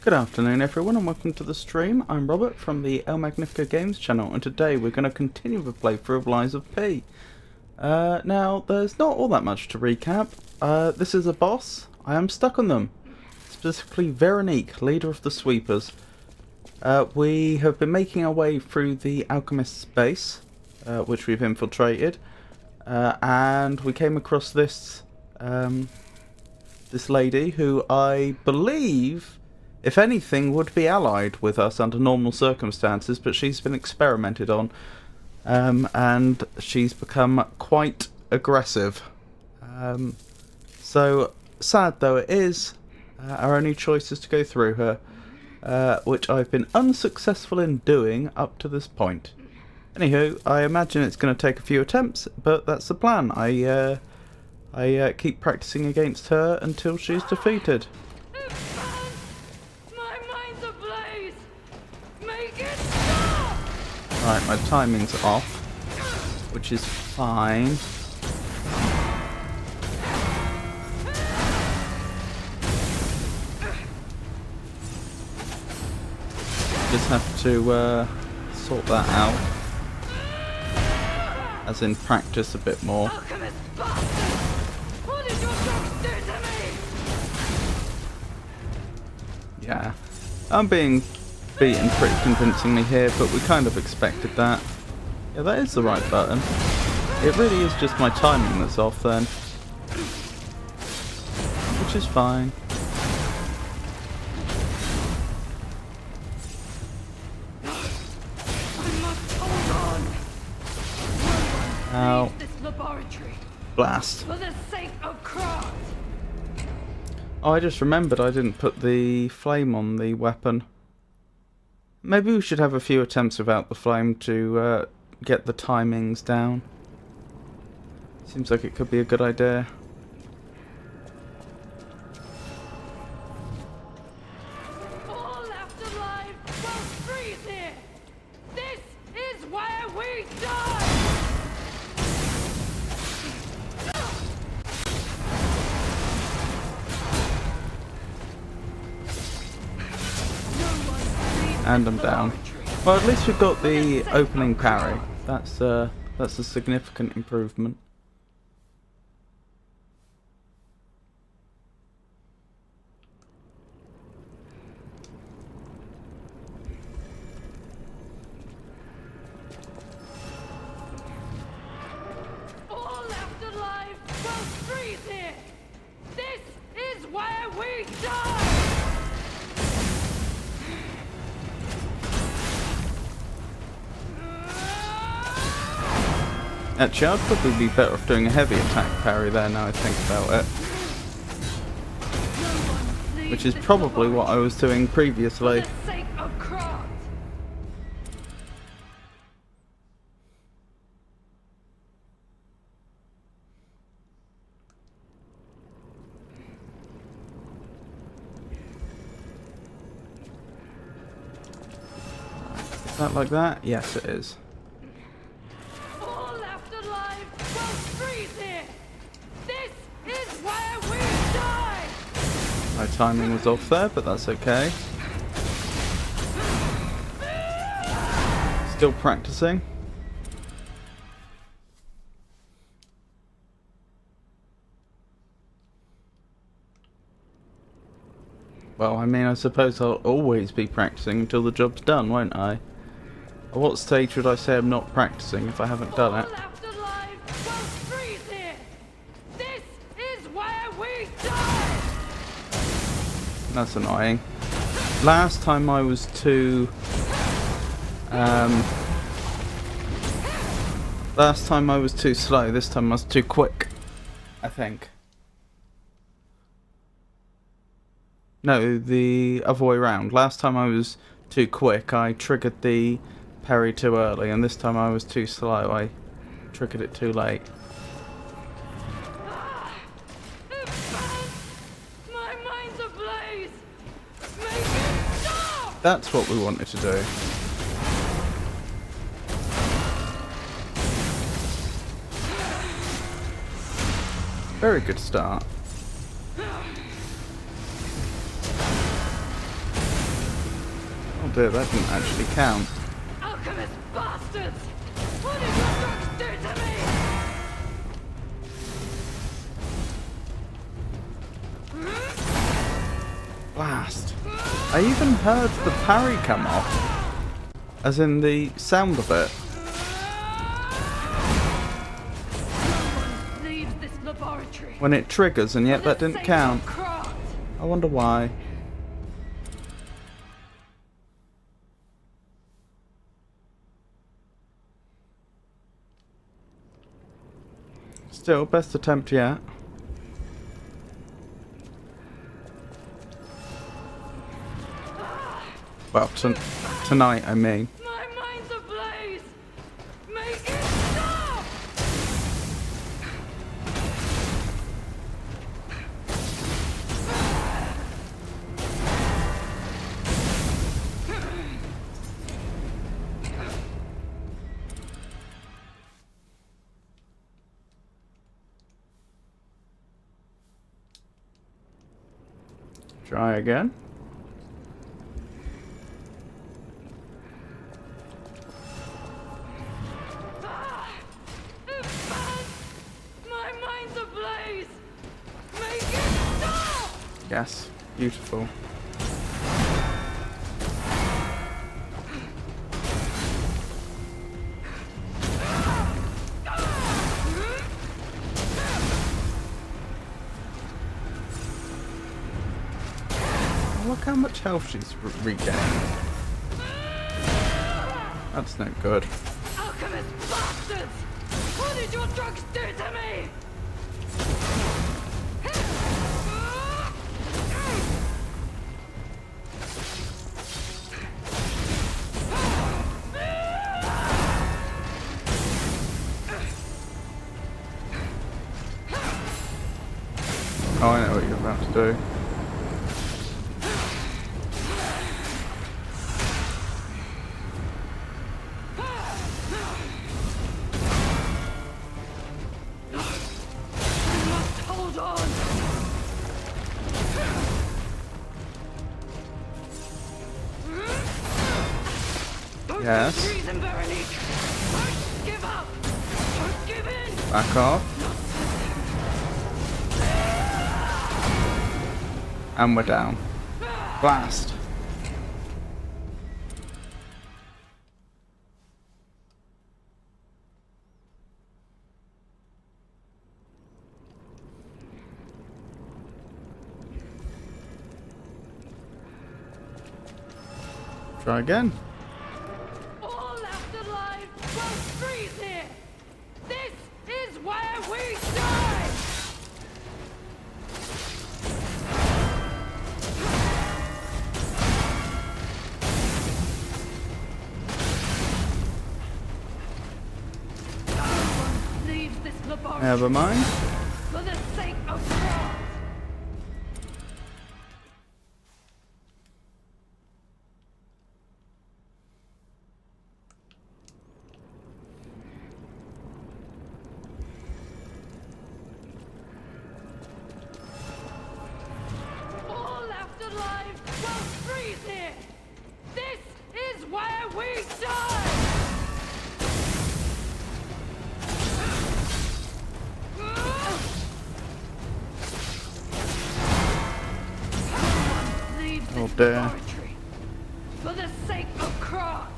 Good afternoon everyone and welcome to the stream. I'm Robert from the El Magnifico Games channel, and today we're going to continue the playthrough of Lies of P. Now, there's not all that much to recap. This is a boss. I am stuck on them. Specifically Veronique, leader of the sweepers. We have been making our way through the alchemist's base, which we've infiltrated. And we came across this lady who I believe, if anything, would be allied with us under normal circumstances, but she's been experimented on, and she's become quite aggressive. So, sad though it is, our only choice is to go through her, which I've been unsuccessful in doing up to this point. Anywho, I imagine it's going to take a few attempts, but that's the plan. I keep practicing against her until she's defeated. Right, my timing's off, which is fine. Just have to sort that out, as in practice a bit more. Yeah, I'm being beaten pretty convincingly here, but we kind of expected that. Yeah, that is the right button. It really is just my timing that's off then, which is fine. Ow. Blast. Oh, I just remembered I didn't put the flame on the weapon. Maybe we should have a few attempts without the flame to get the timings down. Seems like it could be a good idea. All left alive will freeze here. This is where we die. And I'm down. Well, at least we've got the opening parry. That's a significant improvement. All left alive will freeze here. This is where we die. Actually, I'd probably be better off doing a heavy attack parry there now I think about it. Which is probably what I was doing previously. Is that like that? Yes, it is. My timing was off there, but that's okay. Still practicing. Well, I mean, I suppose I'll always be practicing until the job's done, won't I? At what stage would I say I'm not practicing if I haven't done it? That's annoying. Last time I was too slow. This time I was too quick, I think. No, the other way around. Last time I was too quick, I triggered the parry too early, and this time I was too slow. I triggered it too late. That's what we wanted to do. Very good start. Oh dear, that didn't actually count. Alchemist bastards! What did your drugs do to me? Blast. I even heard the parry come off. As in the sound of it. No one leaves this laboratory. When it triggers, and yet for that the didn't sake count. of craft. I wonder why. Still, best attempt yet. Well, tonight, I mean. My mind's ablaze! Make it stop! Try again. It burns! My mind's ablaze! Make it stop! Yes, beautiful. Look how much health she's regained. That's no good. Alchemist bastards! What did your drugs do to me? Oh, I know what you're about to do. We must hold on! Don't Yes. lose reason, Veronique! Don't give up! Don't give in! Back off. And we're down. Blast. Try again. All left alive will freeze here! This is where we die! No one leaves this laboratory Never mind. for the sake of craft. All left alive will freeze here! This is where we die! Leaves Oh this dear. laboratory for the sake of craft.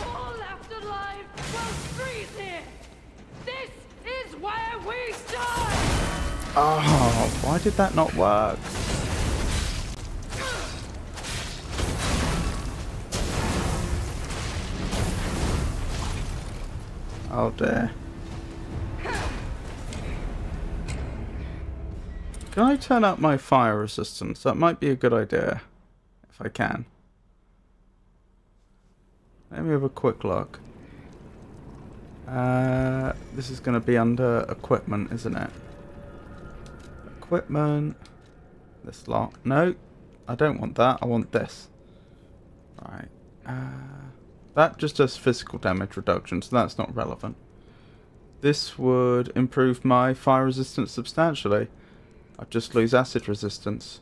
All left alive will freeze here. This is where we die. Oh, why did that not work? Oh dear. Can I turn up my fire resistance? That might be a good idea. If I can. Let me have a quick look. This is going to be under equipment, isn't it? Equipment. This lot. No, I don't want that. I want this. Right. That just does physical damage reduction, so that's not relevant. This would improve my fire resistance substantially. I'd just lose acid resistance.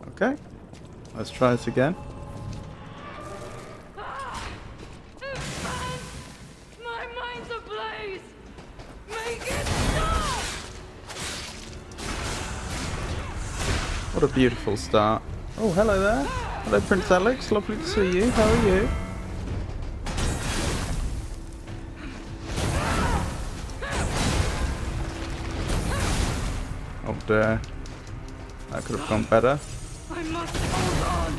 Okay. Let's try it again. My mind's ablaze! Make it stop! What a beautiful start. Oh, hello there. Hello, Prince Alex. Lovely to see you. How are you? Oh dear. That could have gone better. I must hold on!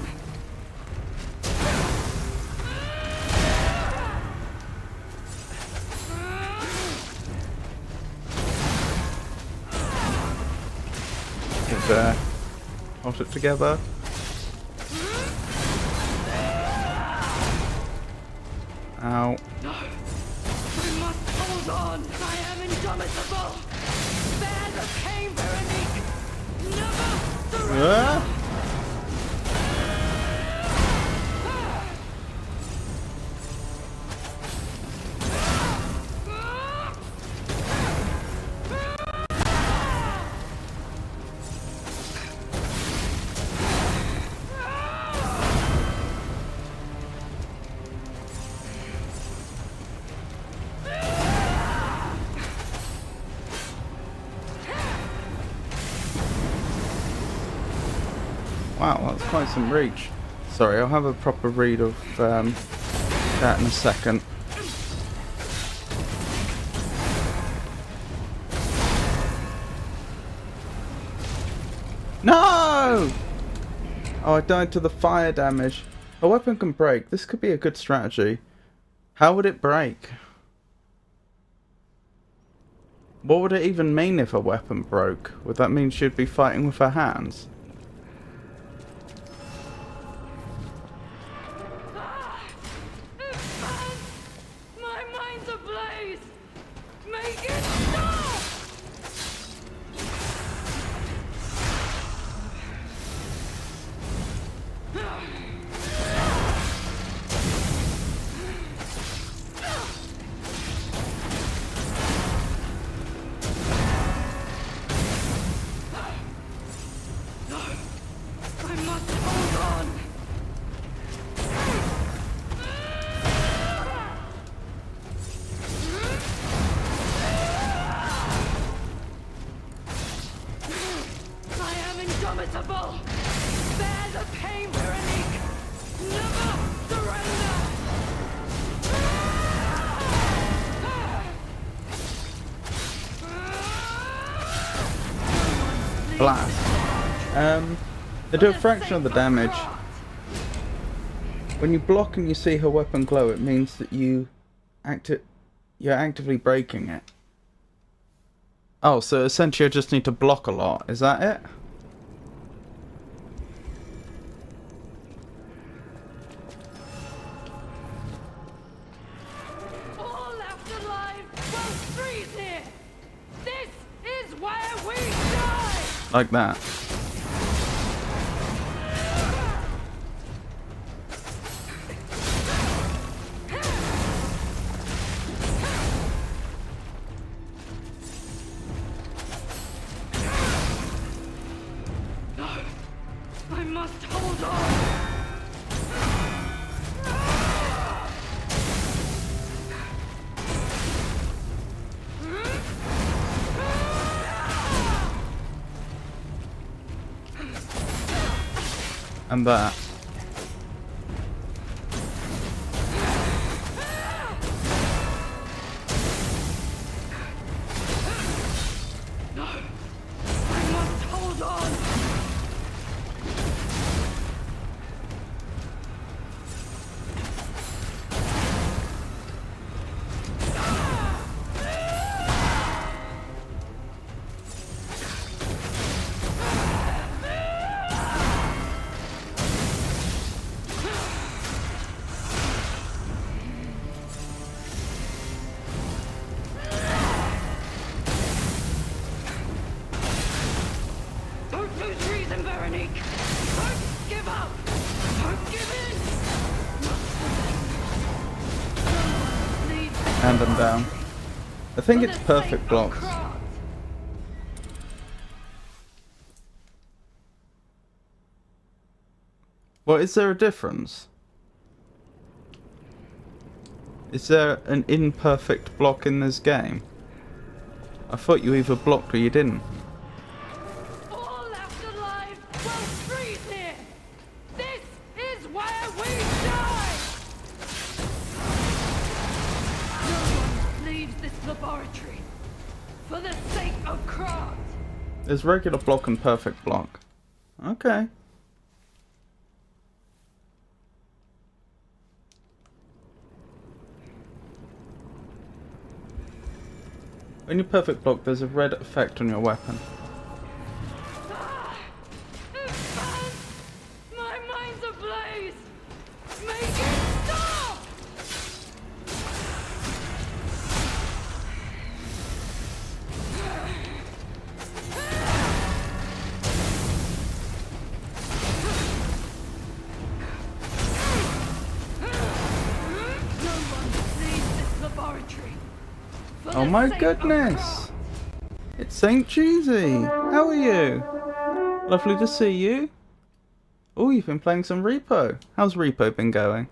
Good there. Hold it together. Ow. No! I must hold on! I am indomitable! Bear the pain, Veronique! Never surrender! Wow, that's quite some reach. Sorry, I'll have a proper read of that in a second. No! Oh, I died to the fire damage. A weapon can break. This could be a good strategy. How would it break? What would it even mean if a weapon broke? Would that mean she'd be fighting with her hands? My mind's ablaze! Make it stop! I must hold on! I am indomitable! Bear the pain, Veronique! Never surrender! Blast. They do a fraction of the damage. When you block and you see her weapon glow, it means that you're actively breaking it. Oh, so essentially I just need to block a lot. Is that it? All left alive will freeze here! This is where we die! Like that. I must hold on! And that. I must hold on! And I'm down. I think it's perfect blocks. Well, is there a difference? Is there an imperfect block in this game? I thought you either blocked or you didn't. All left alive will freeze here. This is where we die. No one leaves this laboratory for the sake of craft. There's regular block and perfect block. Okay. When you perfect block, there's a red effect on your weapon. My mind's ablaze. Make it stop. No one leaves this laboratory. Oh my goodness! It's Saint Cheesy! How are you? Lovely to see you. Oh, you've been playing some Repo. How's Repo been going?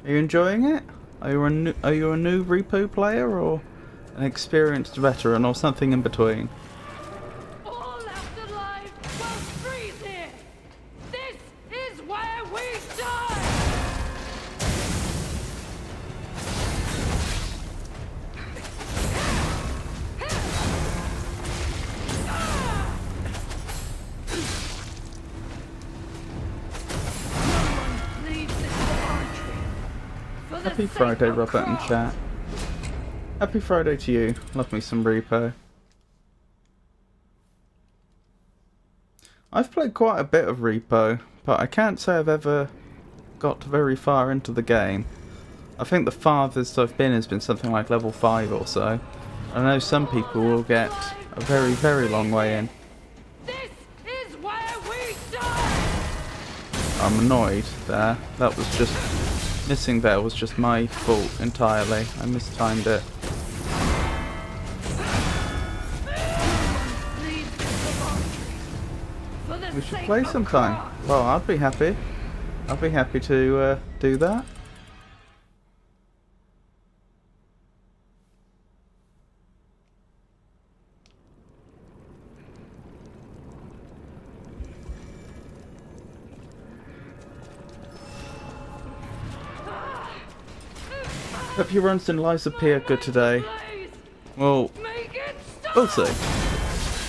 Are you enjoying it? Are you a new Repo player or an experienced veteran or something in between? All left alive will freeze here. This is where we die. Happy Friday, Robert and chat. Happy Friday to you. Love me some Repo. I've played quite a bit of Repo, but I can't say I've ever got very far into the game. I think the farthest I've been has been something like level 5 or so. I know some people will get a very, very long way in. This is where we die. I'm annoyed there. That was just... Missing there was just my fault entirely. I mistimed it. We should play sometime. Well, I'd be happy. I'd be happy to do that. Hope your runs in Lies appear good today. Well, we'll see.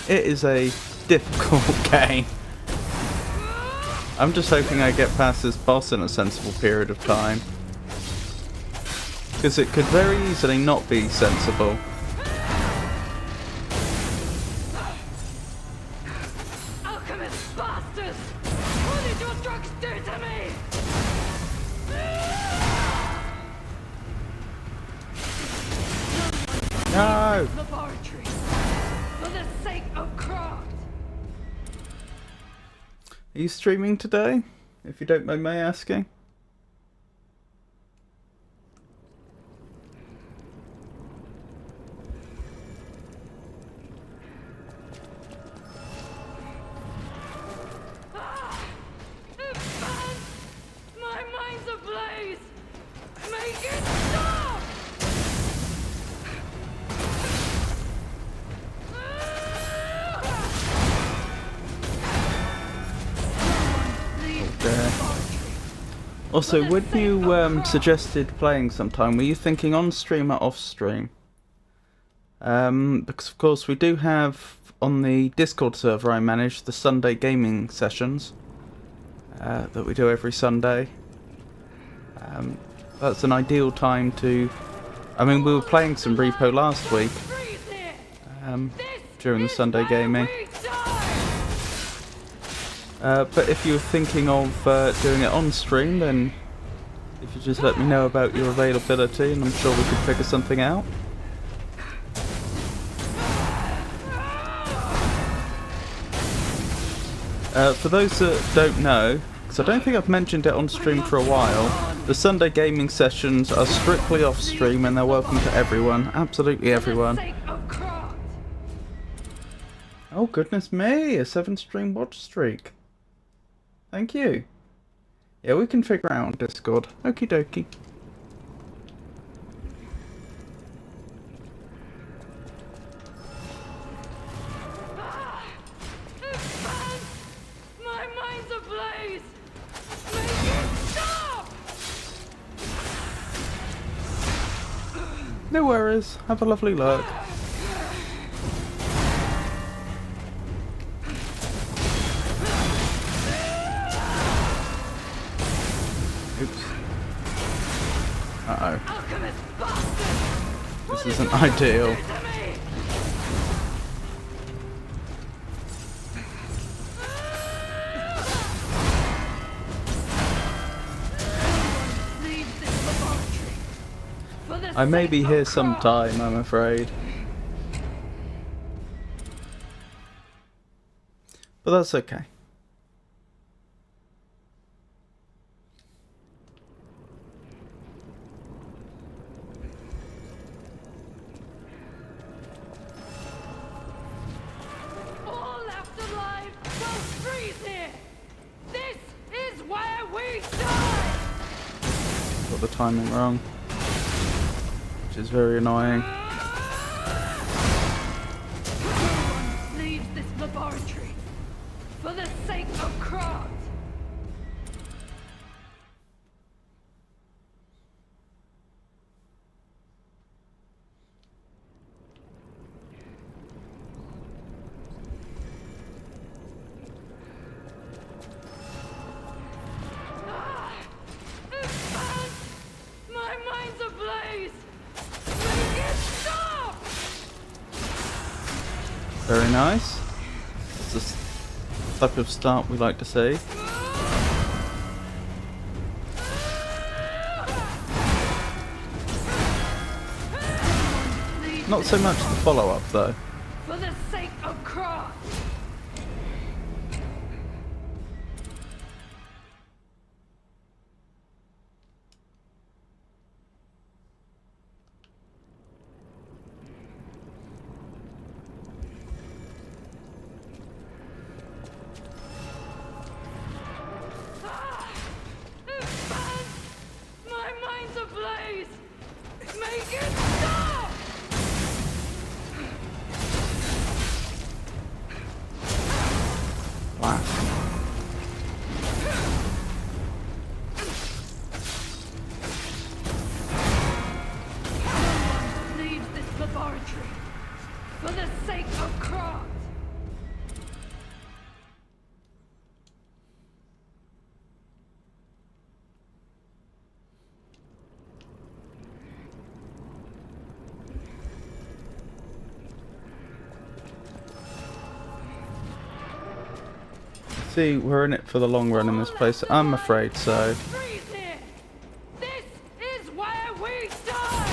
It is a difficult game. I'm just hoping I get past this boss in a sensible period of time. Because it could very easily not be sensible. Alchemist bastards! What did your drugs do to me? No! Laboratory for the sake of craft. Are you streaming today? If you don't mind my asking. My mind's ablaze. Make it stop. Also, when you suggested playing sometime, were you thinking on stream or off stream? Because of course we do have on the Discord server I manage the Sunday gaming sessions that we do every Sunday. That's an ideal time to... I mean, we were playing some Repo last week during the Sunday gaming. But if you're thinking of doing it on stream, then if you just let me know about your availability, and I'm sure we could figure something out. For those that don't know, because I don't think I've mentioned it on stream for a while, The Sunday gaming sessions are strictly off stream and they're welcome to everyone, absolutely everyone. Oh goodness me, a 7-stream watch streak. Thank you. Yeah, we can figure out on Discord. Okie dokie. My mind's ablaze! Make it stop! No worries, have a lovely lurk. Oops. Uh-oh. This isn't ideal. I may be here sometime, I'm afraid. But that's okay. All left alive, don't freeze here! This is where we die! Got the timing wrong. Which is very annoying. Leave this laboratory for the sake of Krat. My mind's ablaze! Make it stop! Very nice. It's the type of start we like to see. Not so much the follow-up though. For the sake of Krat. My mind's ablaze! Make it stop! Blast. Leave this laboratory for the sake of Krat. See, we're in it for the long run in this place, I'm afraid so. Freeze here! This is where we die!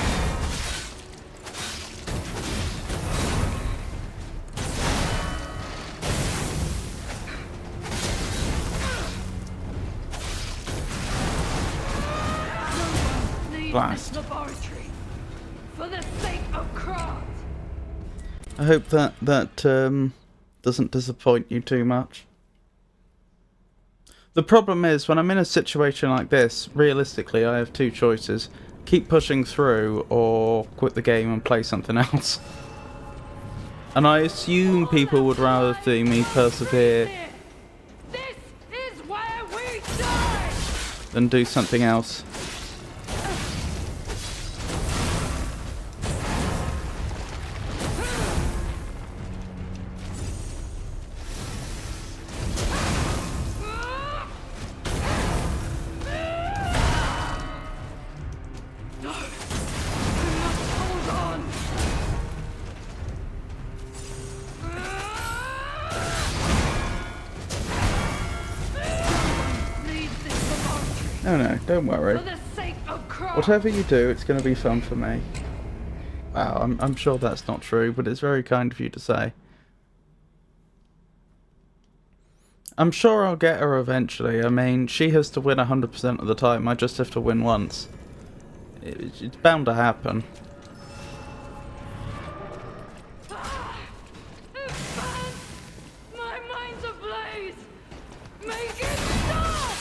Leave Blast. this laboratory for the sake of Krat. I hope that doesn't disappoint you too much. The problem is, when I'm in a situation like this, realistically I have two choices. Keep pushing through, or quit the game and play something else. And I assume people would rather see me persevere This is where we die! than do something else. No, no, don't worry. For the sake of Krat. Whatever you do, it's going to be fun for me. Wow, I'm sure that's not true, but it's very kind of you to say. I'm sure I'll get her eventually. I mean, she has to win 100% of the time. I just have to win once. It's bound to happen. My mind's ablaze! Make it stop!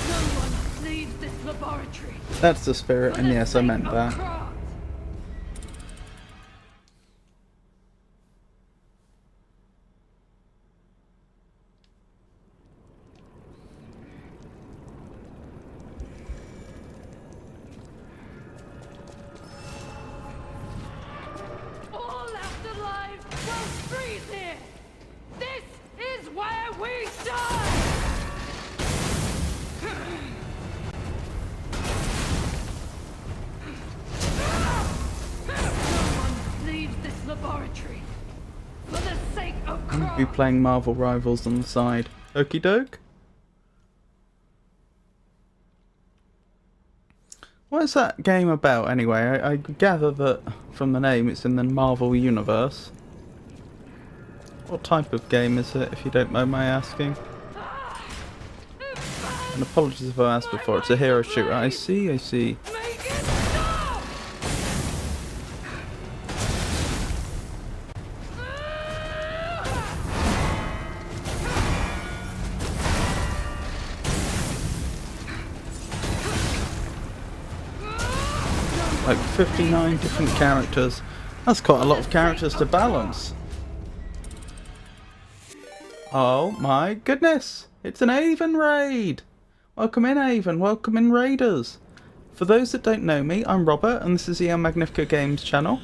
No one leaves this laboratory. That's the spirit, and yes, I meant that. All left alive will freeze here. This is where we die. No one leaves this laboratory for the sake of I'm going to be playing Marvel Rivals on the side. Okie doke? What is that game about anyway? I gather that from the name it's in the Marvel Universe. What type of game is it, if you don't mind my asking? And apologies if I asked before, it's a hero shooter. I see, I see. Make it stop! Like 59 different characters. That's quite a lot of characters to balance. Oh my goodness! It's an Avon raid! Welcome in, Avon. Welcome in, Raiders. For those that don't know me, I'm Robert, and this is the El Magnifico Games channel.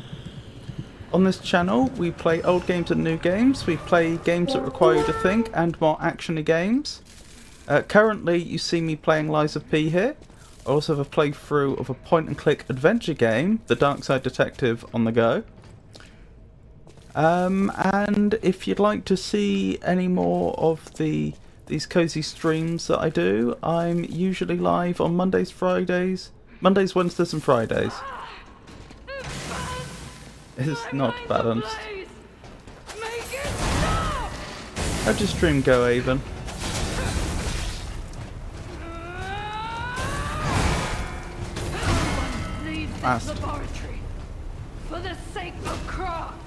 On this channel, we play old games and new games. We play games that require you to think, and more actiony games. Currently, you see me playing Lies of P here. I also have a playthrough of a point-and-click adventure game, The Dark Side Detective, on the go. And if you'd like to see any more of these cozy streams that I do, I'm usually live on Mondays, Wednesdays and Fridays. It's not balanced. Make it stop! How'd your stream go, Avon? Leave this Fast. laboratory for the sake of craft.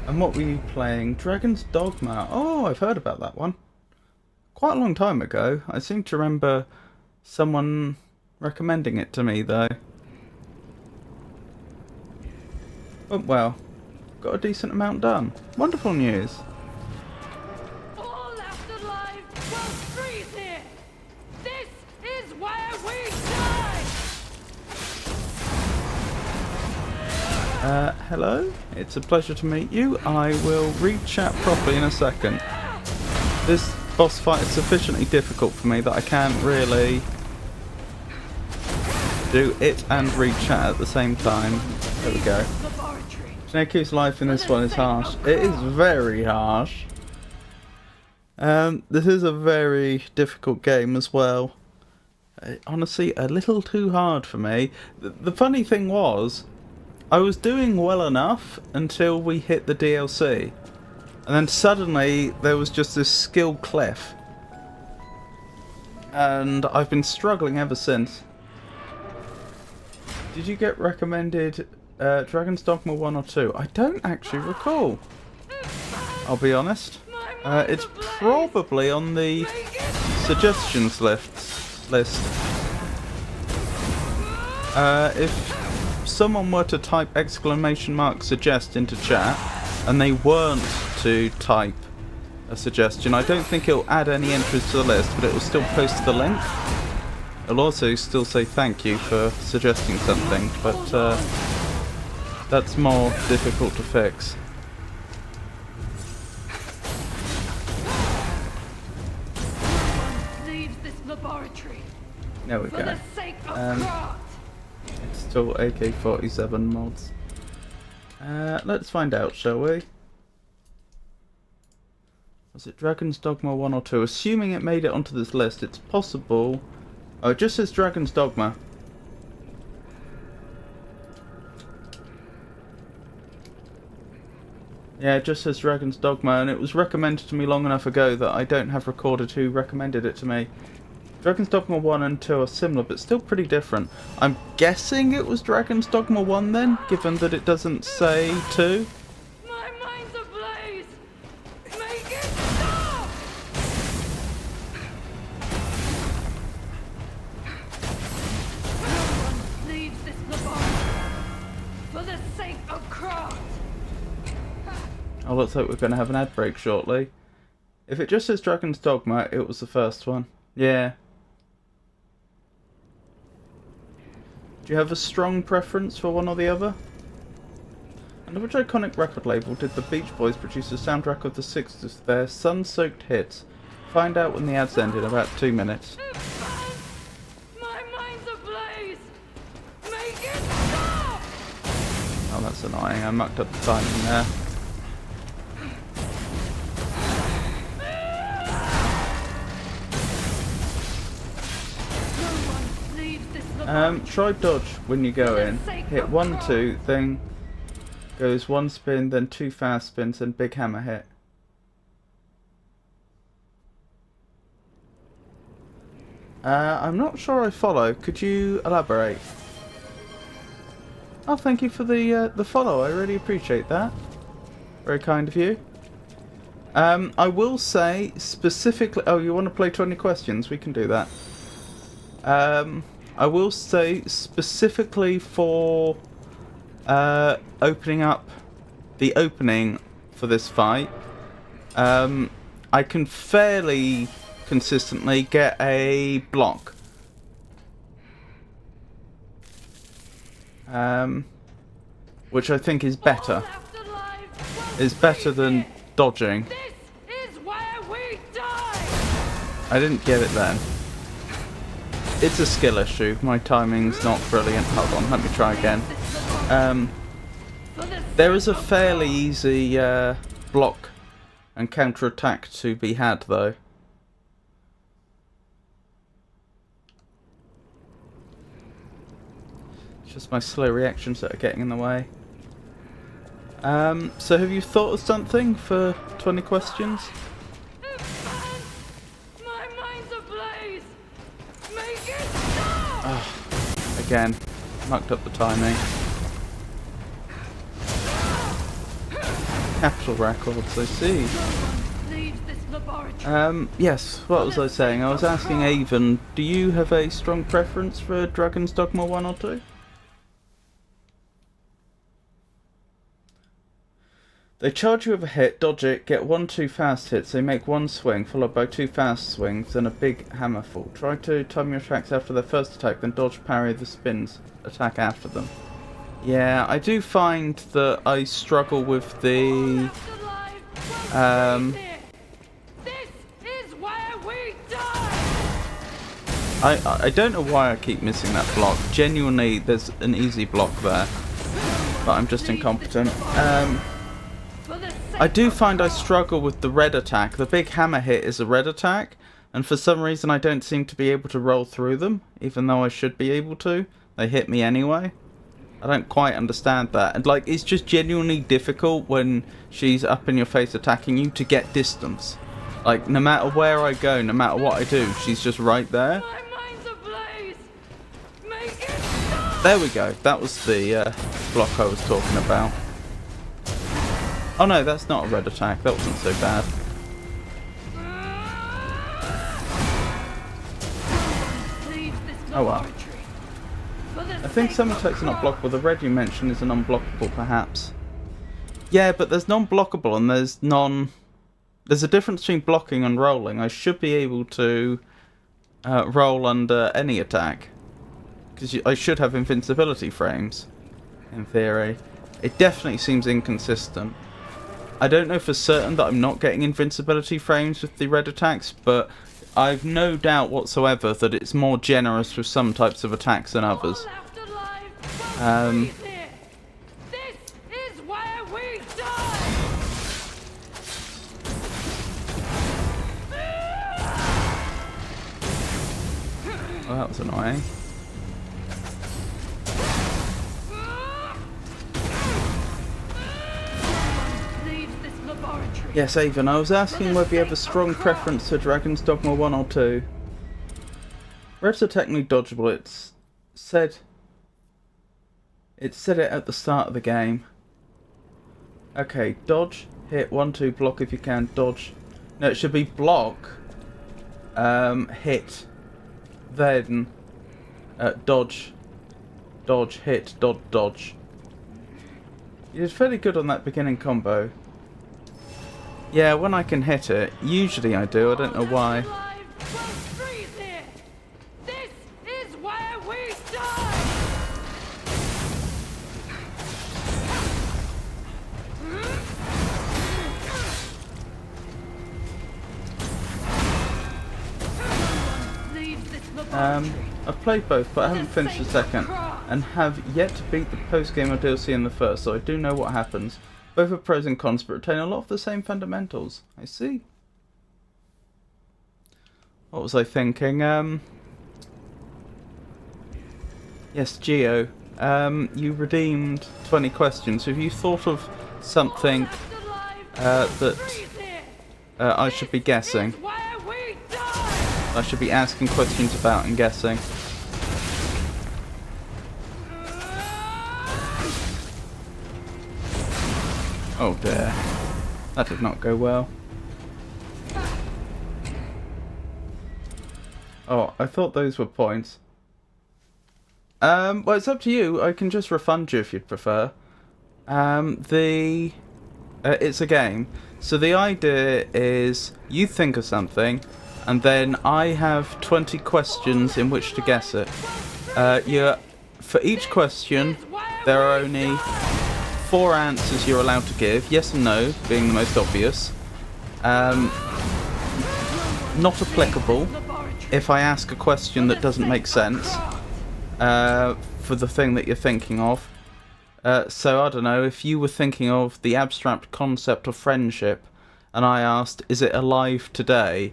And what were you playing? Dragon's Dogma. Oh, I've heard about that one. Quite a long time ago. I seem to remember someone recommending it to me, though. But well, got a decent amount done. Wonderful news. All left alive will freeze here. This is where we die. Hello? It's a pleasure to meet you. I will read chat properly in a second. This boss fight is sufficiently difficult for me that I can't really do it and read chat at the same time. There we go. Sneku's life in this one is harsh. It is very harsh. This is a very difficult game as well. Honestly, a little too hard for me. The funny thing was, I was doing well enough until we hit the DLC. And then suddenly there was just this skill cliff. And I've been struggling ever since. Did you get recommended Dragon's Dogma 1 or 2? I don't actually recall. I'll be honest. It's probably on the suggestions list. If someone were to type !suggest into chat and they weren't to type a suggestion, I don't think it'll add any entries to the list, but it will still post the link. It'll also still say thank you for suggesting something, but that's more difficult to fix. Leaves this laboratory There we for go. the sake of craft. It's still AK-47 mods. Let's find out, shall we? Was it Dragon's Dogma 1 or 2? Assuming it made it onto this list, it's possible... Oh, it just says Dragon's Dogma. Yeah, it just says Dragon's Dogma, and it was recommended to me long enough ago that I don't have recorded who recommended it to me. Dragon's Dogma 1 and 2 are similar, but still pretty different. I'm guessing it was Dragon's Dogma 1 then, given that it doesn't say 2. My mind's ablaze! Make it stop! No one leaves this laboratory for the sake of craft. Oh, looks like we're going to have an ad break shortly. If it just says Dragon's Dogma, it was the first one. Yeah. Do you have a strong preference for one or the other? Under which iconic record label did the Beach Boys produce a soundtrack of the 60s, their sun-soaked hits? Find out when the ads end in about 2 minutes. My mind's ablaze! Make it stop! Oh, that's annoying. I mucked up the timing there. Try dodge when you go in. Hit 1, 2, then goes 1 spin, then 2 fast spins, and big hammer hit. I'm not sure I follow. Could you elaborate? Oh, thank you for the follow. I really appreciate that. Very kind of you. I will say specifically... Oh, you want to play 20 questions? We can do that. I will say specifically for opening up the opening for this fight, I can fairly consistently get a block. Which I think is better. Is better than dodging. This is where we die! I didn't get it then. It's a skill issue. My timing's not brilliant. Hold on, let me try again. There is a fairly easy block and counter attack to be had, though. It's just my slow reactions that are getting in the way. So have you thought of something for 20 questions? My mind's ablaze! Make it stop! Oh, again, mucked up the timing. Capital records, I see. Leaves this laboratory. Yes, what was I saying? I was asking Avon, do you have a strong preference for Dragon's Dogma 1 or 2? They charge you with a hit, dodge it, get 1, 2 fast hits. They make 1 swing, followed by 2 fast swings, then a big hammer fall. Try to time your attacks after their first attack, then dodge, parry the spins attack after them. Yeah, I do find that I struggle with the... This is where we die! I don't know why I keep missing that block. Genuinely, there's an easy block there. But I'm just incompetent. I do find I struggle with the red attack. The big hammer hit is a red attack, and for some reason I don't seem to be able to roll through them, even though I should be able to. They hit me anyway. I don't quite understand that. And like, it's just genuinely difficult when she's up in your face attacking you to get distance. Like, no matter where I go, no matter what I do, she's just right there. My mind's ablaze! Make it stop! There we go. That was the block I was talking about. Oh no, that's not a red attack. That wasn't so bad. Oh well. I think some attacks are not blockable. The red you mentioned is an unblockable, perhaps. Yeah, but there's non-blockable and there's non... There's a difference between blocking and rolling. I should be able to roll under any attack. Because I should have invincibility frames, in theory. It definitely seems inconsistent. I don't know for certain that I'm not getting invincibility frames with the red attacks, but I've no doubt whatsoever that it's more generous with some types of attacks than others. This is where Well, that was annoying. Leaves this laboratory. Yes, Avon, I was asking whether you have a strong preference to Dragon's Dogma 1 or 2. Reds are technically dodgeable. It said it at the start of the game. Okay, dodge, hit, 1, 2, block if you can, dodge. No, it should be block, hit, then dodge, hit, dodge. You did fairly good on that beginning combo. Yeah, when I can hit it, usually I do, I don't know why. This is where we die. Leaves this laboratory. I've played both, but I haven't finished the second, and have yet to beat the post-game or DLC in the first, so I do know what happens. Both are pros and cons, but retain a lot of the same fundamentals. I see. What was I thinking? Yes, Geo. You redeemed 20 questions. Have you thought of something that I should be guessing? I should be asking questions about and guessing. Oh dear. That did not go well. Oh, I thought those were points. Well, it's up to you. I can just refund you if you'd prefer. It's a game. So the idea is you think of something, and then I have 20 questions in which to guess it. For each question, there are only 4 answers you're allowed to give. Yes and no being the most obvious. Not applicable if I ask a question that doesn't make sense for the thing that you're thinking of. So I don't know, if you were thinking of the abstract concept of friendship and I asked, is it alive today?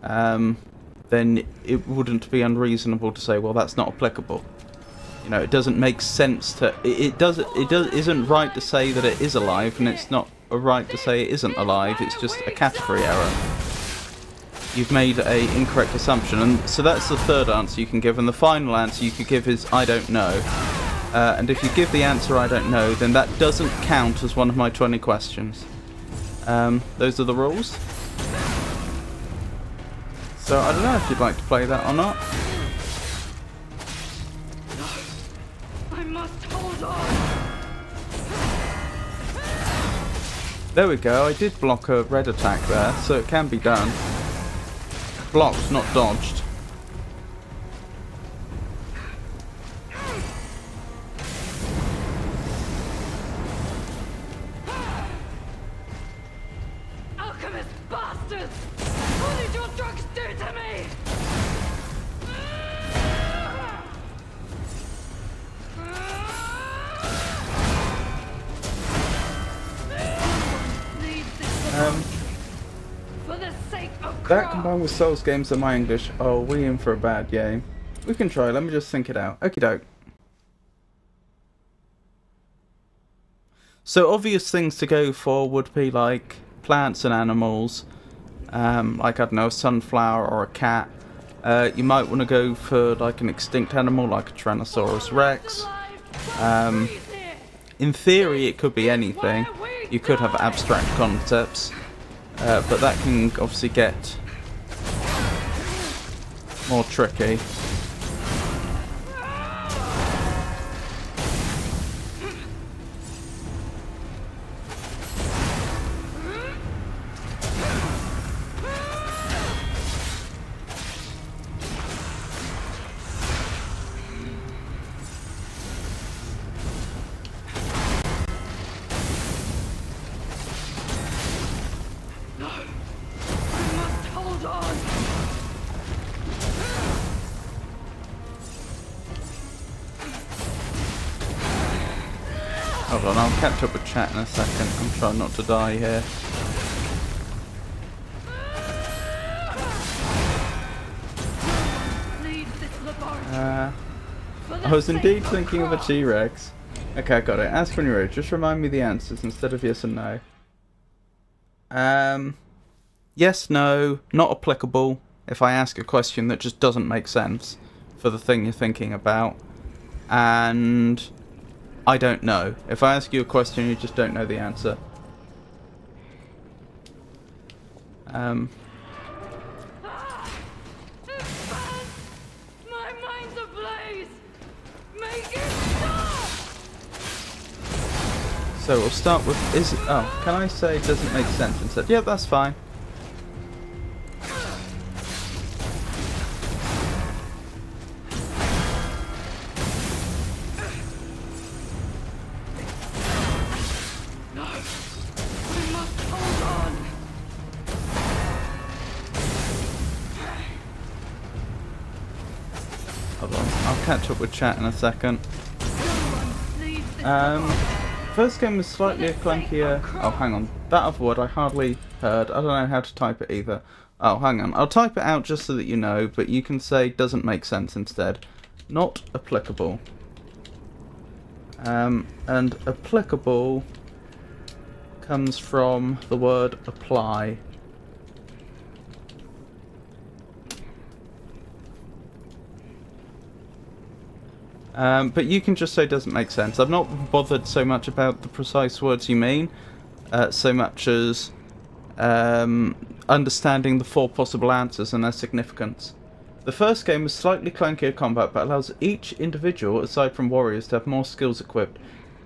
Then it wouldn't be unreasonable to say, well, that's not applicable. You know, it doesn't make sense to. It isn't right to say that it is alive, and it's not right to say it isn't alive. It's just a category error. You've made a incorrect assumption, and so that's the third answer you can give. And the final answer you could give is I don't know. And if you give the answer I don't know, then that doesn't count as one of my 20 questions. Those are the rules. So I don't know if you'd like to play that or not. I must hold on. There we go, I did block a red attack there, so it can be done. Blocked, not dodged. Alchemist bastards! What did your drugs do to me? For the sake of That combined with Souls games and my English, oh, we in for a bad game. We can try, let me just think it out. Okie doke. So obvious things to go for would be like plants and animals, like I don't know, a sunflower or a cat. You might want to go for like an extinct animal like a Tyrannosaurus Rex. In theory it could be anything. You could have abstract concepts, but that can obviously get more tricky. Hold on, I'll catch up with chat in a second. I'm trying not to die here. leaves this I was indeed thinking of a T-Rex. Okay, I got it. Ask when you're ready. Just remind me the answers instead of yes and no. Yes, no, not applicable if I ask a question that just doesn't make sense for the thing you're thinking about. And I don't know. If I ask you a question you just don't know the answer. My mind's ablaze! Make it stop! So we'll start with can I say doesn't make sense instead? Yeah, that's fine. No! We must hold on! Hold on, I'll catch up with chat in a second. Someone leave this First game was slightly clunkier. Oh, hang on. That other word I hardly heard. I don't know how to type it either. Oh, hang on. I'll type it out just so that you know, but you can say doesn't make sense instead. Not applicable. And applicable comes from the word apply. But you can just say doesn't make sense. I've not bothered so much about the precise words you mean, so much as understanding the 4 possible answers and their significance. The first game was slightly clunkier combat, but allows each individual, aside from warriors, to have more skills equipped.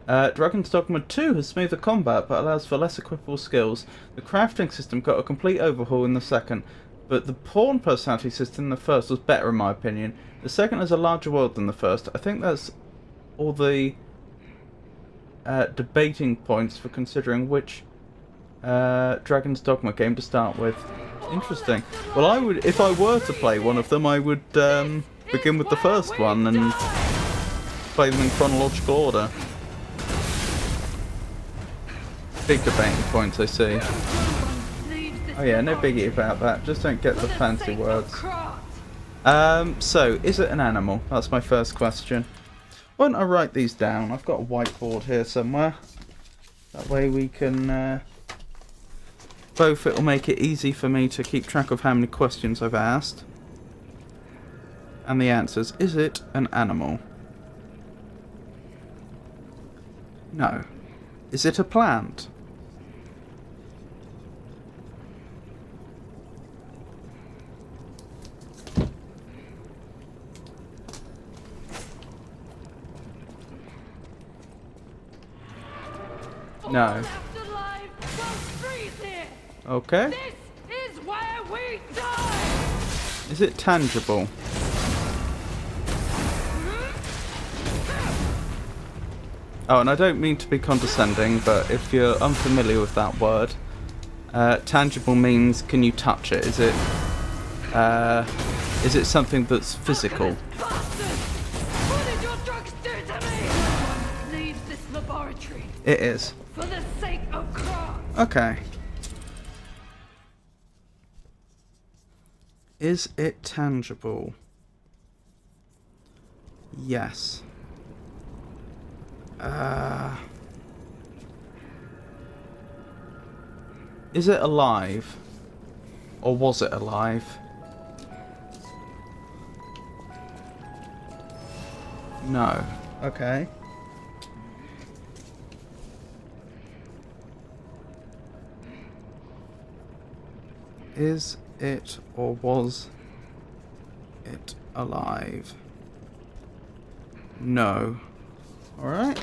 Dragon's Dogma 2 has smoother combat, but allows for less equipable skills. The crafting system got a complete overhaul in the second, but the pawn personality system in the first was better in my opinion. The second has a larger world than the first. I think that's all the debating points for considering which Dragon's Dogma game to start with. Interesting. Well, I would, if I were to play one of them, I would begin with the first one and play them in chronological order. Big debating points, I see. Oh yeah, no biggie about that. Just don't get the fancy words. So, is it an animal? That's my first question. Why don't I write these down? I've got a whiteboard here somewhere. That way we can... both, it'll make it easy for me to keep track of how many questions I've asked. And the answers. Is it an animal? No. Is it a plant? No. Okay. This is where we die. Is it tangible? Oh, and I don't mean to be condescending, but if you're unfamiliar with that word, tangible means can you touch it? Is it something that's physical? What did your drugs do to me? Leave this laboratory. It is. For the sake of Kron. Okay. Is it tangible? Yes. Is it alive? Or was it alive? No. Okay. Is it or was it alive? No. Alright.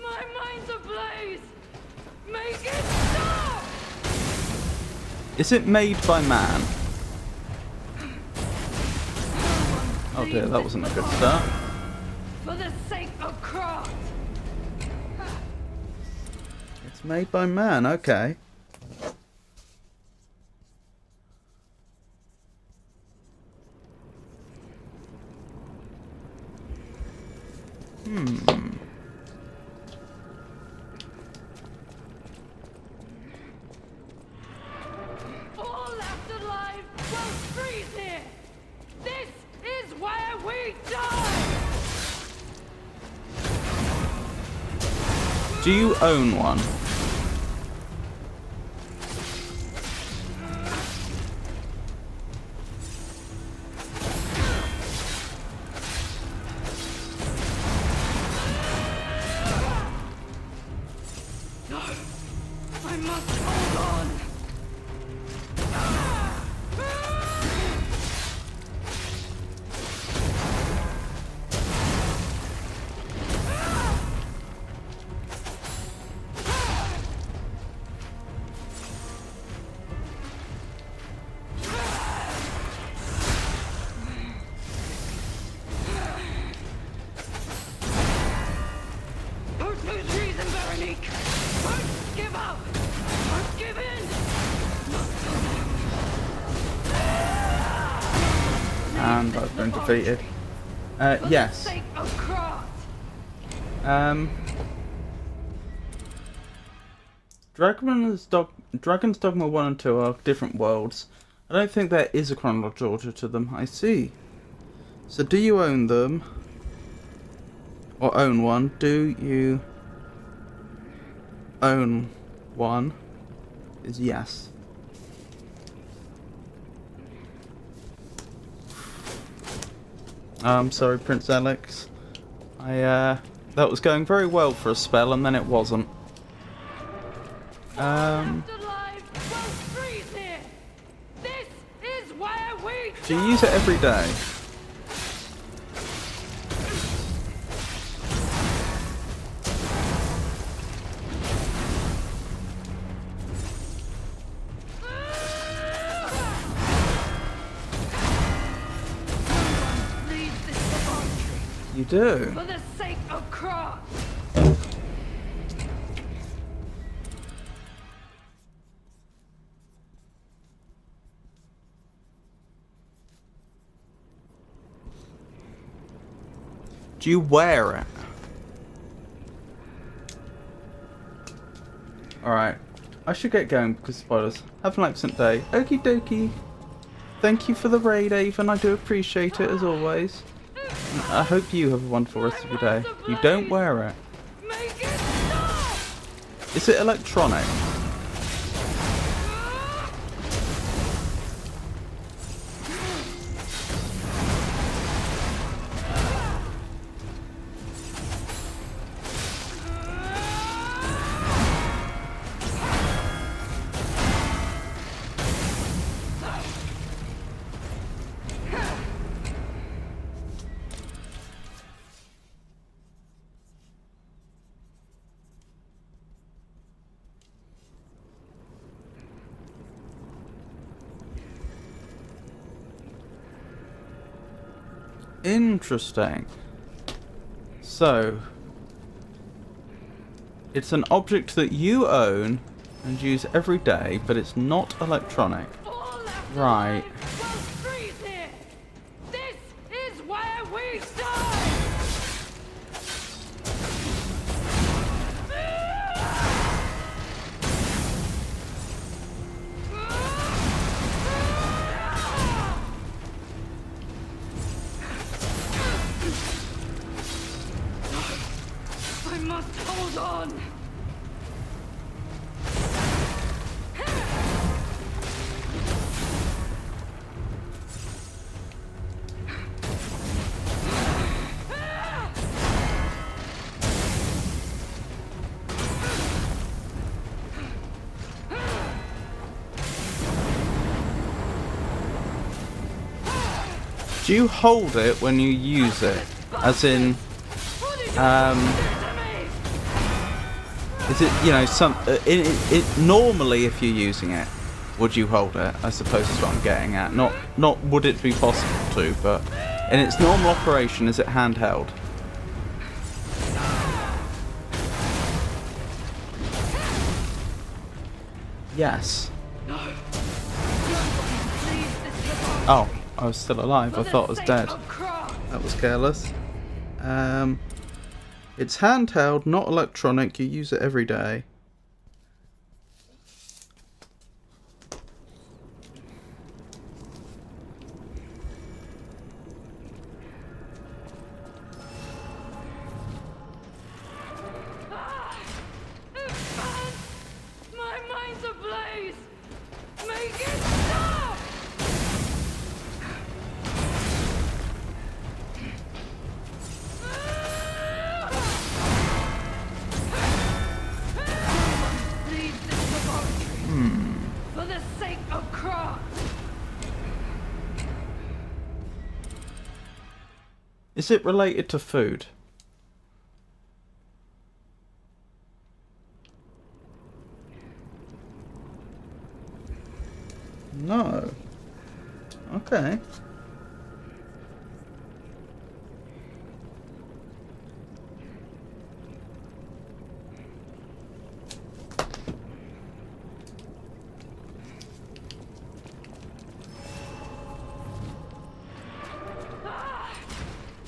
My mind's ablaze. Make it stop. Is it made by man? Oh dear, that wasn't a good start. For the sake of Kron. It's made by man, okay. Do you own one? I must hold on. Don't lose reason, Veronique. Don't give up. Don't give in. And I've been defeated. For the Yes. sake of craft. Dragon's Dogma 1 and 2 are different worlds. I don't think there is a chronological order to them. I see. So do you own them? Or own one? Do you own one? Is yes. I'm sorry, Prince Alex. That was going very well for a spell, and then it wasn't. Afterlife will freeze here. This is where we Do you use it every day? Leave this laboratory. You do. For the sake of craft. Do you wear it? Alright. I should get going because spoilers. Have an excellent day. Okie dokie. Thank you for the raid, Avon. I do appreciate it as always. And I hope you have a wonderful rest of your day. You don't wear it. make it stop. Is it electronic? Interesting. So, it's an object that you own and use every day, but it's not electronic. All afterlife Right. will freeze here. This is where we die. I must hold on. Do you hold it when you use it? As in, is it, you know, normally if you're using it, would you hold it? I suppose is what I'm getting at. Not would it be possible to, but in its normal operation, is it handheld? Yes. Oh, I was still alive. I thought I was dead. That was careless. It's handheld, not electronic. You use it every day. For the sake of craft. Is it related to food? No. Okay.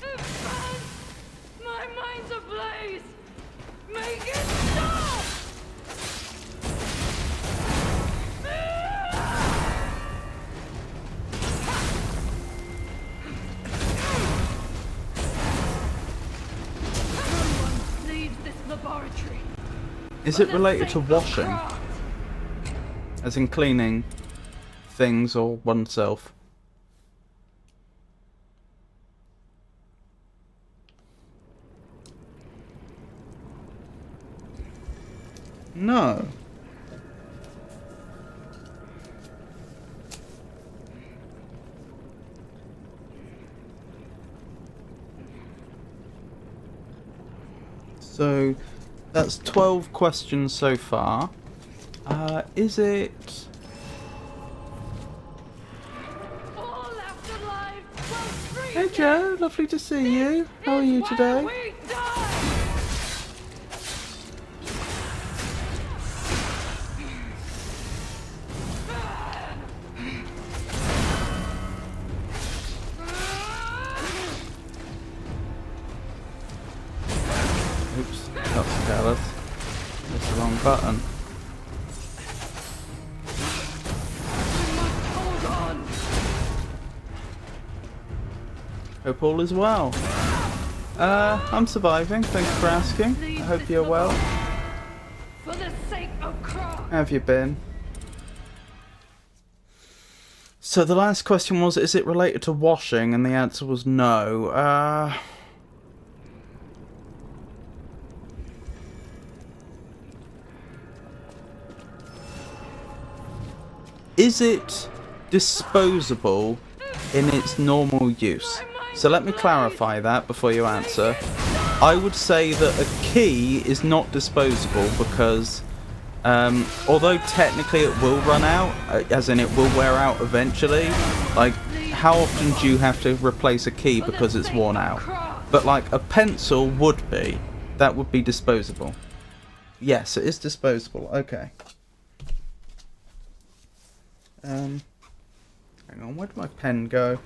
It burns! My mind's ablaze! Make it stop! No one leaves this laboratory. Is for it the related to sake of washing? craft. As in cleaning things or oneself? No. So that's 12 questions so far. Is it... All afterlife will freeze Hey Joe, lovely to see you. How are is you why today? we die. Oops, that's careless. It's the wrong button. We must hold on. Hope all is well. I'm surviving, thanks for asking. I hope you're well. For the sake of craft. How have you been? So the last question was, is it related to washing? And the answer was no. Is it disposable in its normal use? So let me clarify that before you answer. I would say that a key is not disposable because although technically it will run out, as in it will wear out eventually, like how often do you have to replace a key because it's worn out? But like a pencil would be, that would be disposable. Yes, it is disposable, okay. Hang on, where did my pen go?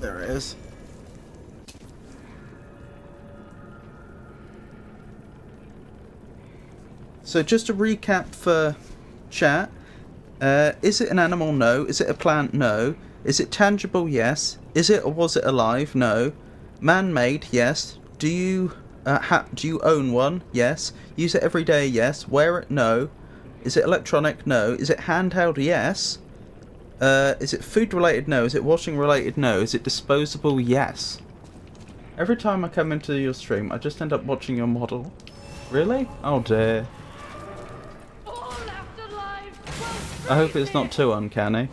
There it is. So just to recap for chat, is it an animal? No. Is it a plant? No. Is it tangible? Yes. Is it or was it alive? No. Man-made? Yes. Do you own one? Yes. Use it every day? Yes. Wear it? No. Is it electronic? No. Is it handheld? Yes. Is it food related? No. Is it washing related? No. Is it disposable? Yes. Every time I come into your stream, I just end up watching your model. Really? Oh dear. All afterlife will I hope it's freeze not too uncanny.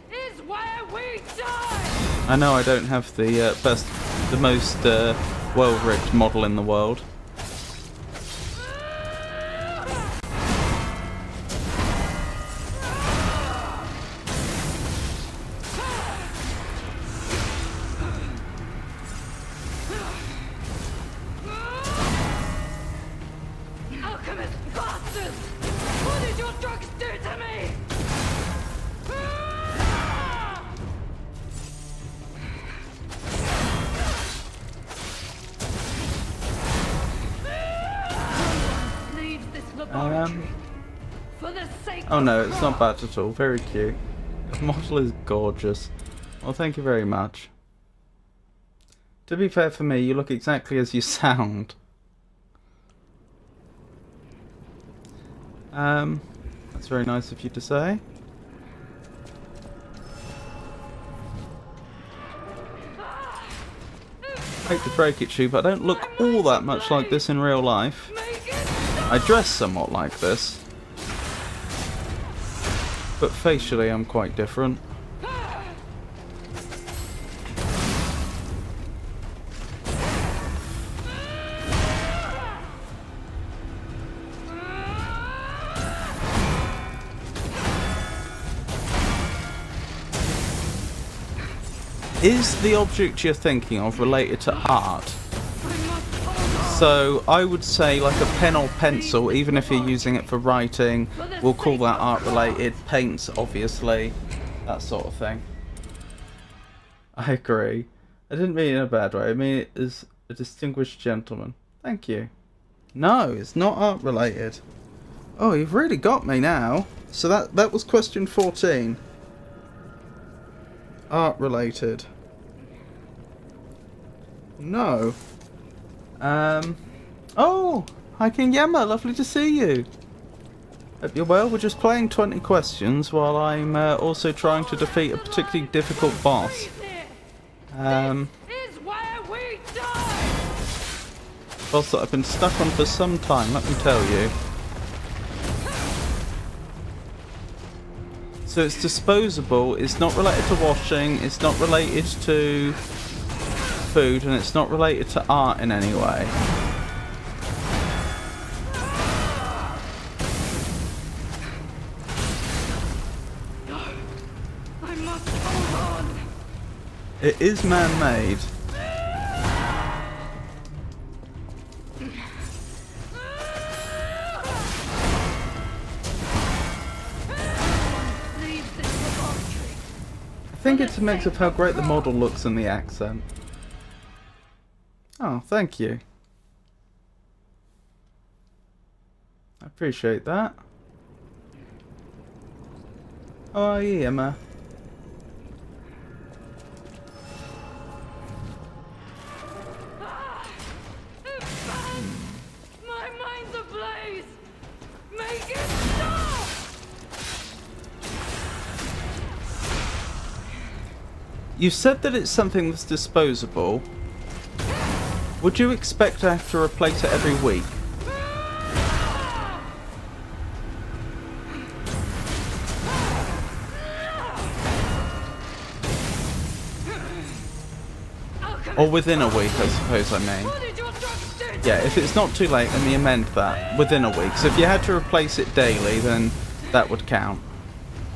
This is where we die. I know I don't have the most well-rigged model in the world. Alchemist bastards! What did your drugs do to me? Leaves this laboratory for the sake Oh of no, it's not craft. bad at all. Very cute. The model is gorgeous. Well, thank you very much. To be fair for me, you look exactly as you sound. That's very nice of you to say. I hate to break it to you, but I don't look all that much like this in real life. Make it I dress somewhat like this. But facially I'm quite different. Is the object you're thinking of related to art? So I would say like a pen or pencil, even if you're using it for writing, we'll call that art related. Paints, obviously, that sort of thing. I agree. I didn't mean it in a bad way. I mean it as a distinguished gentleman. Thank you. No, it's not art related. Oh, you've really got me now. So that was question 14. Art related. No. Oh! Hi King Yama, lovely to see you. Hope you're well. We're just playing 20 questions while I'm also trying to defeat a particularly difficult boss. This is where we die. Boss that I've been stuck on for some time, let me tell you. So it's disposable, it's not related to washing, it's not related to food, and it's not related to art in any way. No, I must hold on. It is man-made. Leave this laboratory. I think it's a mix of how great the model looks and the accent. Oh, thank you. I appreciate that. Oh, yeah, Emma. My mind's ablaze. Make it stop. You said that it's something that's disposable. Would you expect to have to replace it every week? Or within a week, I suppose I mean. What did your drugs do? Yeah, if it's not too late, let me amend that. Within a week. So if you had to replace it daily, then that would count.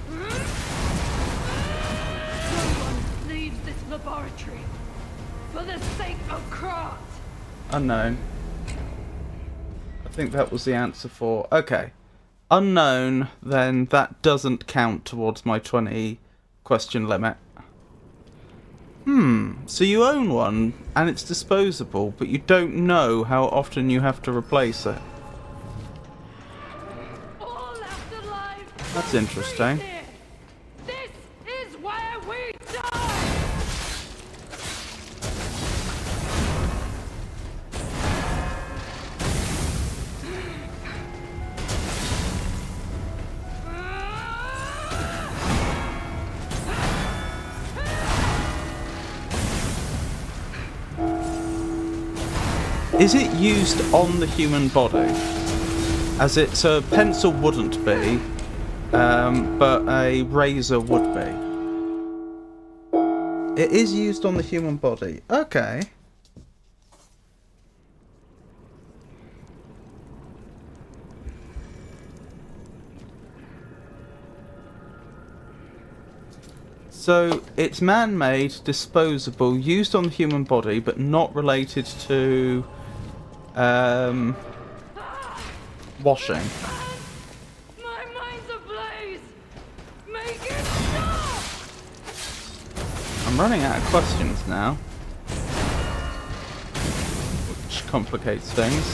No one leaves this laboratory for the sake of craft. Unknown. I think that was the answer for... Okay. Unknown, then that doesn't count towards my 20 question limit. So you own one, and it's disposable, but you don't know how often you have to replace it. All left alive. That's interesting. Here. This is where we die. Is it used on the human body? As it, so a pencil wouldn't be, but a razor would be. It is used on the human body. Okay. So it's man-made, disposable, used on the human body, but not related to washing. My mind's ablaze. Make it stop. I'm running out of questions now, which complicates things.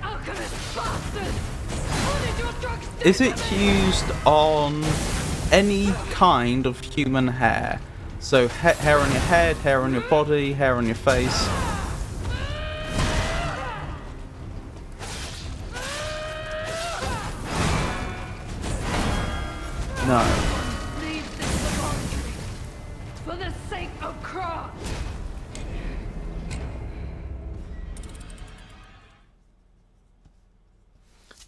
Alchemist bastard. What did your drugs do? Is it used on any kind of human hair? So hair on your head, hair on your body, hair on your face. No. Leave this laboratory for the sake of craft.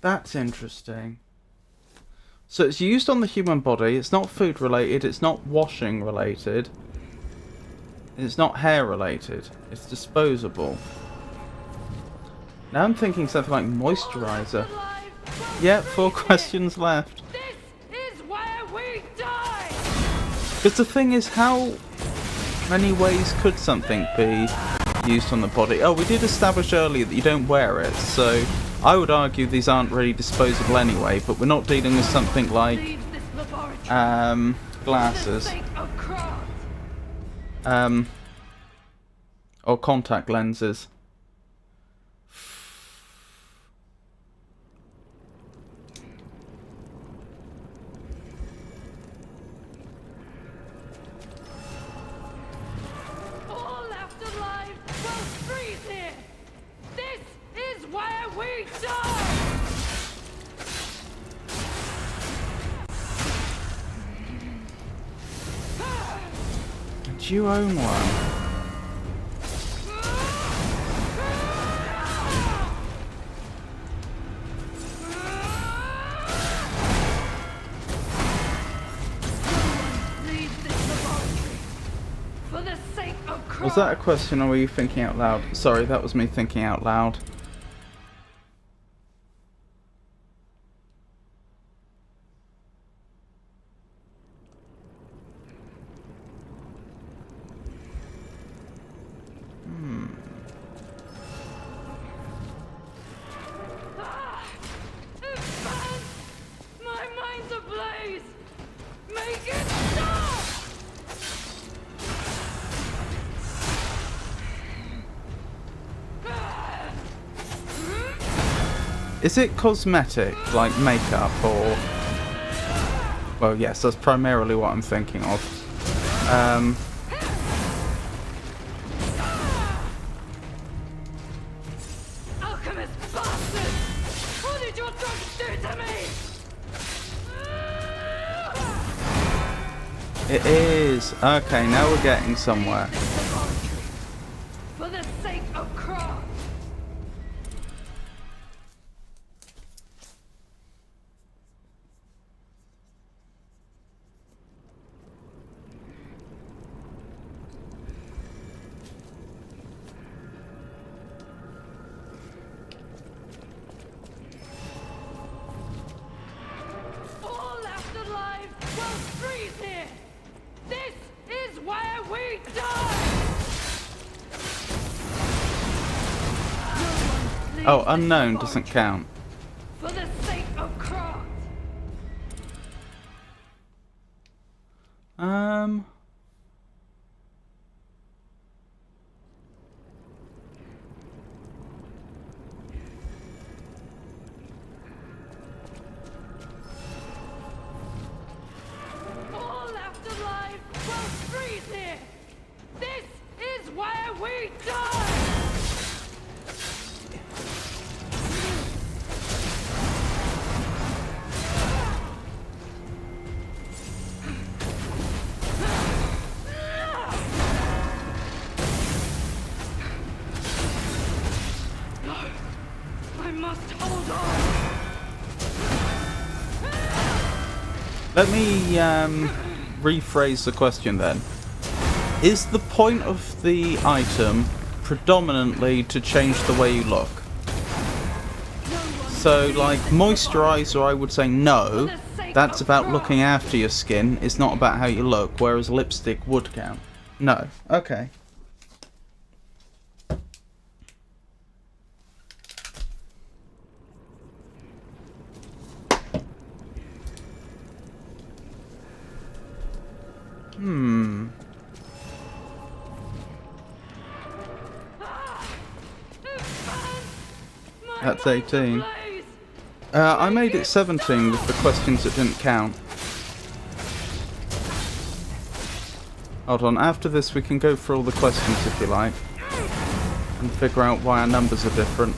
That's interesting. So it's used on the human body, it's not food related, it's not washing related, it's not hair related, it's disposable. Now I'm thinking something like moisturizer. Yeah, 4 questions left. This is where we die! Because the thing is, how many ways could something be used on the body? Oh, we did establish earlier that you don't wear it, so I would argue these aren't really disposable anyway, but we're not dealing with something like Leave this laboratory glasses. for the sake of craft. Or contact lenses. All left alive will freeze here. This is where we die. Do you own one? Leave this laboratory for the sake of craft. Was that a question or were you thinking out loud? Sorry, that was me thinking out loud. My mind's ablaze! Make it stop! Is it cosmetic, like makeup, or... Well, yes, that's primarily what I'm thinking of. Alchemist bastard! What did your drugs do to me? It is. Okay, now we're getting somewhere. For the sake of craft. All left alive will freeze here. This is where we die. Oh, unknown doesn't count. For the sake of craft. All left alive will freeze here. This is where we die. No, I must hold on. Let me rephrase the question then. Is the point of the item predominantly to change the way you look? So, like, moisturizer, I would say no. That's about looking after your skin. It's not about how you look, whereas lipstick would count. No. Okay. That's 18. I made it 17 with the questions that didn't count. Hold on, after this we can go through all the questions if you like. And figure out why our numbers are different.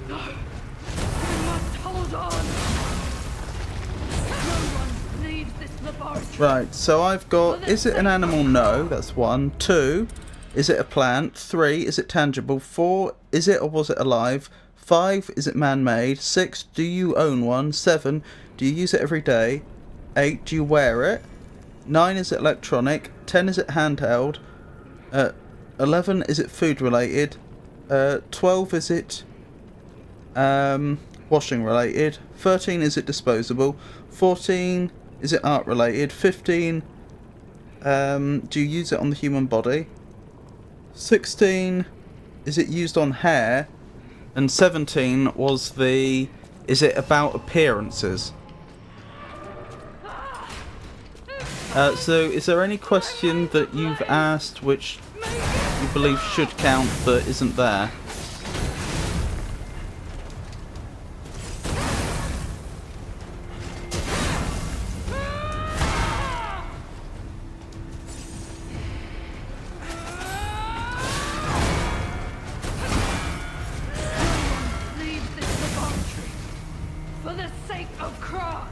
We must hold on. No one leave Right, so I've got, is it an animal? No, that's 1. 2, is it a plant? 3, is it tangible? 4, is it or was it alive? 5, is it man-made? 6, do you own one? 7, do you use it every day? 8, do you wear it? 9, is it electronic? 10, is it handheld? 11, is it food related? 12, is it washing related? 13, is it disposable? 14, is it art related? 15, do you use it on the human body? 16, is it used on hair? And 17 was the, is it about appearances? So is there any question that you've asked which you believe should count that isn't there? Leave this laboratory for the sake of Kron.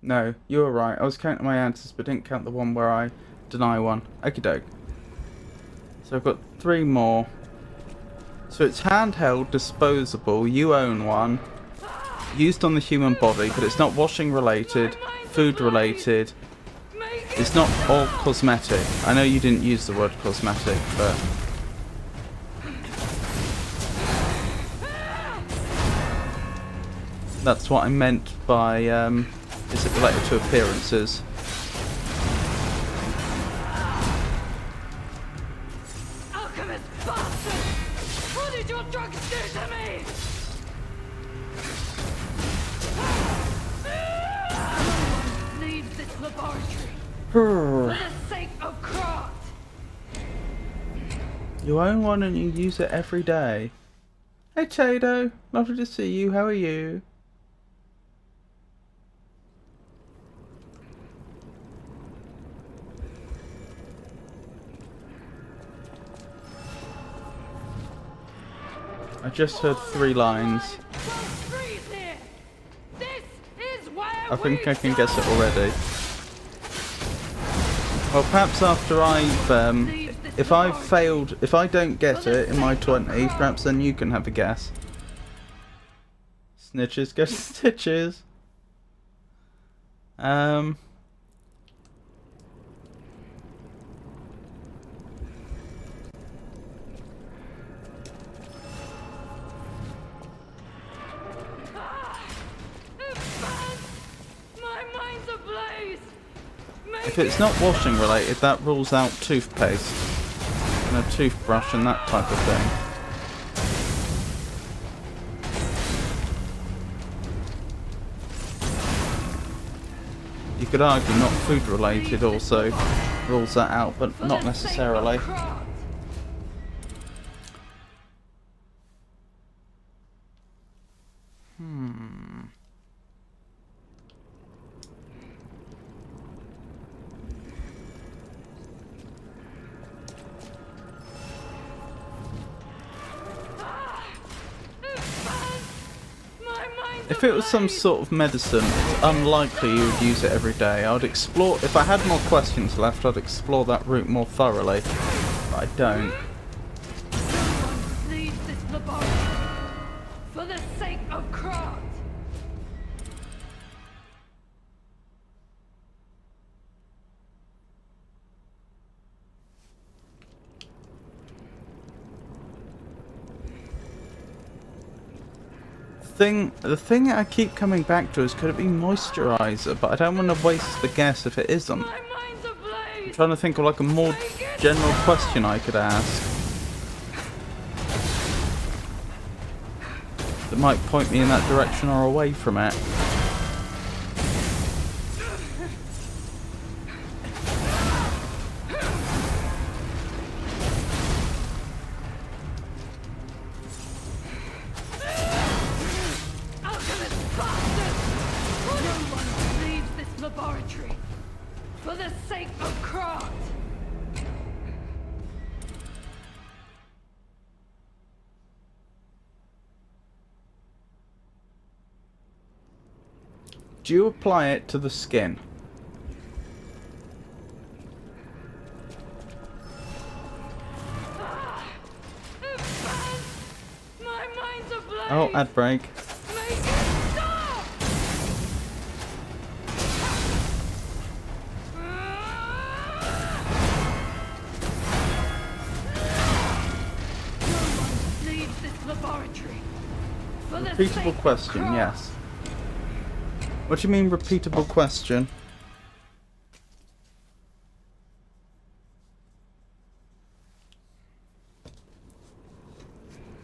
No, you were right. I was counting my answers, but didn't count the one where I deny one. Okie doke. So I've got 3 more. So it's handheld, disposable, you own one, used on the human body, but it's not washing related, food related, it's not all cosmetic. I know you didn't use the word cosmetic, but... that's what I meant by, is it related to appearances? Alchemist bastard! What did your drugs do to me? Leave this laboratory for the sake of Kron. You own one and you use it every day. Hey Tato, lovely to see you, how are you? I just heard 3 lines. I think I can guess it already. Well, perhaps after if I've failed, if I don't get it in my 20, perhaps then you can have a guess. Snitches get stitches. If it's not washing related, that rules out toothpaste and a toothbrush and that type of thing. You could argue not food related also rules that out, but not necessarily. If it was some sort of medicine, it's unlikely you would use it every day. I would explore, if I had more questions left, I'd explore that route more thoroughly. But I don't. Leave this laboratory for the sake of Kron. The thing I keep coming back to is, could it be moisturizer? But I don't want to waste the guess if it isn't. My mind's ablaze. I'm trying to think of like a more general question I could ask that might point me in that direction or away from it. Laboratory for the sake of Kron. Do you apply it to the skin? My mind's ablaze. Oh, ad break. Make it stop! No one leaves this laboratory. For the Repeatable sake of question, Cross. yes. What do you mean repeatable question?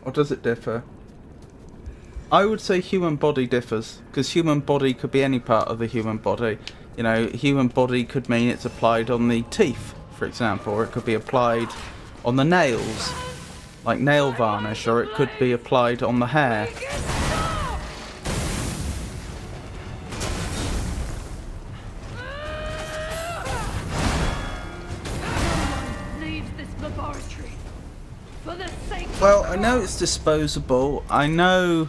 Or does it differ? I would say human body differs, because human body could be any part of the human body. You know, human body could mean it's applied on the teeth, for example, or it could be applied on the nails, like nail varnish, or it could be applied on the hair. Make it stop! No one leaves this laboratory. For the sake of Well, I know Cross. it's disposable, I know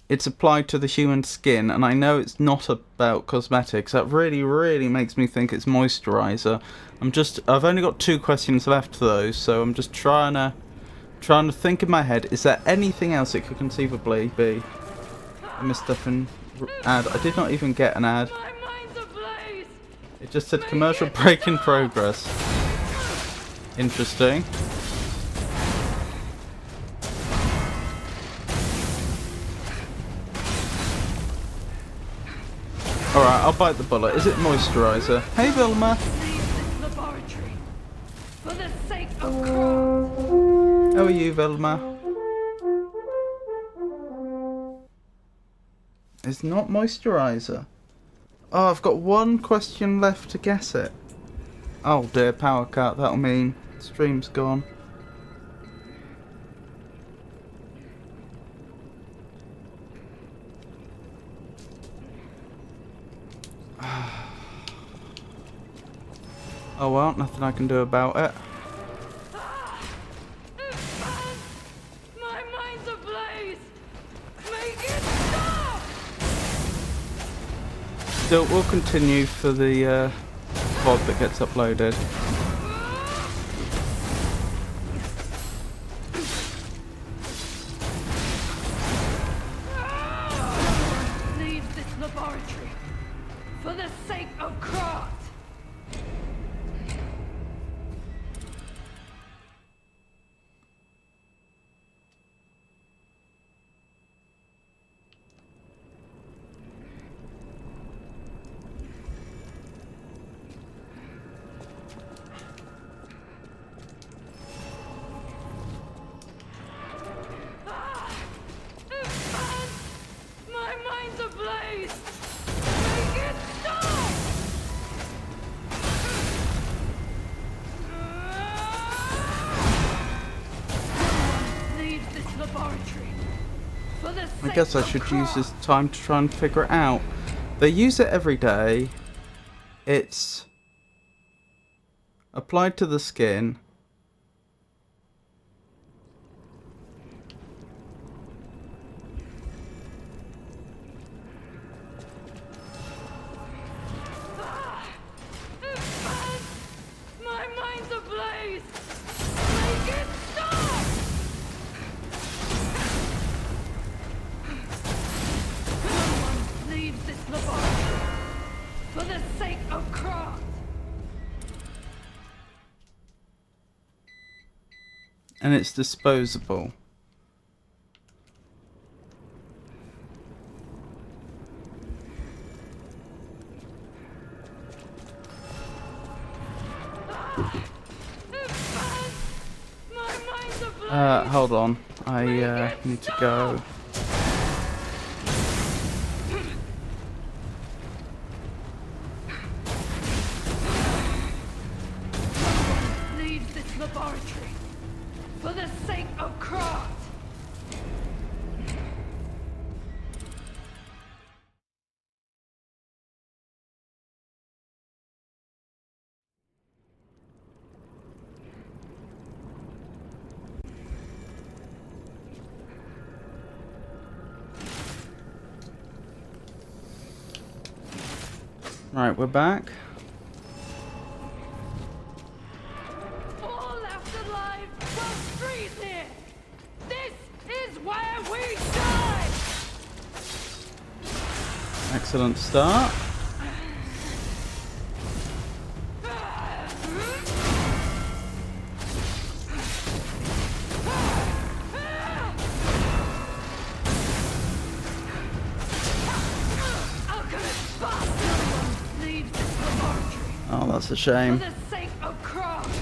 it's applied to the human skin, and I know it's not about cosmetics. That really makes me think it's moisturizer. I've only got 2 questions left to those, so I'm just trying to think in my head, is there anything else it could conceivably be? I missed stuff in ad. I did not even get an ad. My mind's ablaze. It just said commercial break in progress. Interesting. Alright, I'll bite the bullet. Is it moisturizer? Hey Vilma! Leave this laboratory. For the sake of Cross. How are you, Vilma? It's not moisturizer. Oh, I've got 1 question left to guess it. Oh dear, power cut. That'll mean stream's gone. Oh well, nothing I can do about it. My mind's ablaze. Make it stop! Still, we'll continue for the VOD that gets uploaded. Leave this laboratory. For the sake of Cross. My mind's ablaze. Make it stop! Leave this laboratory. For the I sake guess I of should use Cross. this time to try and figure it out. They use it every day. It's applied to the skin. My mind's ablaze. Make it stop! No one leaves this laboratory. For the sake of Cross. And it's disposable. My mind's ablaze. Hold on. I need to go. Leave this laboratory. For the sake of Cross. Right, we're back. All left alive will freeze here. This is where we die. Excellent start. Alchemist bastard leaves this laboratory Oh, that's a for shame. the sake of craft.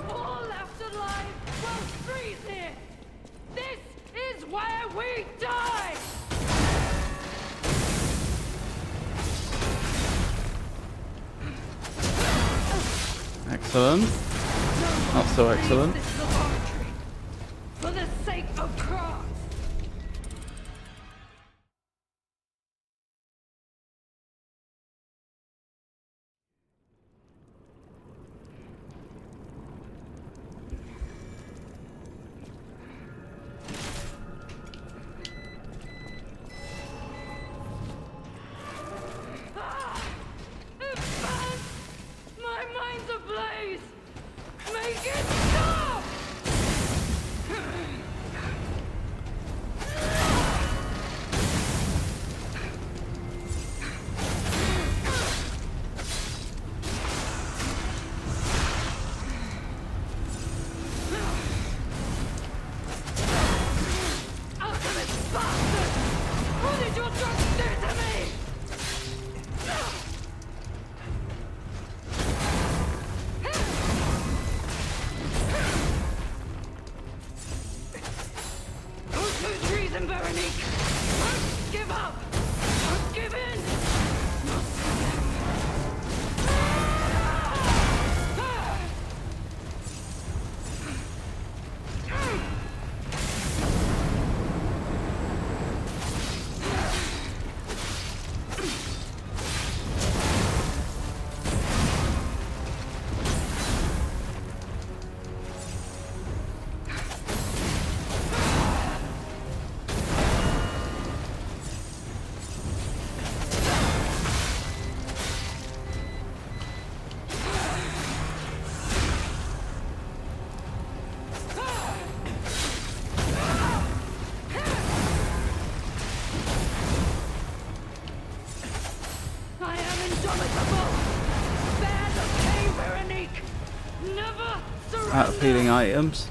All left alive will freeze here. This is where we die. Excellent. Not so excellent. Leave this laboratory for the sake of craft. It burns! My mind's ablaze! Make it stop! Alchemist bastard! What did your drugs do to me? Don't choose reason, Veronique! Don't give up! Don't give in! Not I am indomitable! Band of Cain, Veronique! Never surrender! Out of healing items.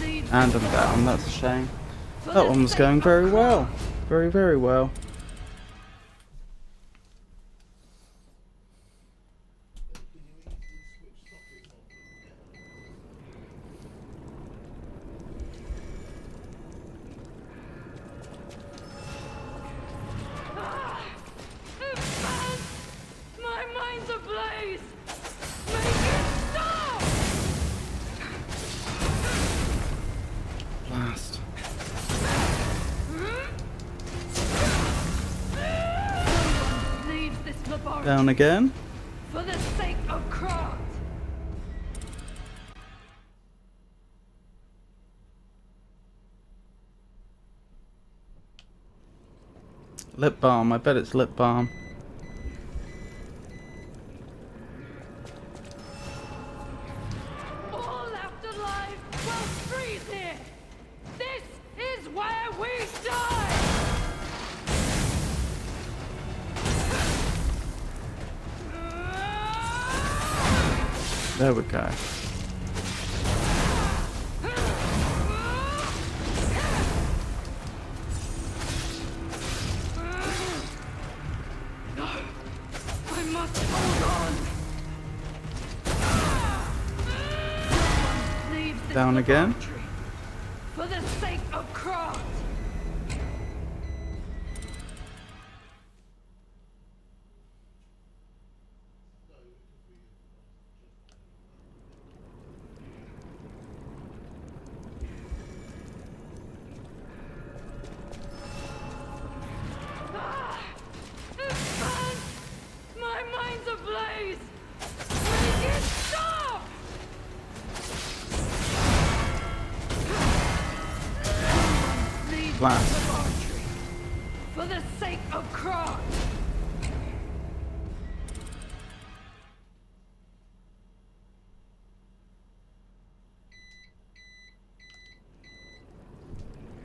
Leaves And I'm down, that's a shame. for That the one was sake going of very well. craft. Very, very well. It burns! My mind's ablaze! Make it stop! Blast. Leaves this laboratory Down again. for the sake of craft. Lip balm, I bet it's lip balm. All left alive will freeze here. This is where we die. There we go. I must hold on. Leaves this Down again. laboratory for the sake of craft. blast. Laboratory. For the sake of Kron.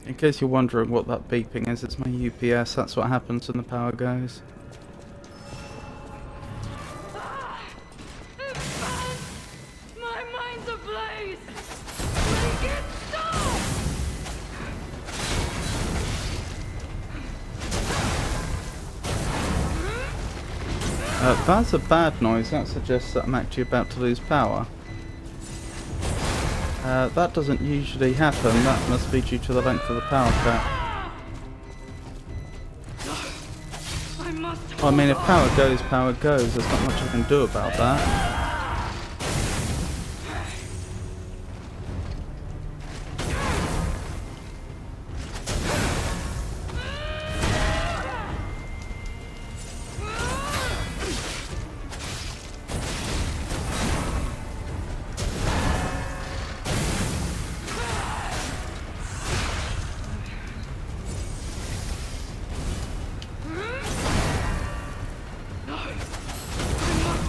In case you're wondering what that beeping is, it's my UPS. That's what happens when the power goes. My mind's ablaze! Make it stop! That's a bad noise. That suggests that I'm actually about to lose power. That doesn't usually happen. That must be due to the length of the power cut. I must Well, I mean, if hold power goes, power goes. There's not much I can do about that.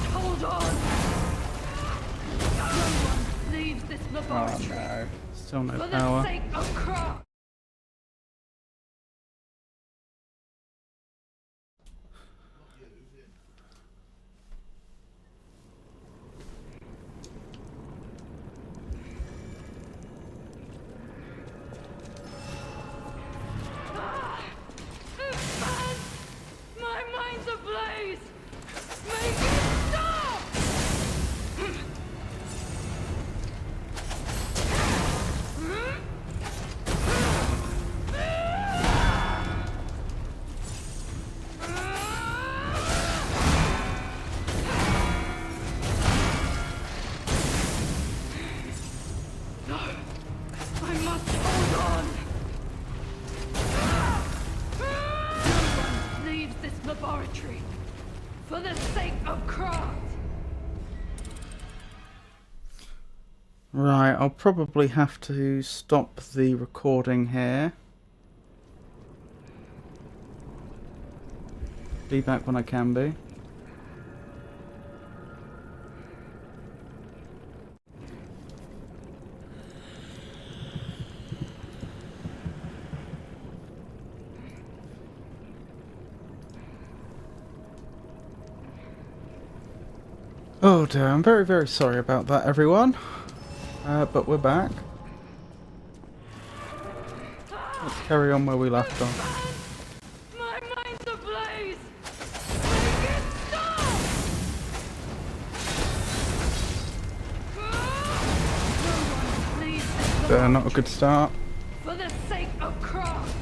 Oh no, still no For the power. sake of Kron. My mind's ablaze! Make it stop! No! I must hold on! No one leaves this laboratory for the sake of craft! Right, I'll probably have to stop the recording here. Be back when I can be. Oh dear, I'm very, very sorry about that, everyone. But we're back. Let's carry on where we left off. My mind's ablaze! Make it stop! No one leaves this Not a laboratory good start. for the sake of craft!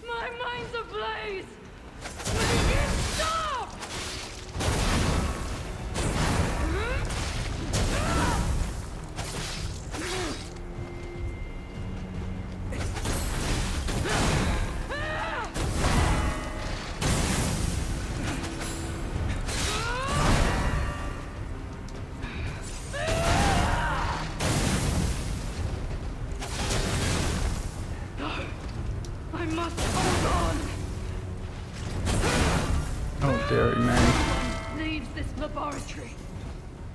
My mind's ablaze! Make it stop! I must hold on! Oh dearie me. Leaves this laboratory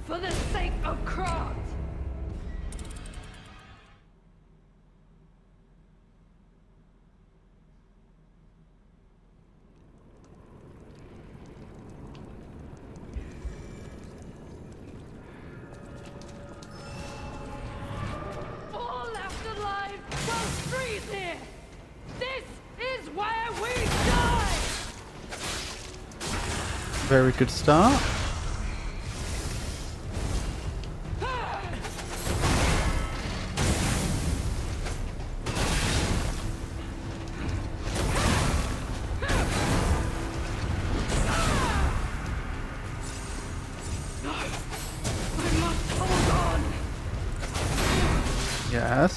for the sake of craft! All left alive will freeze here! This is where we die! Very good start. I must hold on! Yes.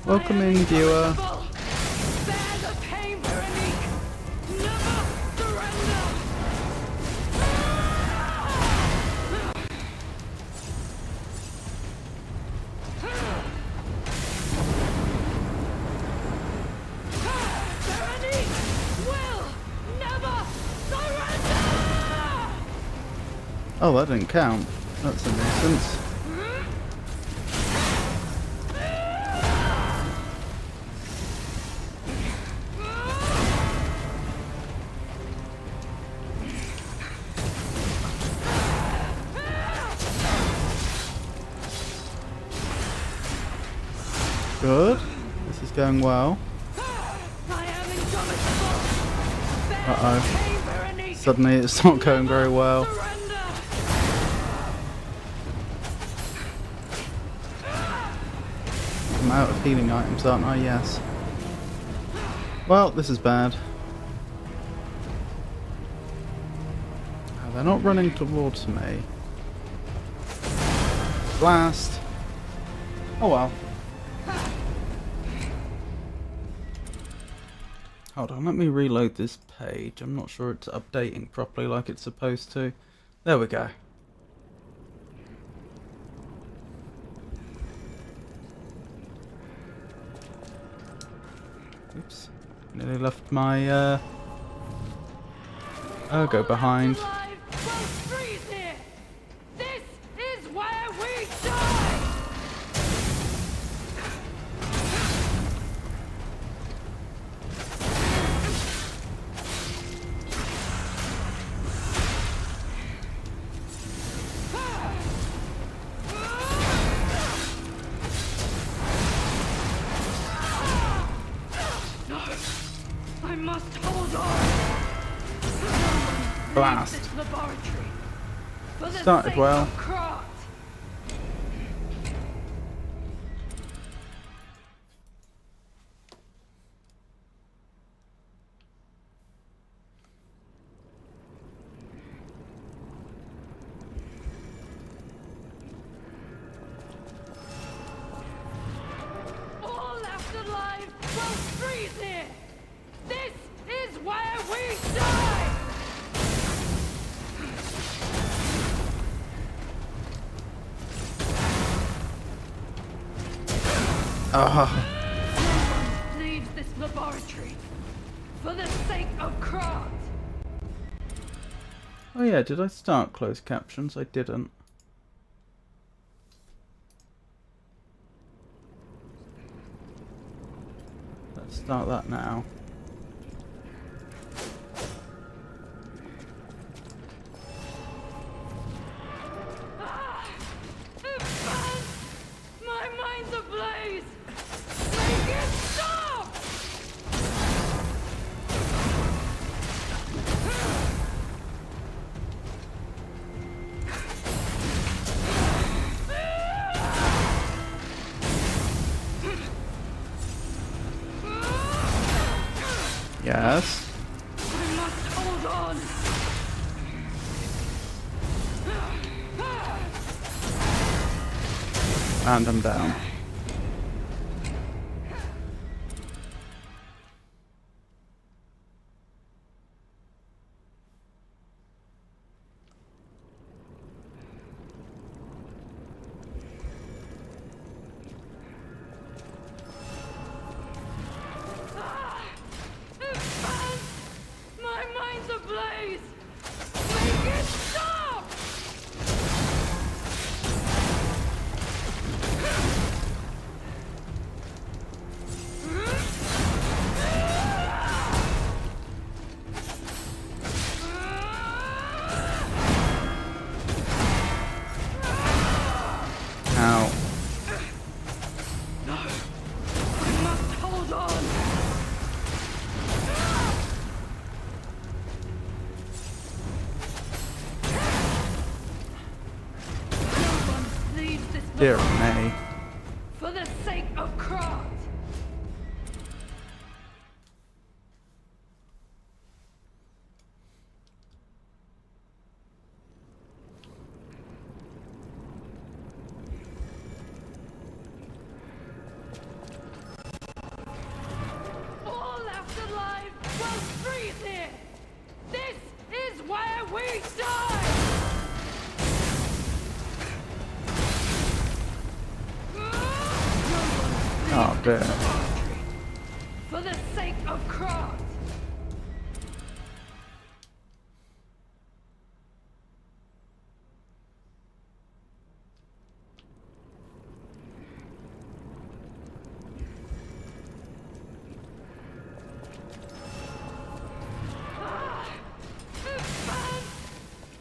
Welcome in, viewer. Bear the pain, Veronique. Never surrender. Veronique will never surrender. Oh, that didn't count. That's a nuisance. Good. This is going well. I am indomitable. Bear the Uh-oh. pain, Veronique. Suddenly it's not going very well. Surrender. I'm out of healing items, aren't I? Yes. Well, this is bad. Oh, they're not running towards me. Blast! Oh well. Hold on, let me reload this page. I'm not sure it's updating properly like it's supposed to. There we go. Oops. Nearly left my ergo behind. Alive will freeze here. This is where we die. I must hold on. Blast. This laboratory. For the Started sake well. of Krat. All left alive will freeze here. This is where we die. Ah, Leaves this laboratory for the sake of Krat. oh yeah, did I start closed captions? I didn't. Let's start that now. My mind's ablaze. Make it stop. Yes. I must hold on. And I'm down. My mind's ablaze. Make it stop. Ow. I must hold on. No one leaves this Dear laboratory me. for the sake of Krat. bit. For the sake of craft.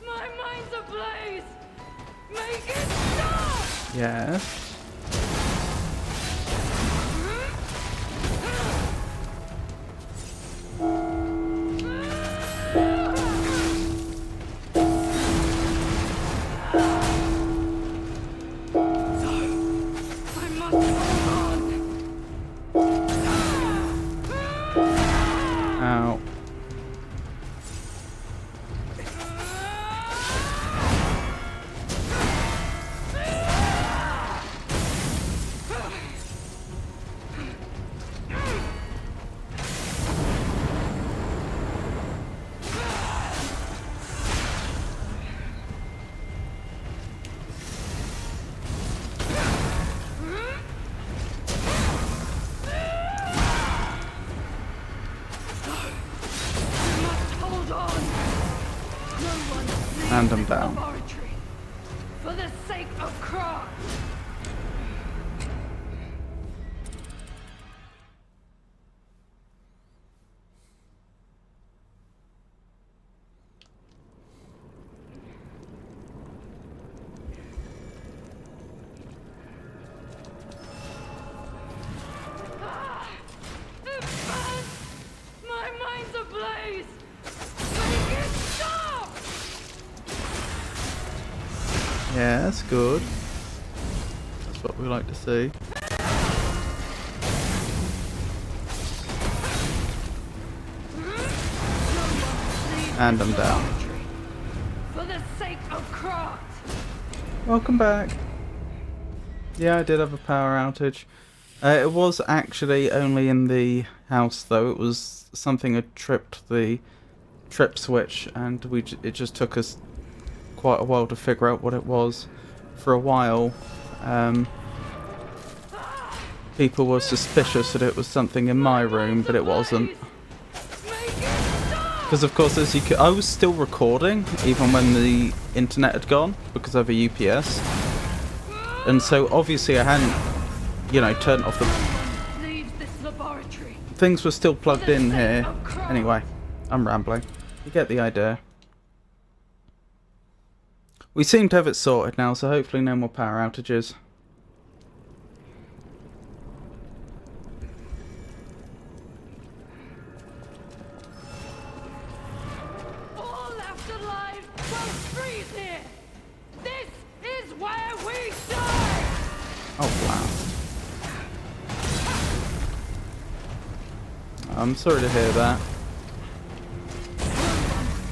My mind's ablaze. Make it stop. Yes. I must hold on. Ow. Hold on. No one leaves And I'm this down. laboratory. For the sake of craft. My mind's ablaze. Make it stop. Yeah, that's good. That's what we like to see. And I'm down. For the sake of craft. Welcome back. Yeah, I did have a power outage. It was actually only in the house, though. It was something had tripped the trip switch, and it just took us quite a while to figure out what it was. For a while, people were suspicious that it was something in my room, but it wasn't. Because of course, as you could, I was still recording even when the internet had gone because of a UPS, and so obviously I hadn't, you know, turned off the. Leaves this laboratory. Things were still plugged in here. Anyway, I'm rambling. You get the idea. We seem to have it sorted now, so hopefully no more power outages. All left alive will freeze here. This is where we die. Oh wow. I'm sorry to hear that.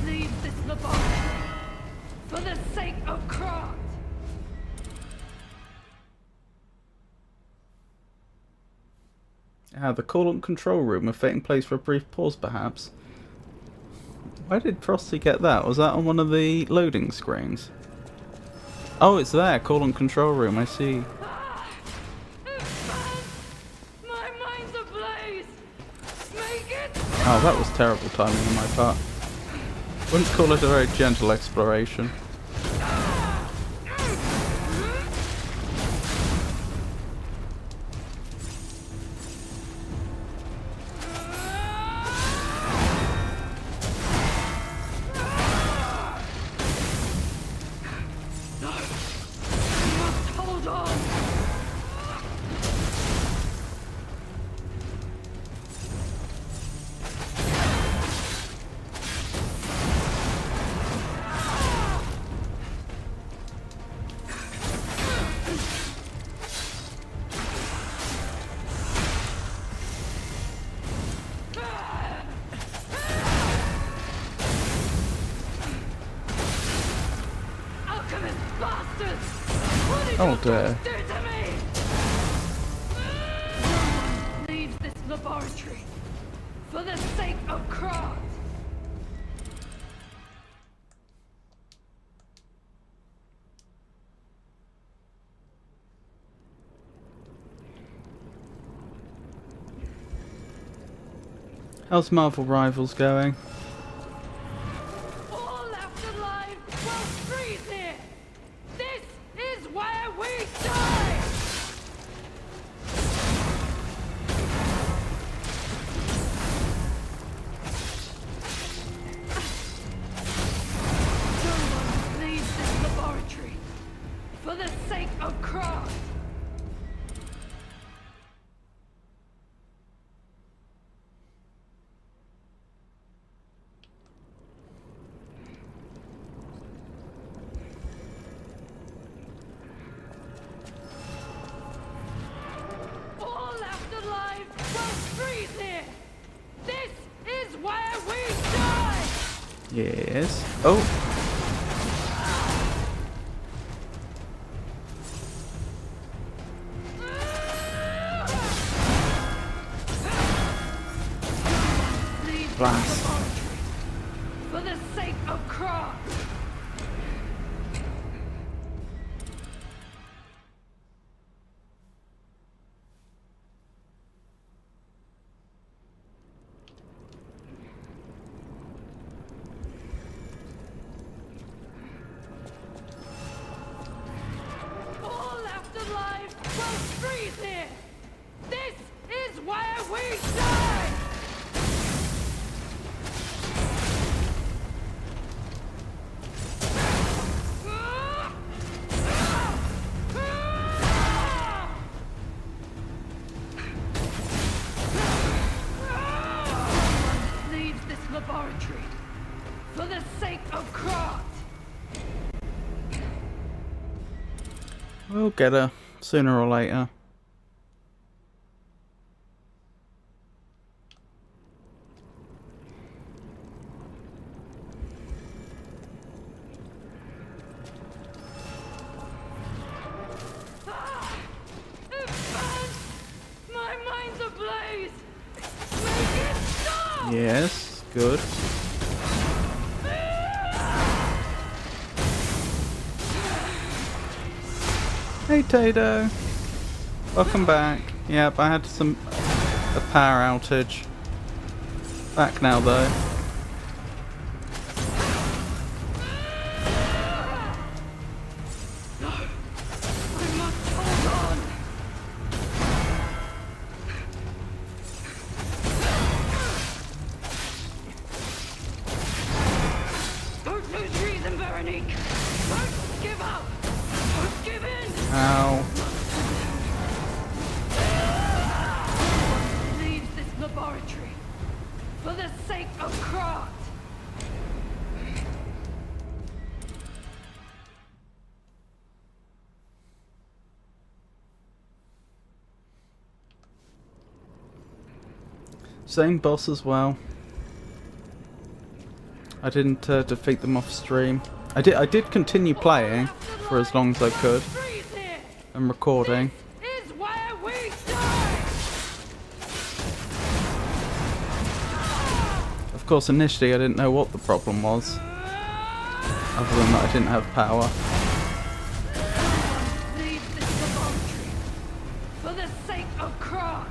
Leave this laboratory for the sake of craft. The coolant control room, a fitting place for a brief pause perhaps. Where did Frosty get that? Was that on one of the loading screens? Oh, it's there, coolant control room, I see. My mind's ablaze. Make it. Oh, that was terrible timing on my part. Wouldn't call it a very gentle exploration. Hold on. Alchemist bastards! What did Oh you dear. do to me? Leaves this laboratory for the sake of craft. How's Marvel Rivals going? All left alive will freeze here. This is where we die. No one leaves this laboratory for the sake of craft. All left alive will freeze here. This is where we die. Yes. Oh. Leave this Blast. laboratory for the sake of craft. All left alive will freeze here. This is where we die. Leaves this laboratory for the sake of craft. We'll get her sooner or later. It burns! My mind's ablaze! Make it stop! Yes. Good. Hey Tato. Welcome back. Yep, I had a power outage. Back now though. I must hold on! Don't lose reason, Veronique! Don't give up! Don't give in! Ow. Leaves this laboratory for the sake of craft. Same boss as well. I didn't defeat them off stream. I did continue playing for as long as I could Freeze here! and recording. Is where we die! Of course, initially I didn't know what the problem was, other than that I didn't have power. Leave this laboratory for the sake of craft.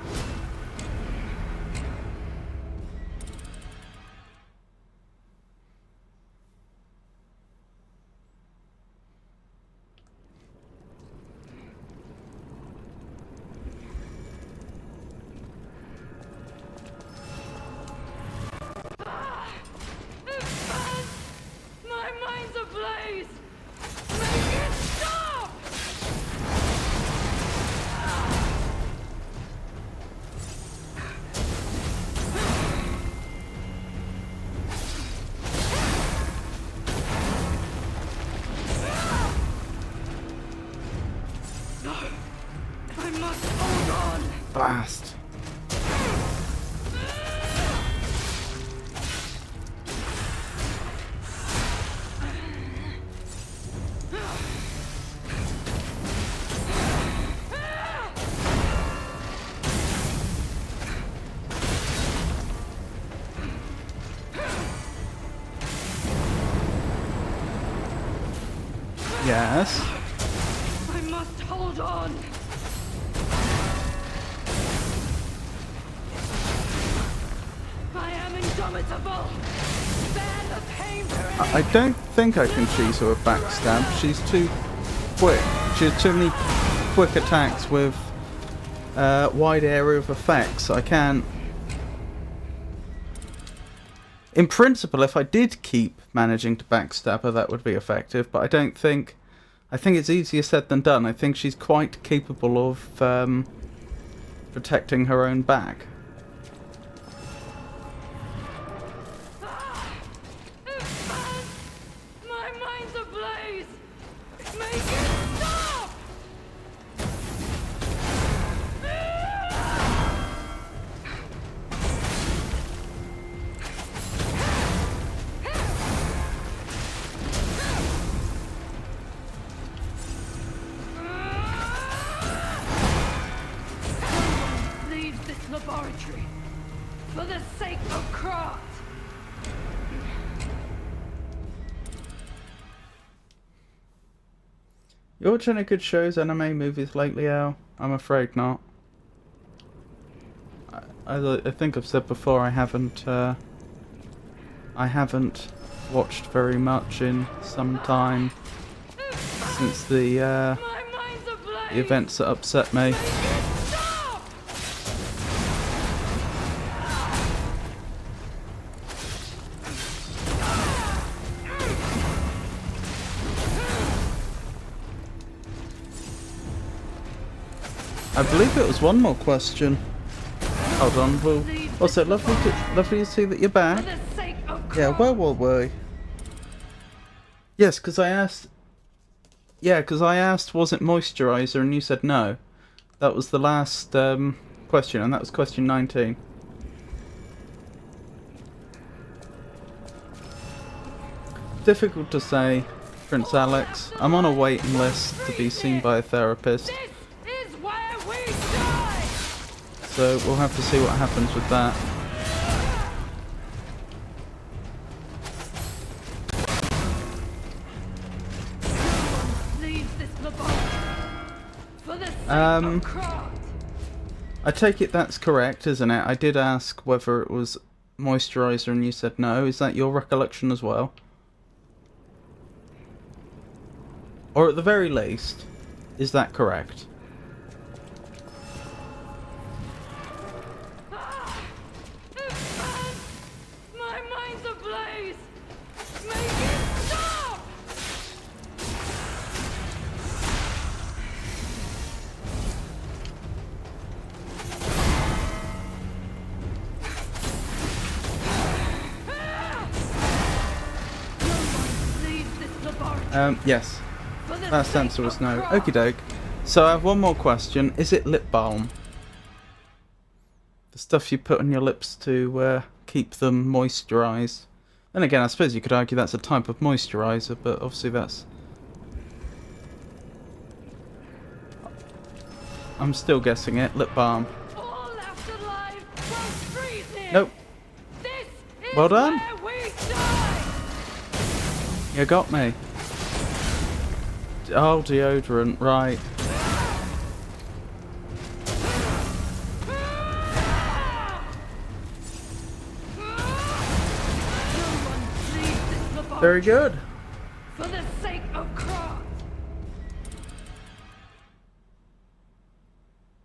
It burns! My mind's ablaze! Make it stop! No! I must hold on! Blast. Yes. I must hold on! I indomitable. Bear the pain for I don't think I can cheese her with backstab. She's too quick. She has too many quick attacks with wide area of effects. I can't. In principle, if I did keep managing to backstab her, that would be effective. But I don't think. I think it's easier said than done. I think she's quite capable of protecting her own back. my mind's ablaze. Make it stop. Leave this laboratory for the sake of craft. You watch any good shows, anime, movies lately, Al? I'm afraid not. I think I've said before, I haven't watched very much in some time since the My mind's ablaze. events that upset me. Stop! I believe it was one more question. Hold on, well, also lovely to see that you're For back. the sake of Yeah, craft. where were we? Yes, because I asked. Yeah, because I asked, was it moisturizer, and you said no. That was the last question, and that was question 19. Difficult to say, Prince Alex. I'm on a waiting list to be seen by a therapist, This is where we die. so we'll have to see what happens with that. Leave this laboratory for the sake Um, of craft. I take it that's correct, isn't it? I did ask whether it was moisturizer and you said no. Is that your recollection as well? Or at the very least, is that correct? My mind's ablaze. Make it stop. No one leaves this laboratory Yes. for the Last sake answer was of no. craft. Okie doke. So I have one more question. Is it lip balm? The stuff you put on your lips to keep them moisturised. Then again, I suppose you could argue that's a type of moisturiser, but obviously that's... I'm still guessing it. Lip balm. All left alive will freeze here. Nope. This is Well done. where we die. You got me. Oh, deodorant, right. Very good. For the sake of craft.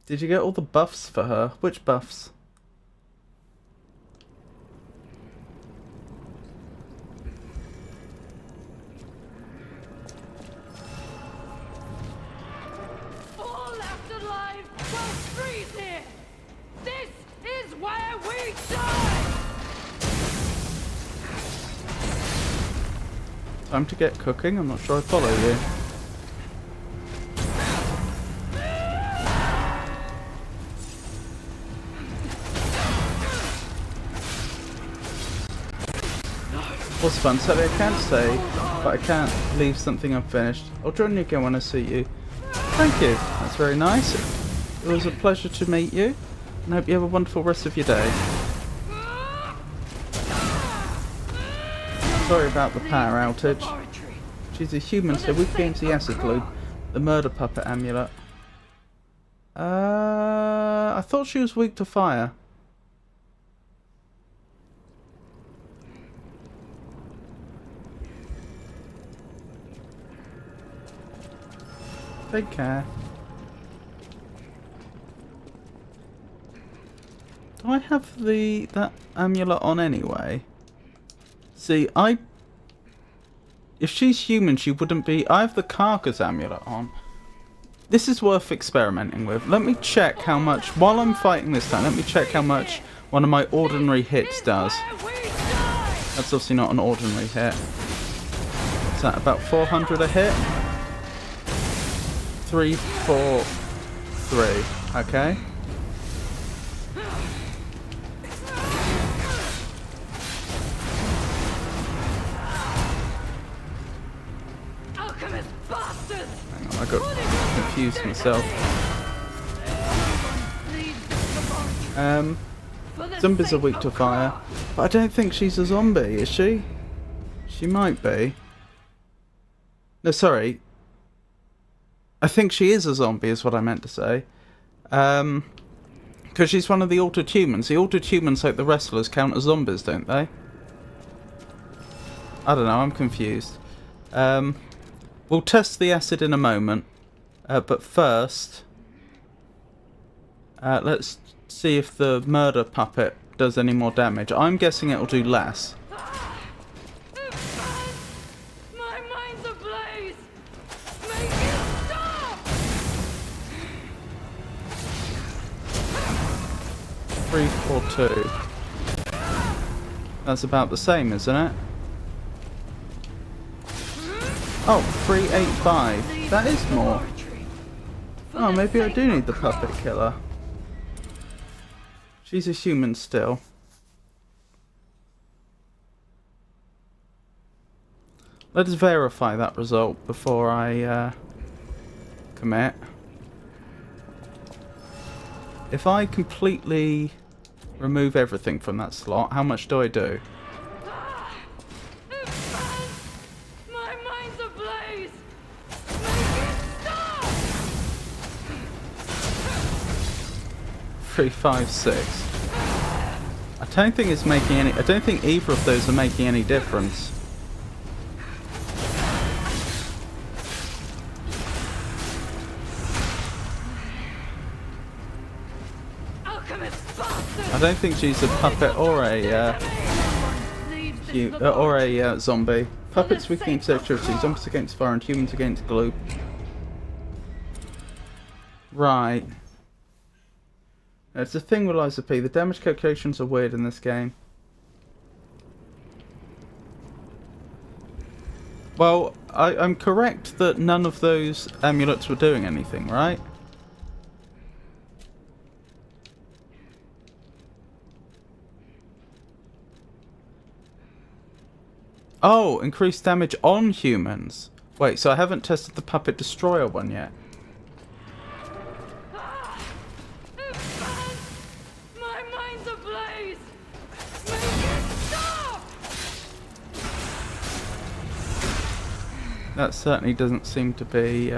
Did you get all the buffs for her? Which buffs? All left alive will freeze here. This is where we die. Time to get cooking. I'm not sure I follow you. Was fun. Sadly, I can't say, but I can't leave something unfinished. I'll join you again when I see you. Thank you. That's very nice. It was a pleasure to meet you, and I hope you have a wonderful rest of your day. Sorry about the power outage. Laboratory. She's a human, so weak against the acid globe. The murder puppet amulet. I thought she was weak to fire. Take care. Do I have that amulet on anyway? See, if she's human, she wouldn't be... I have the carcass amulet on. This is worth experimenting with. Let me check how much... While I'm fighting this time, let me check how much one of my ordinary hits does. That's obviously not an ordinary hit. Is that about 400 a hit? 3, 4, 3. Okay. Hang on, I got confused myself. Zombies are weak to fire, but I don't think she's a zombie, is she? She might be. No, sorry. I think she is a zombie, is what I meant to say. Because she's one of the altered humans. The altered humans, like the wrestlers, count as zombies, don't they? I don't know, I'm confused. We'll test the acid in a moment. But first... let's see if the murder puppet does any more damage. I'm guessing it'll do less. My mind's ablaze! Make it stop! 3, 4, 2. That's about the same, isn't it? Oh, 3, 8, 5. That is more. Oh, maybe I do need the puppet killer. She's a human still. Let us verify that result before I commit. If I completely remove everything from that slot, how much do I do? My mind's ablaze! Make it stop! 3, 5, 6. I don't think it's making any... I don't think either of those are making any difference. I don't think she's a puppet or a zombie. Puppets weaken electricity, zombies against fire, and humans against glue. Right. It's the thing with Liza P. The damage calculations are weird in this game. Well, I'm correct that none of those amulets were doing anything, right? Oh, increased damage on humans. Wait, so I haven't tested the Puppet Destroyer one yet. My mind's ablaze! Make it stop! That certainly doesn't seem to be,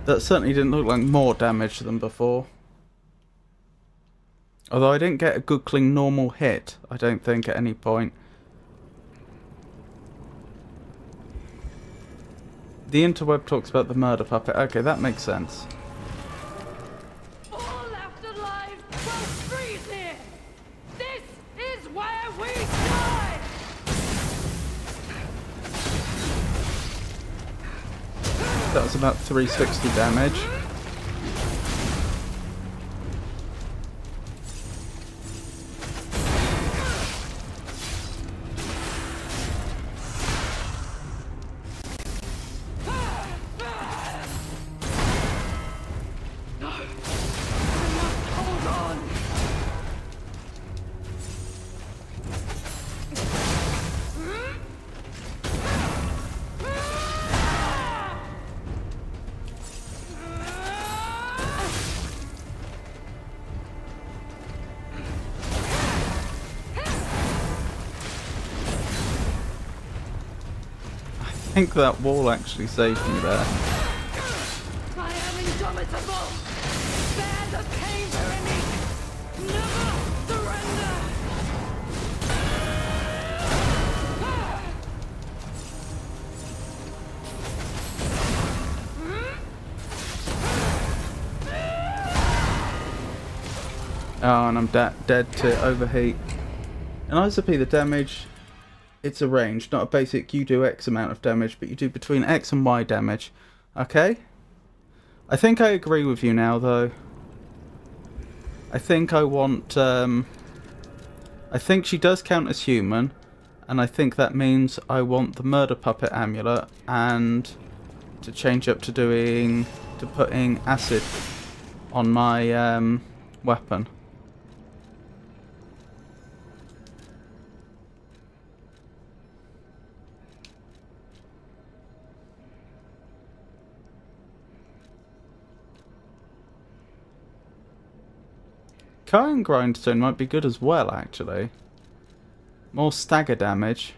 That certainly didn't look like more damage than before. Although I didn't get a good clean normal hit, I don't think, at any point. The interweb talks about the murder puppet. Okay, that makes sense. All left alive will freeze here! This is where we die! That was about 360 damage. I think that wall actually saved me there. I am indomitable! Bear the pain, Berenice! Oh, and I'm dead to overheat. In ISOP, the damage, it's a range, not a basic you do X amount of damage, but you do between X and Y damage. Okay? I think I agree with you now, though. I think I want, I think she does count as human, and I think that means I want the murder puppet amulet, and to change up to putting acid on my, weapon. Iron Grindstone might be good as well, actually. More stagger damage.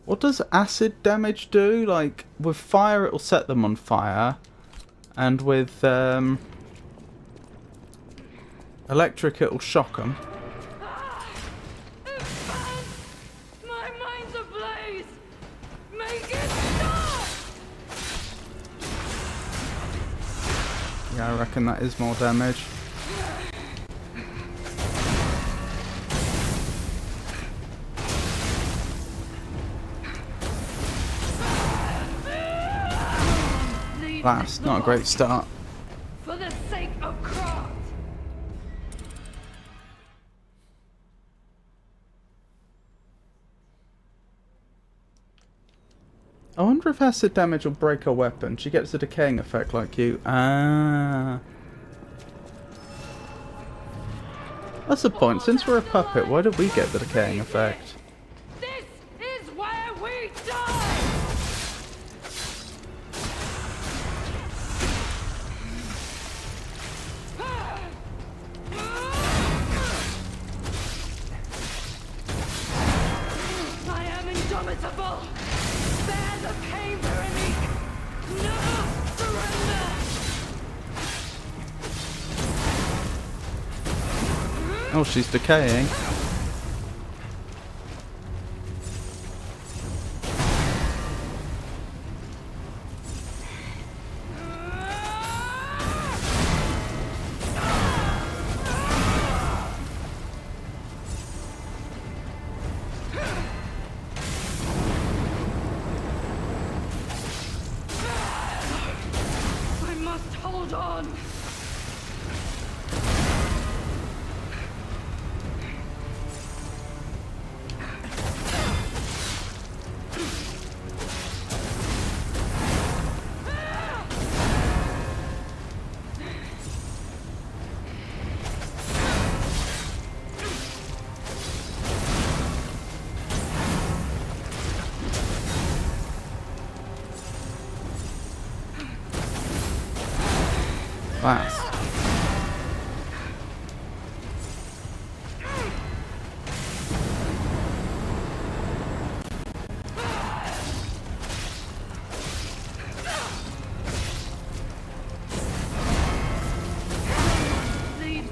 What does acid damage do? Like, with fire it'll set them on fire. And with electric it'll shock them. My mind's ablaze! Make it stop! Yeah, I reckon that is more damage. That's not a great start. For the sake of craft! I wonder if acid damage will break her weapon. She gets a decaying effect like you. Ah. That's the point. Since we're a puppet, why did we get the decaying effect? This is where we die! I am indomitable! Bear the pain, Veronique! Never surrender! Oh, she's decaying. I must hold on! Fast.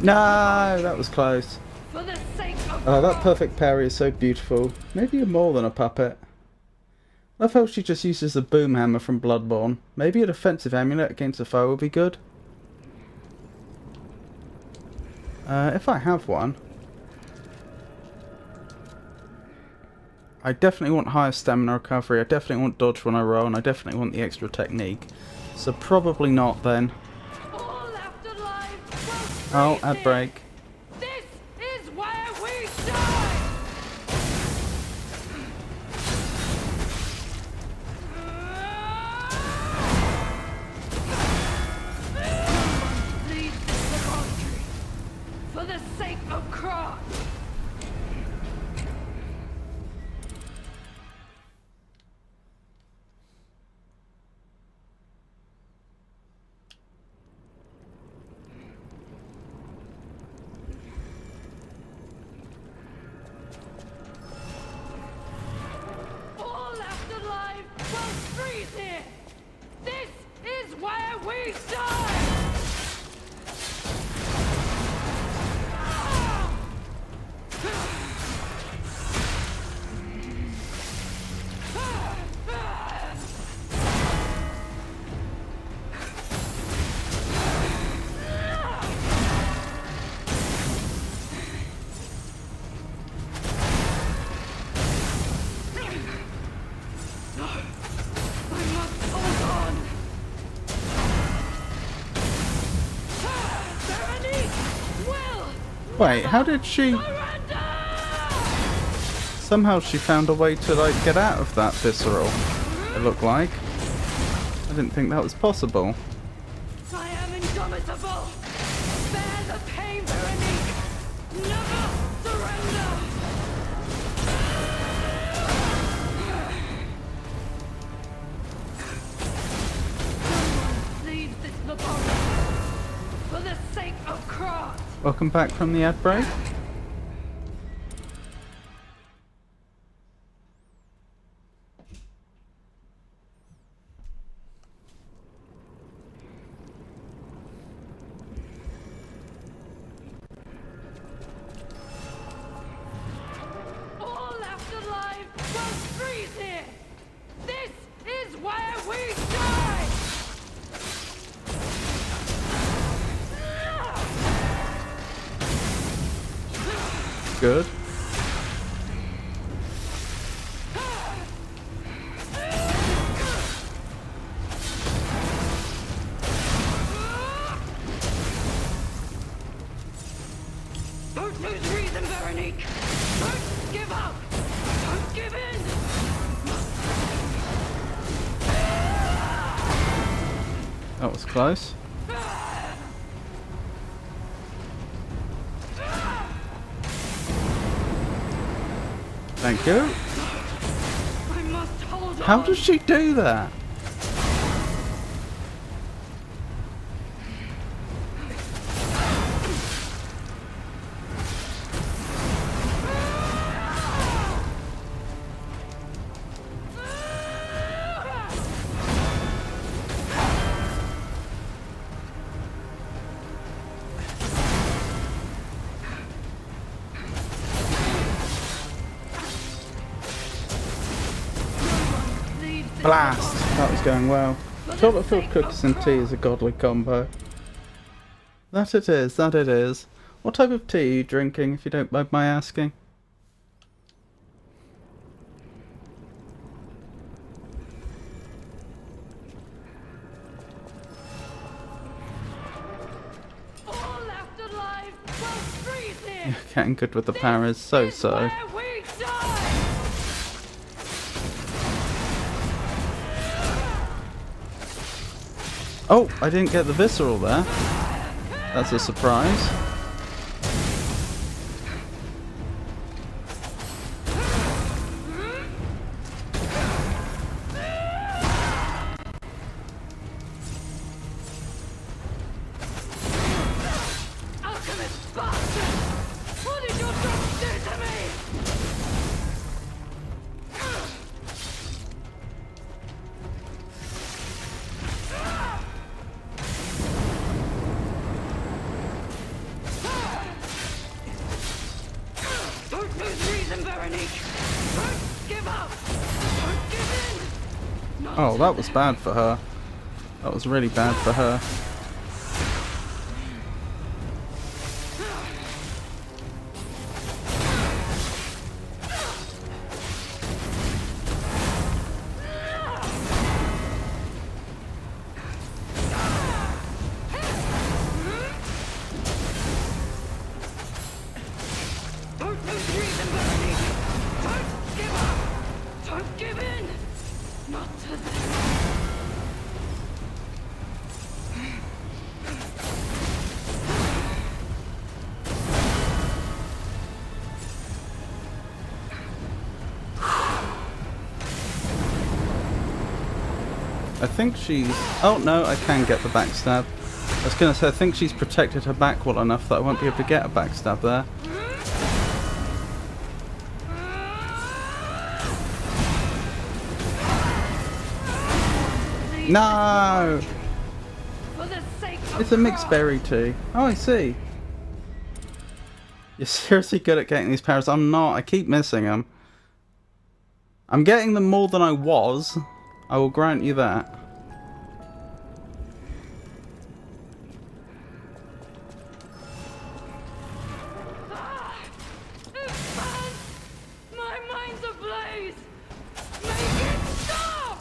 No, that was close. For the sake of Oh, that perfect parry is so beautiful. Maybe you're more than a puppet. I felt she just uses the boom hammer from Bloodborne. Maybe a defensive amulet against a foe would be good. If I have one. I definitely want higher stamina recovery, I definitely want dodge when I roll, and I definitely want the extra technique. So probably not then. all afterlife. Oh, ad break. This is where we die! Lead the laboratory. For the sake of craft! All afterlife will freeze here! This is where we die! Wait, how did she... Somehow she found a way to, like, get out of that visceral, it looked like. I didn't think that was possible. I am indomitable. Bear the pain, Veronique. Never surrender. Leave this laboratory for the sake of craft. Welcome back from the ad break. All left alive will freeze here. This is where we die. Good. Don't lose reason, Veronique. Don't give up. Don't give in. That was close. Thank you. I must hold How on. does she do that? Blast! That was going well. Chocolate-filled cookies and tea is a godly combo. That it is, that it is. What type of tea are you drinking, if you don't mind my asking? All left alive will freeze here. Getting good with the power is so-so. Where we die. Oh, I didn't get the visceral there. That's a surprise. Alchemist bastard! What did your drugs do to me? Don't lose reason, Veronique. Don't give up. Don't give in. Not Oh, that was bad for her. That was really bad for her. Don't lose reason, Veronique. Don't give up. Don't give in. Not to them. I think she's... Oh no, I can get the backstab. I was going to say, I think she's protected her back well enough that I won't be able to get a backstab there. No! For the sake of It's a mixed craft. berry tea. Oh, I see. You're seriously good at getting these powers. I'm not. I keep missing them. I'm getting them more than I was. I will grant you that. It burns! My mind's ablaze! Make it stop!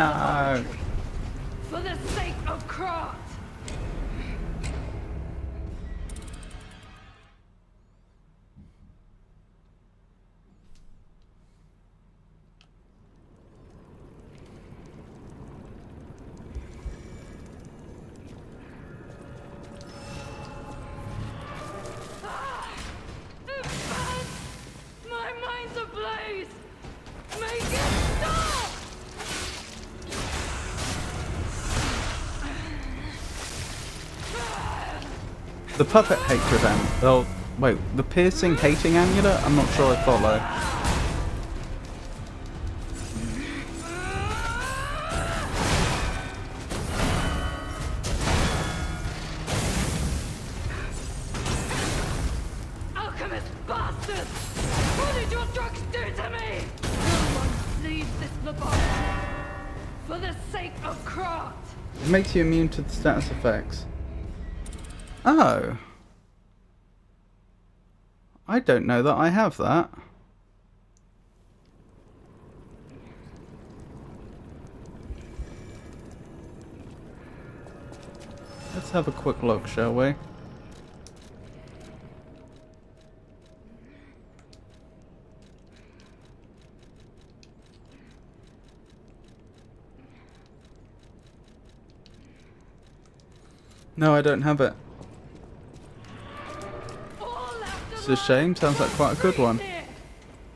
laboratory. For the sake of craft. It burns! My mind's ablaze! Make it stop! The puppet hatred oh, wait, the piercing hating amulet? I'm not sure I follow. Alchemist bastard! What did your drugs do to me? No one leaves this laboratory. For the sake of craft. It makes you immune to the status effects. Oh. I don't know that I have that. Let's have a quick look, shall we? No, I don't have it. It's a shame, sounds like quite a good one.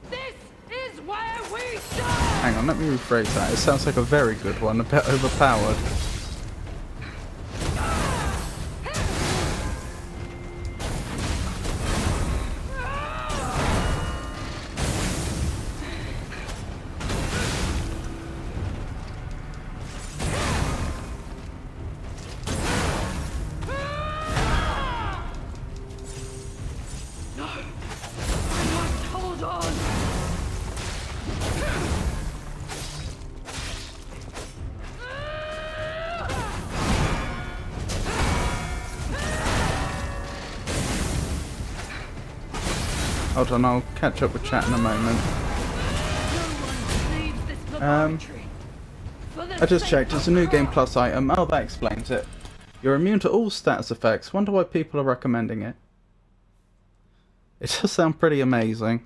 This is where we die. Hang on, let me rephrase that. It sounds like a very good one, a bit overpowered. Hold on, I'll catch up with chat in a moment. I just checked, it's a new game plus item. Oh, that explains it. You're immune to all status effects. Wonder why people are recommending it. It does sound pretty amazing.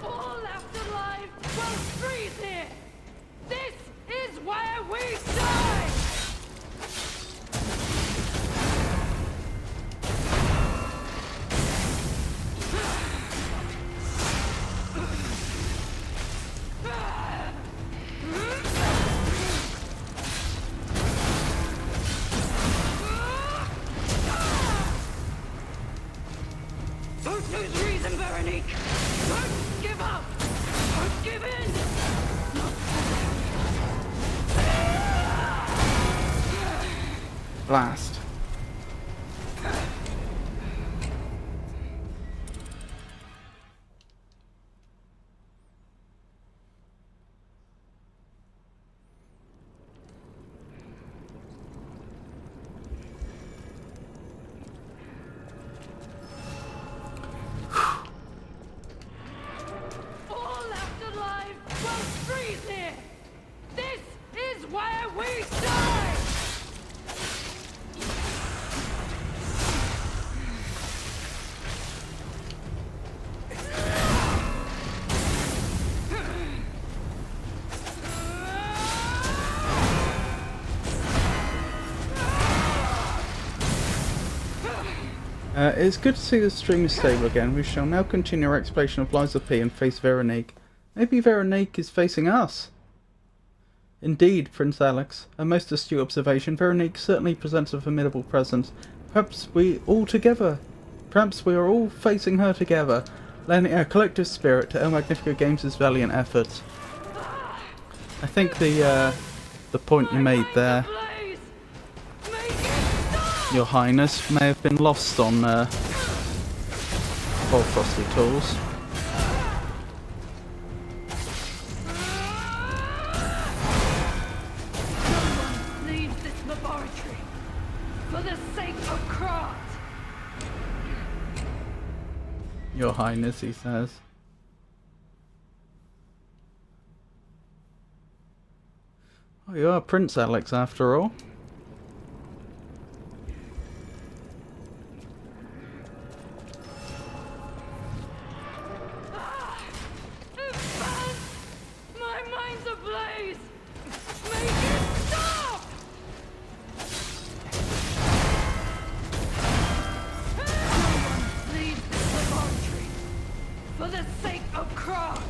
All left alive will freeze here. This is where we die. Don't lose reason, Veronique. Don't give up. Don't give in. Blast. All left alive will freeze here. This is where we die. It's good to see the stream is stable again. We shall now continue our exploration of Liza P and face Veronique. Maybe Veronique is facing us. Indeed, Prince Alex. A most astute observation. Veronique certainly presents a formidable presence. Perhaps we are all facing her together, lending our collective spirit to El Magnifico Games' valiant efforts. I think the point you made there, Your Highness, may have been lost on poor Frosty Tools. Leave this laboratory for the sake of craft. Your Highness, he says. Oh, you are Prince Alex after all. My mind's ablaze! Make it stop! Someone leave this laboratory for the sake of craft!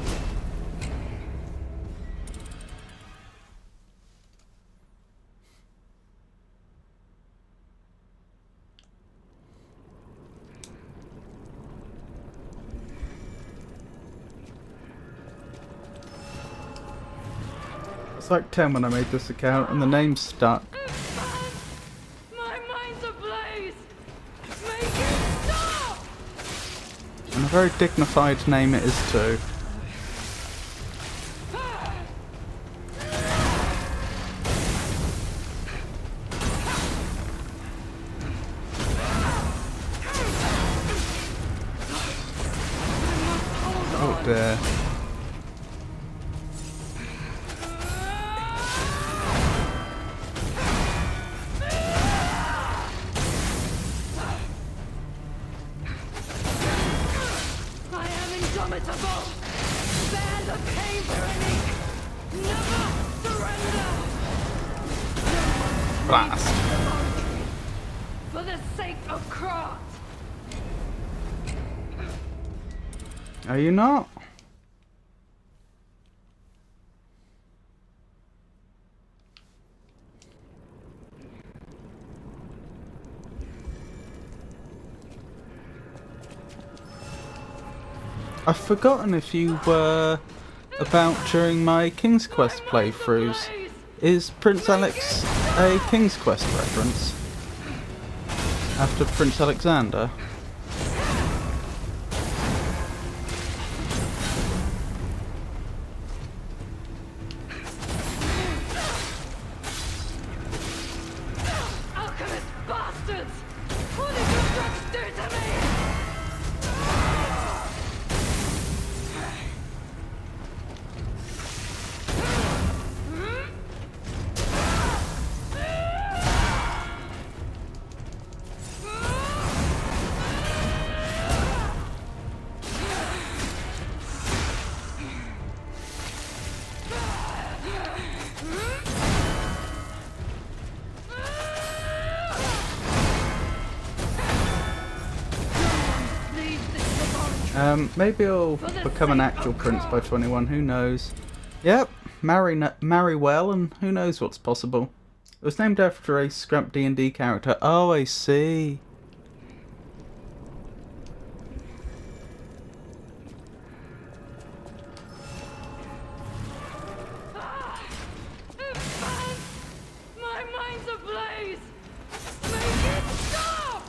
It's like 10 when I made this account and the name's stuck. My mind's ablaze! Make it stop! And a very dignified name it is too. Oh dear. I am indomitable! Bear the pain, tyranny! Never surrender! Blast. For the sake of craft! Are you not? I've forgotten if you were about during my King's Quest playthroughs. Is Prince Alex a King's Quest reference? After Prince Alexander? Alchemist bastards! What did your drugs do to me? Leave this laboratory. Maybe I'll become an actual prince by 21, who knows. Yep, marry well and who knows what's possible. It was named after a scrap D&D character. Oh, I see. My mind's ablaze! Make it stop!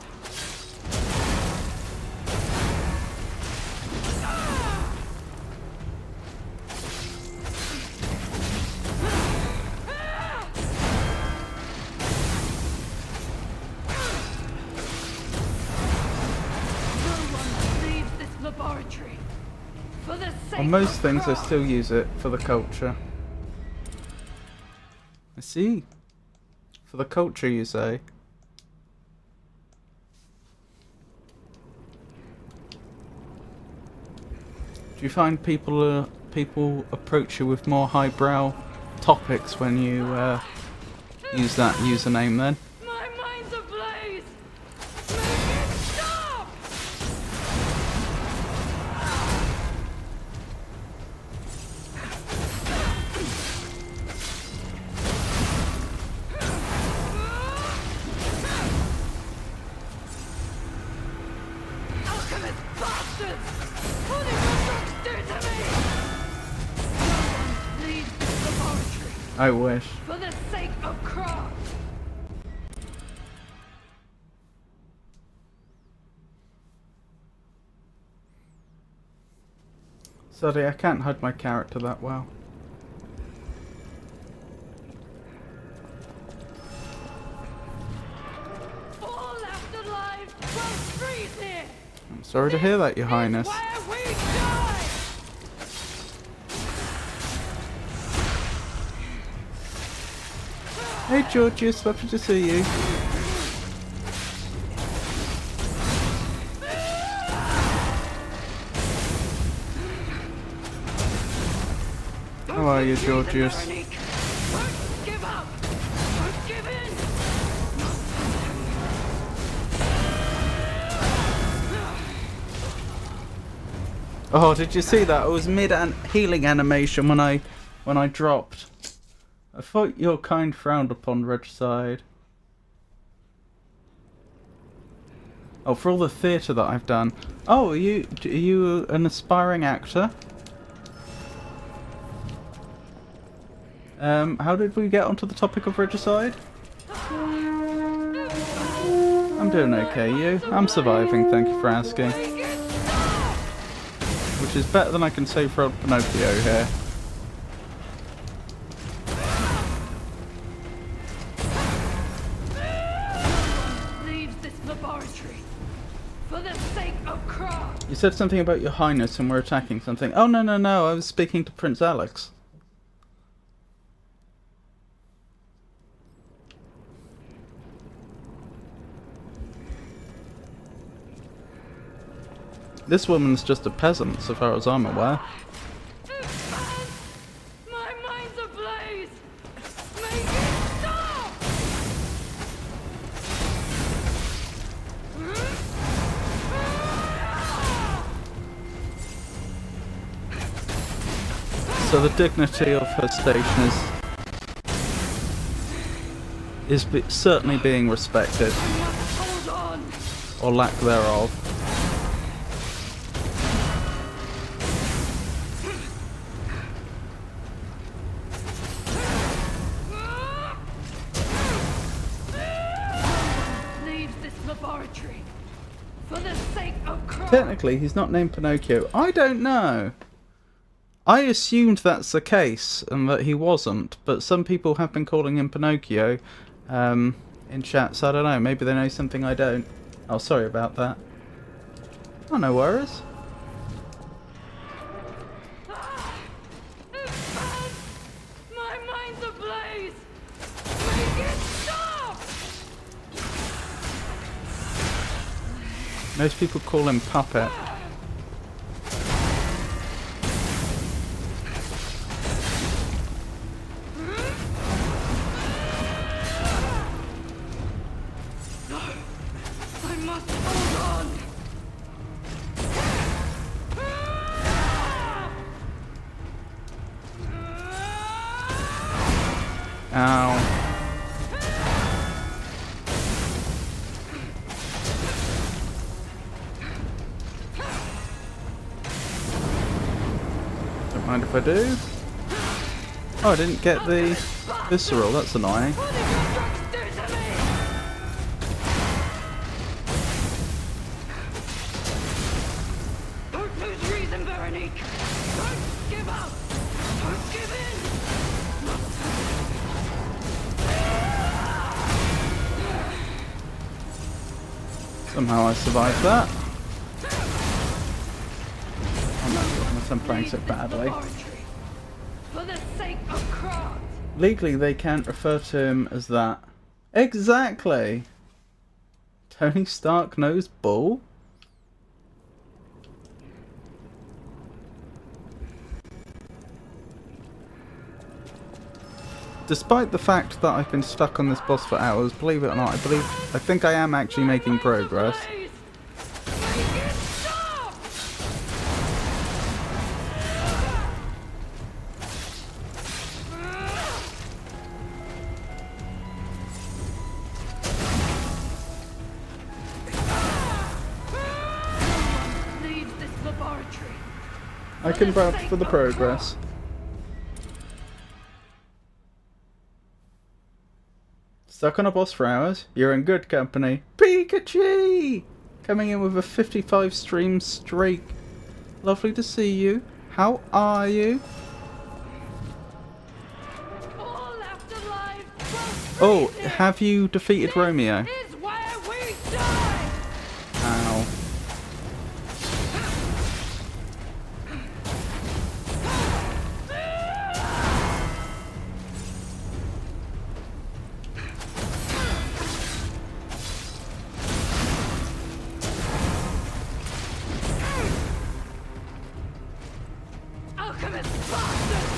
No one leaves this laboratory for the sake On most of things I craft. still use it for the culture. I see. For the culture, you say? Do you find people approach you with more highbrow topics when you use that username then? My mind's ablaze! Make it stop! Alchemist bastards! What did your drugs do to me? No one leaves this laboratory I wish. for the sake of craft. Sorry, I can't hide my character that well. All left alive will freeze here! Sorry to hear that, Your Highness. Where we die! Hey Georgius, lovely to see you. How are you, Georgius? Don't give up! Don't give in! Oh, did you see that? It was mid-healing animation when I dropped. I thought your kind frowned upon, Regicide. Oh, for all the theatre that I've done. Oh, are you an aspiring actor? How did we get onto the topic of Regicide? I'm doing okay, you? I'm surviving, thank you for asking. Which is better than I can say for Pinocchio here. Leaves this laboratory for the sake of craft. You said something about Your Highness and we're attacking something. Oh, no, no, no, I was speaking to Prince Alex. This woman's just a peasant, so far as I'm aware. My mind's ablaze! Make it stop! So the dignity of her station is certainly being respected, Hold on! or lack thereof. Leaves this laboratory for the sake of craft. Technically, he's not named Pinocchio. I don't know. I assumed that's the case, and that he wasn't, but some people have been calling him Pinocchio in chat, so I don't know. Maybe they know something I don't. Oh, sorry about that. Oh, no worries. My mind's ablaze! Make it stop! Most people call him Puppet. I must hold on! Ow. Don't mind if I do. Oh, I didn't get the visceral, that's annoying. What did your drugs do to me? Don't lose reason, Veronique! Don't give up! Don't give in! Somehow I survived that. Oh no, I'm playing so badly. For the sake of craft! Legally, they can't refer to him as that. Exactly! Tony Stark knows bull? Despite the fact that I've been stuck on this boss for hours, believe it or not, I think I am actually making progress. Please! Make it stop! Leaves this laboratory. I can vouch for the progress. Stuck on a boss for hours? You're in good company. Pikachu! Coming in with a 55 stream streak. Lovely to see you. How are you? All afterlife. Oh, have you defeated Romeo? Is where we die. Ow. Alchemist bastard!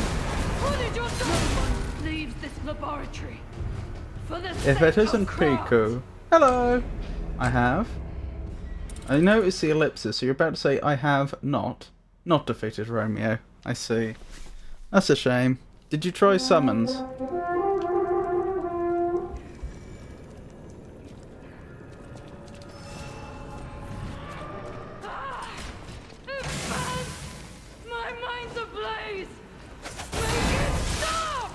What did your no one leaves this laboratory for the If sake it isn't of craft. Piku. Hello! I have. I noticed the ellipsis, so you're about to say I have not defeated Romeo. I see. That's a shame. Did you try summons? My mind's ablaze! Make it stop!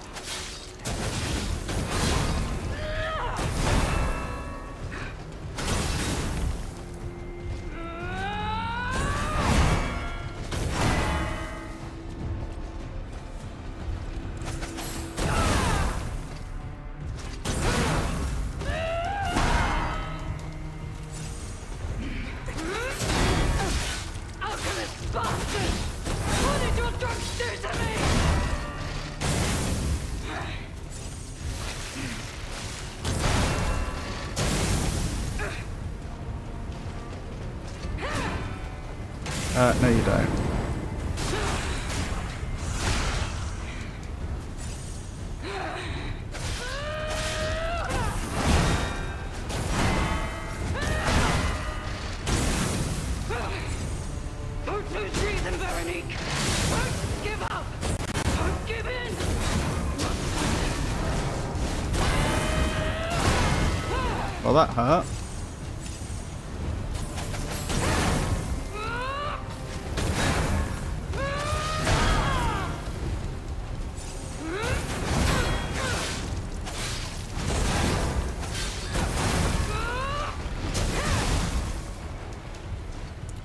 Alchemist bastard! What did your drugs do to me? No you don't. Don't lose reason, Veronique! Don't give up! Don't give in! Well, that hurt.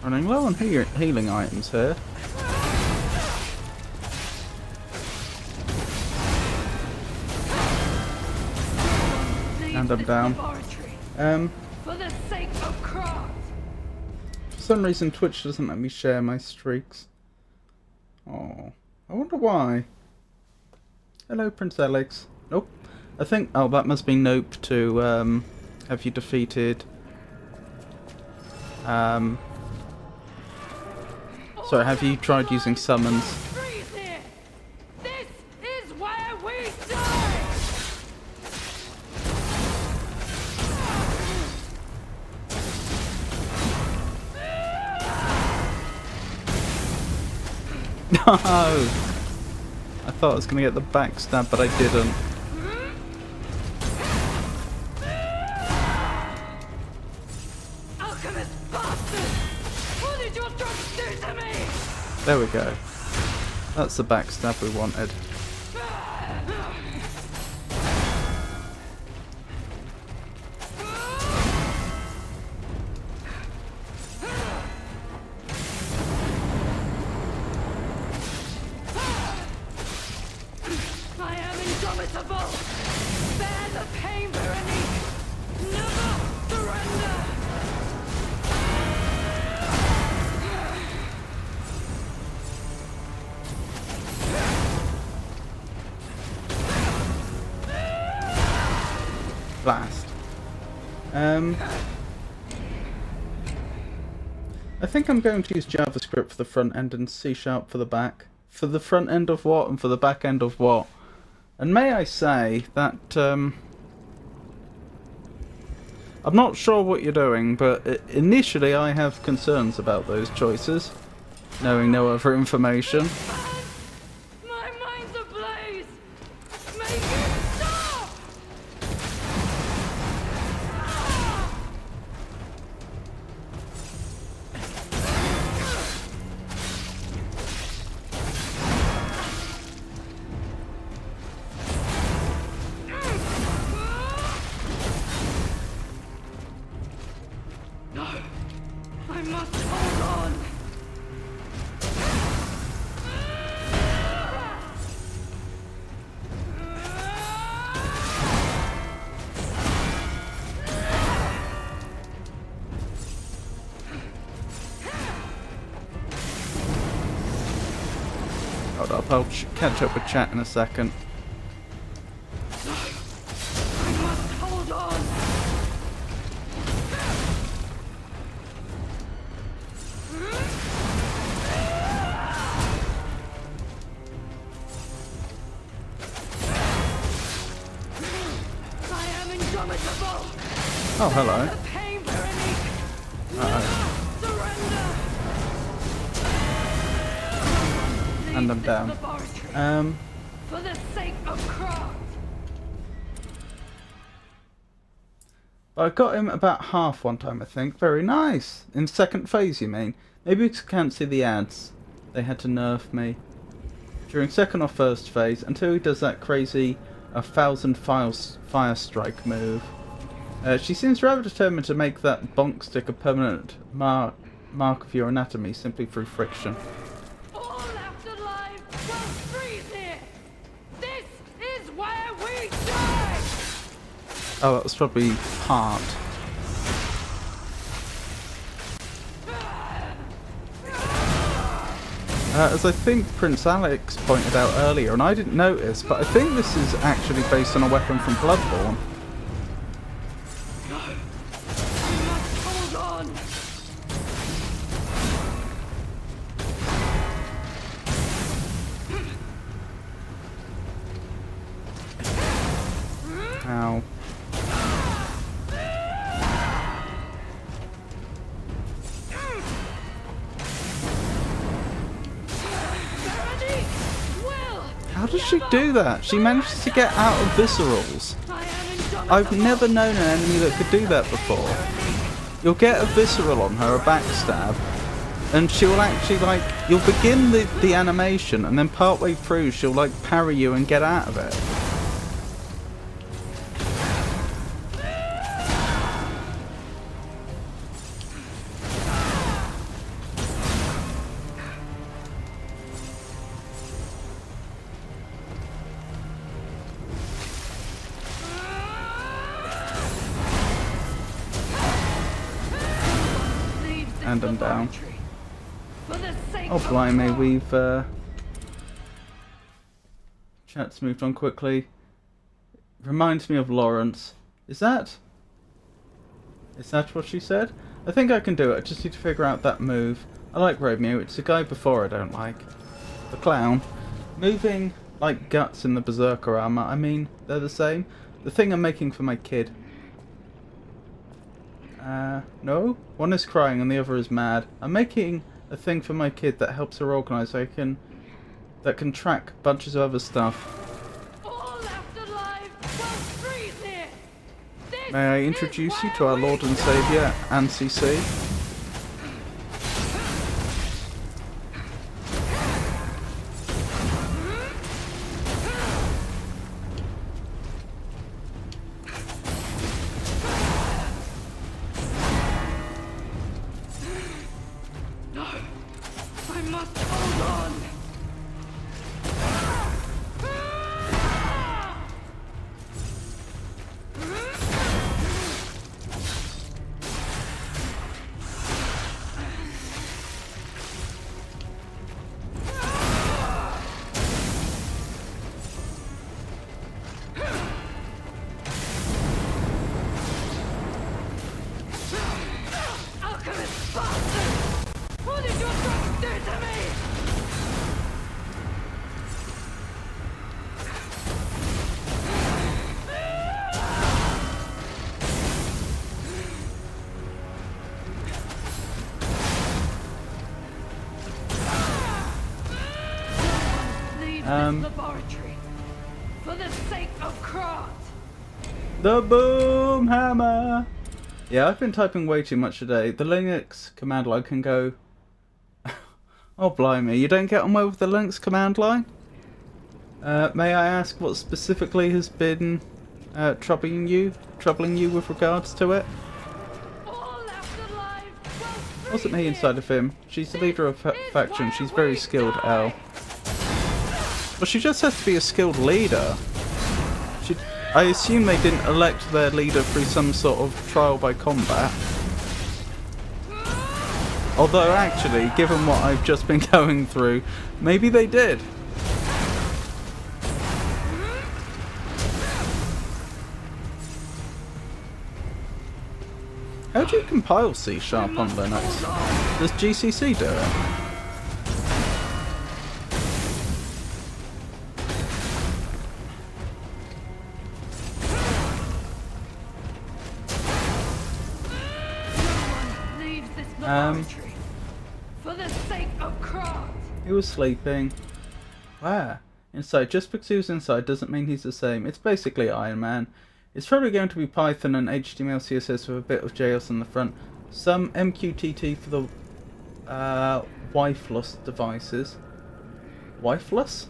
Running low on healing items here. And I'm down. For the sake of craft. For some reason Twitch doesn't let me share my streaks. Oh, I wonder why. Hello, Prince Alex. Nope. I think, oh, that must be nope to, have you defeated, sorry, have you tried using summons? Freeze here! This is where we die! No! I thought I was going to get the backstab, but I didn't. Alchemist bastard! What did your drugs do to me? There we go. That's the backstab we wanted. I am indomitable! Bear the pain, Veronique! Never surrender! Blast. I think I'm going to use JavaScript for the front end and C# for the back. For the front end of what and for the back end of what? And may I say that I'm not sure what you're doing, but initially I have concerns about those choices, knowing no other information. My mind's ablaze! Make it stop! No! I must hold on! Hold up, I'll catch up with chat in a second. I must hold on! Oh, hello. The pain, Veronique. Uh-oh. Surrender. And I'm Leave down. this laboratory. For the sake of craft. I got him about half one time, I think. Very nice. In second phase, you mean? Maybe because I can't see the ads. They had to nerf me. During second or first phase, until he does that crazy 1,000 fire strike move. She seems rather determined to make that bonk stick a permanent mark of your anatomy simply through friction. All left alive will freeze here. This is where we die. Oh, that was probably part. As I think Prince Alex pointed out earlier, and I didn't notice, but I think this is actually based on a weapon from Bloodborne. No. We must hold on. Ow. Veronique, Will. How does she do that? She manages to get out of viscerals. I am indomitable. I've never known an enemy that could do that before. You'll get a visceral on her, a backstab, and she'll actually, like, you'll begin the animation, and then partway through she'll, like, parry you and get out of it. Leave this And I'm down. laboratory. For the sake Oh of blimey, craft. we've chat's moved on quickly. Reminds me of Lawrence. Is that what she said? I think I can do it. I just need to figure out that move. I like Romeo. It's the guy before I don't like. The clown. Moving like guts in the berserker armor. I mean, they're the same. The thing I'm making for my kid. No? One is crying and the other is mad. I'm making a thing for my kid that helps her organize so that can track bunches of other stuff. All left alive will freeze here. This May I is introduce you where to our we Lord and die. Saviour, ANCC? No, I must hold on. Alchemist bastard! What did your drugs do to me? Leave this laboratory for the sake of craft. The boom hammer! Yeah, I've been typing way too much today. The Linux command line can go... Oh blimey, you don't get on well with the Linux command line? May I ask what specifically has been troubling you with regards to it? All left alive will Wasn't me freeze inside here. of him. She's the leader of faction. She's very skilled, Elle. Well, she just has to be a skilled leader. I assume they didn't elect their leader through some sort of trial by combat. Although, actually, given what I've just been going through, maybe they did. How do you compile C# on Linux? Does GCC do it? laboratory. For the sake of craft. He was sleeping. Where? Inside. Just because he was inside doesn't mean he's the same. It's basically Iron Man. It's probably going to be Python and HTML, CSS with a bit of JS on the front. Some MQTT for the wifeless devices. Wifeless?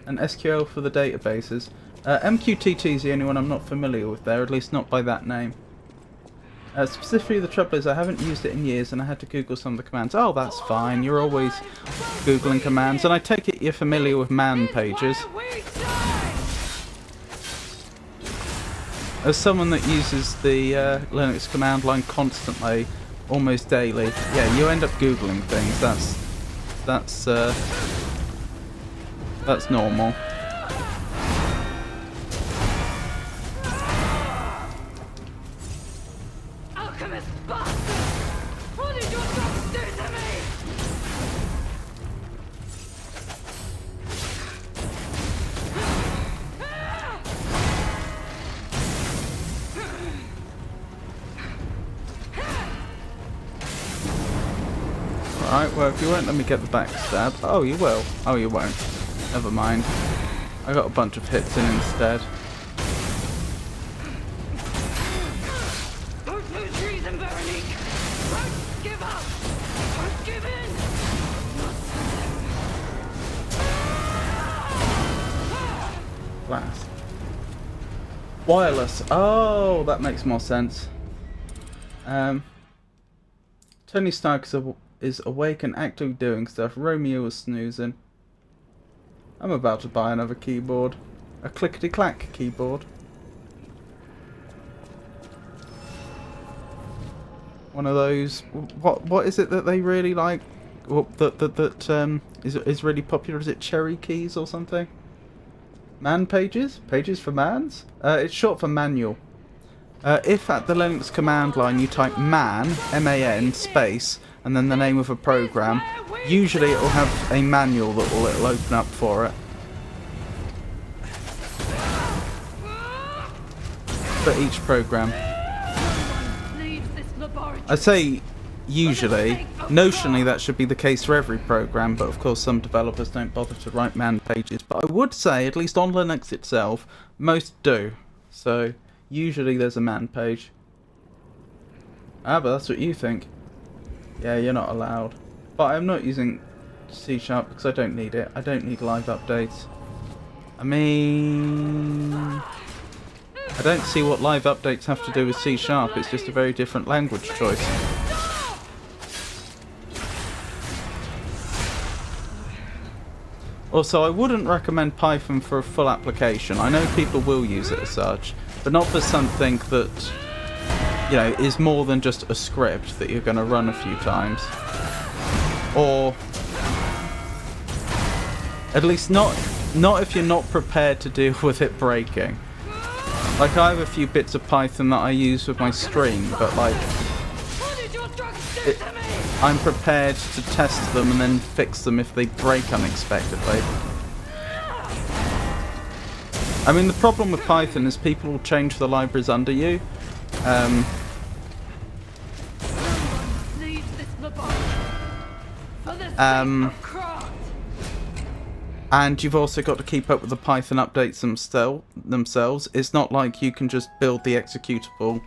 And SQL for the databases. MQTT is the only one I'm not familiar with there, at least not by that name. Specifically, the trouble is I haven't used it in years and I had to Google some of the commands. Oh, that's fine. You're always Googling commands. And I take it you're familiar with man pages. As someone that uses the Linux command line constantly, almost daily, yeah, you end up Googling things. That's normal. Alchemist bastard! What did your drugs do to me? Alright, well, if you won't let me get the backstab... Oh, you will. Oh, you won't. Never mind. I got a bunch of hits in instead. Don't lose reason, Veronique! Don't give up! Don't give in! Blast. Wireless. Oh, that makes more sense. Tony Stark is awake and actively doing stuff. Romeo is snoozing. I'm about to buy another keyboard. A clickety-clack keyboard. One of those. What is it that they really like? That is really popular? Is it cherry keys or something? Man pages? Pages for mans? It's short for manual. If at the Linux command line you type man, M-A-N, space, and then the name of a program, usually it will have a manual that will open up for it. For each program. I say usually. Notionally that should be the case for every program, but of course some developers don't bother to write man pages. But I would say, at least on Linux itself, most do. So usually there's a man page. Ah, but that's what you think. Yeah, you're not allowed. But I'm not using C# because I don't need it. I don't need live updates. I mean, I don't see what live updates have to do with C#. It's just a very different language choice. Also, I wouldn't recommend Python for a full application. I know people will use it as such, but not for something that, you know, is more than just a script that you're going to run a few times. Or at least not if you're not prepared to deal with it breaking. Like, I have a few bits of Python that I use with my stream, but like, I'm prepared to test them and then fix them if they break unexpectedly. I mean, the problem with Python is people will change the libraries under you. And you've also got to keep up with the Python updates themselves. It's not like you can just build the executable,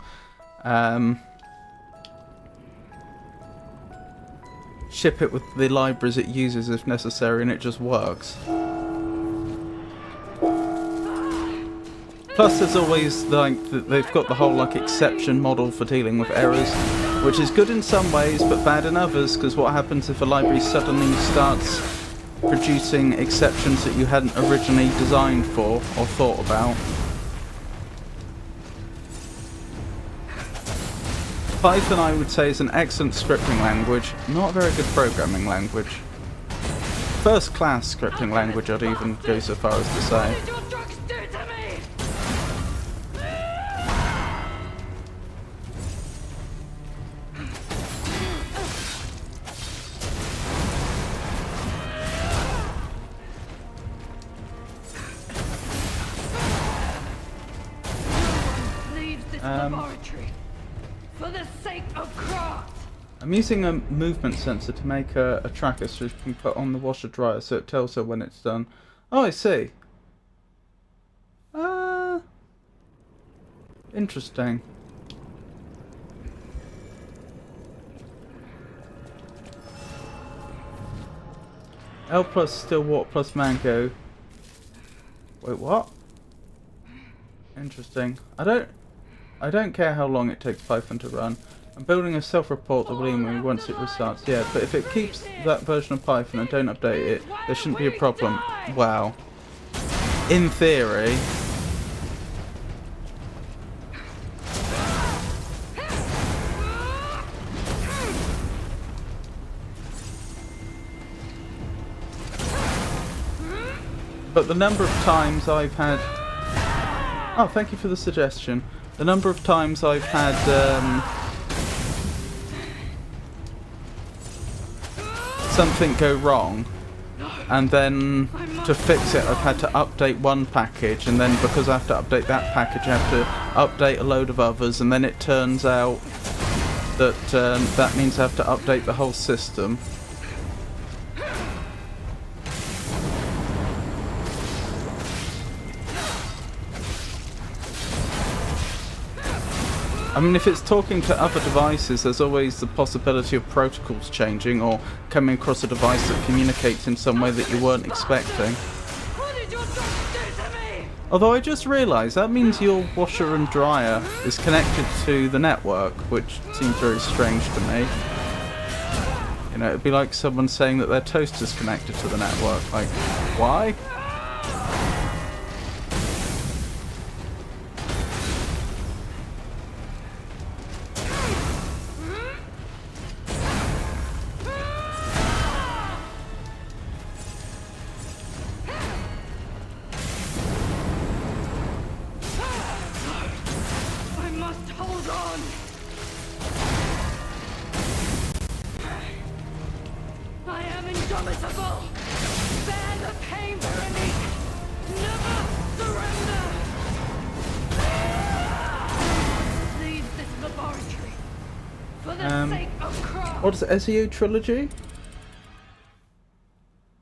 ship it with the libraries it uses if necessary, and it just works. Plus, there's always like they've got the whole like exception model for dealing with errors, which is good in some ways but bad in others. Because what happens if a library suddenly starts producing exceptions that you hadn't originally designed for or thought about? Python, I would say, is an excellent scripting language, not a very good programming language. First class scripting language, I'd even go so far as to say. Laboratory for the sake of craft. I'm using a movement sensor to make a tracker so you can put on the washer dryer so it tells her when it's done. Oh, I see. Interesting. L plus still water plus mango. Wait, what? Interesting. I don't care how long it takes Python to run. I'm building a self-report that will email me once it restarts. Yeah, but if it keeps that version of Python and don't update it, there shouldn't be a problem. Wow. In theory. But the number of times I've had... Oh, thank you for the suggestion. The number of times I've had... something go wrong, and then to fix it I've had to update one package, and then because I have to update that package I have to update a load of others, and then it turns out that that means I have to update the whole system. I mean, if it's talking to other devices, there's always the possibility of protocols changing or coming across a device that communicates in some way that you weren't expecting. What did your drugs do to me? Although I just realised that means your washer and dryer is connected to the network, which seems very strange to me. You know, it'd be like someone saying that their toaster's connected to the network. Like, why? Indomitable! Bear the pain for me! Never surrender! Leave this laboratory for the sake of craft! What is it, SEO Trilogy?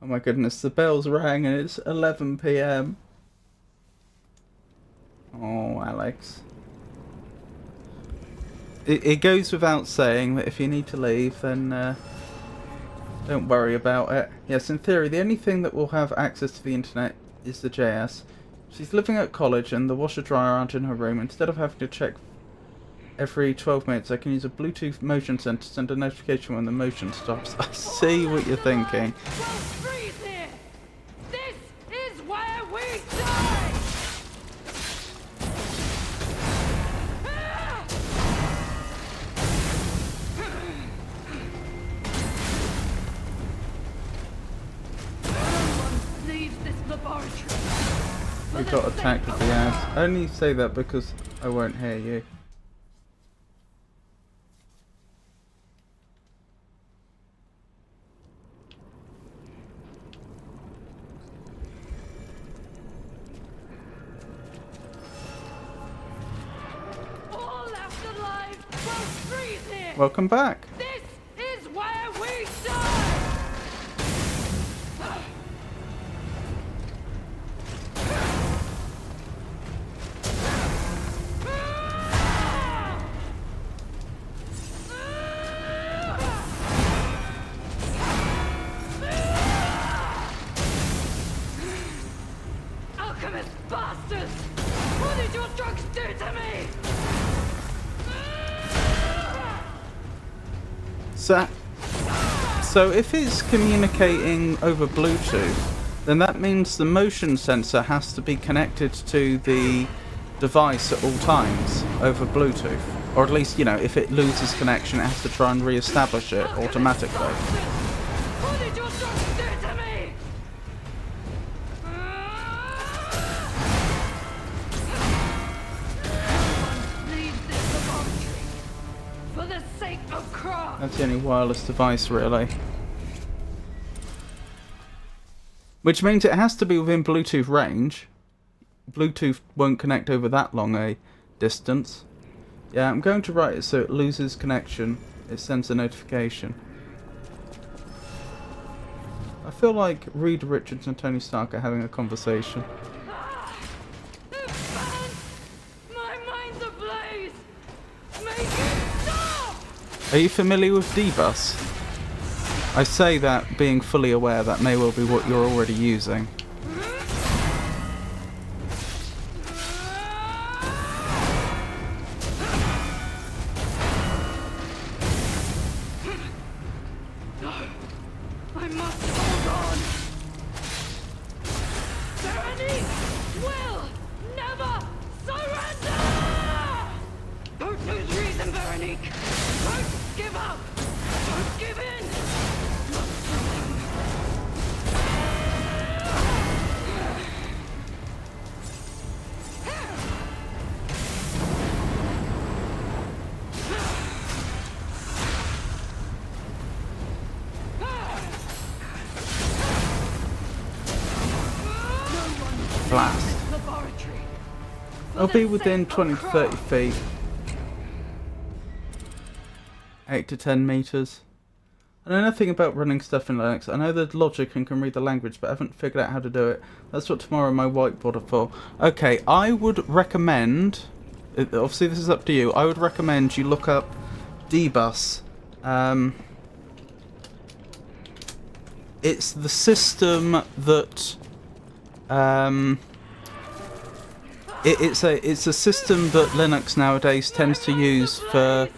Oh my goodness, the bells rang and it's 11 PM. Oh, Alex. It goes without saying that if you need to leave, then don't worry about it. Yes, in theory, the only thing that will have access to the internet is the JS. She's living at college and the washer dryer aren't in her room. Instead of having to check every 12 minutes, I can use a Bluetooth motion sensor to send a notification when the motion stops. I see what you're thinking. Don't freeze here! This is where we die! We got attacked with the ads. I only say that because I won't hear you. All left alive will freeze here! Welcome back. This is where we die! Alchemist bastards! What did your drugs do to me? So if it's communicating over Bluetooth, then that means the motion sensor has to be connected to the device at all times over Bluetooth. Or at least, you know, if it loses connection, it has to try and re-establish it automatically. What did your drugs do to me? Leave this laboratory for the sake of craft. That's the only wireless device, really. Which means it has to be within Bluetooth range. Bluetooth won't connect over that long a distance. Yeah, I'm going to write it so it loses connection it sends a notification. I feel like Reed Richards and Tony Stark are having a conversation. My mind's ablaze! Make it stop! Are you familiar with Dbus? I say that being fully aware that may well be what you're already using. I must hold on. Veronique will never surrender! Don't lose reason, Veronique. Don't give up. Don't give in. Blast. Laboratory. I'll be within 20 to 30 feet. 8 to 10 meters. I know nothing about running stuff in Linux. I know the logic and can read the language, but I haven't figured out how to do it. That's what tomorrow my whiteboard are for. Okay, I would recommend... Obviously this is up to you. I would recommend you look up Dbus. It's the system that... it's a system that Linux nowadays tends to use for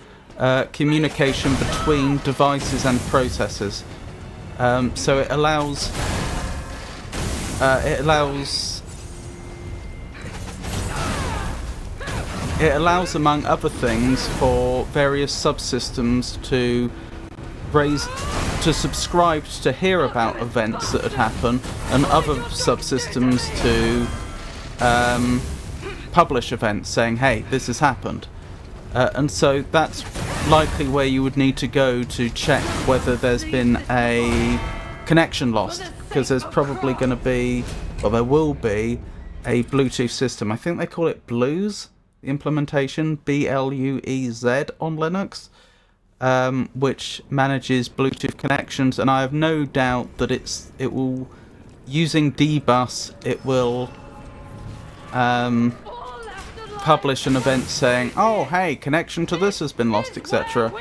communication between devices and processors. So it allows among other things for various subsystems to subscribe to hear about events that had happened, and other subsystems to publish events saying, hey, this has happened. And so that's likely where you would need to go to check whether there's been a connection lost, because there's probably going to be, well, there will be a Bluetooth system. I think they call it Blues, the implementation, B-L-U-E-Z on Linux. Which manages Bluetooth connections, and I have no doubt that it will, using Dbus, it will publish an event saying, oh hey, connection to this has been lost, etc.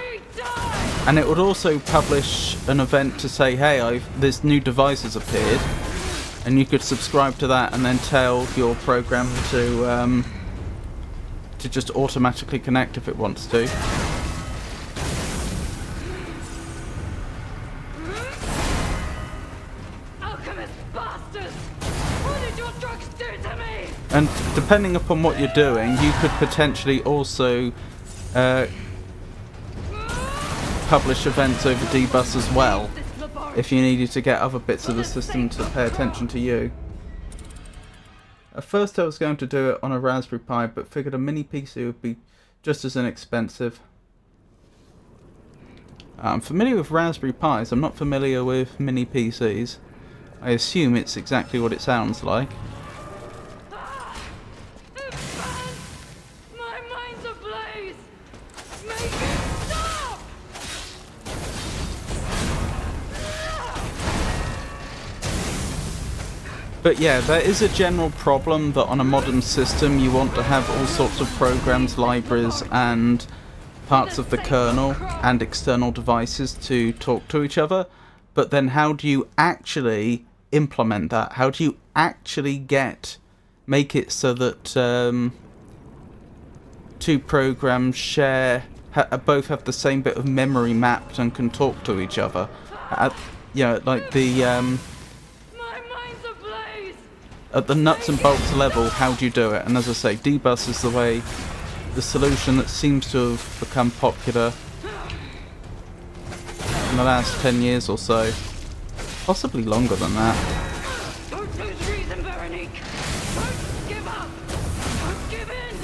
And it would also publish an event to say, hey, this new device has appeared, and you could subscribe to that and then tell your program to just automatically connect if it wants to. And depending upon what you're doing, you could potentially also publish events over Dbus as well, if you needed to get other bits of the system to pay attention to you. At first I was going to do it on a Raspberry Pi, but figured a mini PC would be just as inexpensive. I'm familiar with Raspberry Pis, I'm not familiar with mini PCs. I assume it's exactly what it sounds like. But yeah, there is a general problem that on a modern system you want to have all sorts of programs, libraries and parts of the kernel and external devices to talk to each other. But then how do you actually implement that? How do you actually make it so that two programs both have the same bit of memory mapped and can talk to each other? Like the at the nuts and bolts level, how do you do it? And as I say, Dbus is the solution that seems to have become popular in the last 10 years or so. Possibly longer than that. Don't lose reason, Veronique. Don't give up. Don't give in.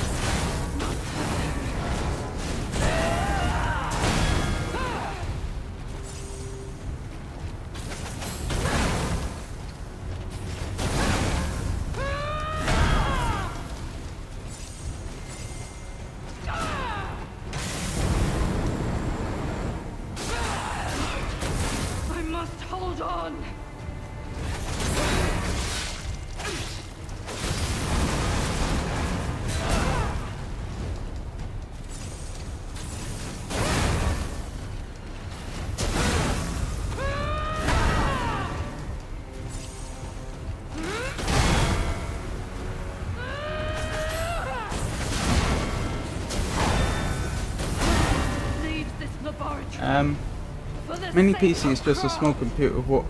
Mini PC is just a small computer with what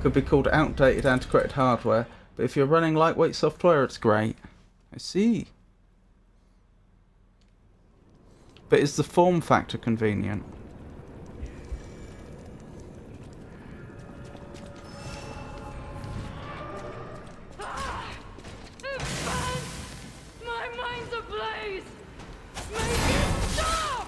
could be called outdated, antiquated hardware, but if you're running lightweight software, it's great. I see. But is the form factor convenient? My mind's ablaze! Make it stop!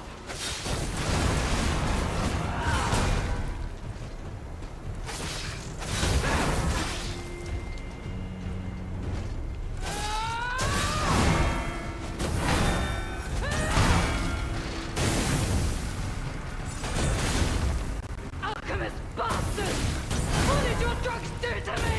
Alchemist bastard! What did your drugs do to me?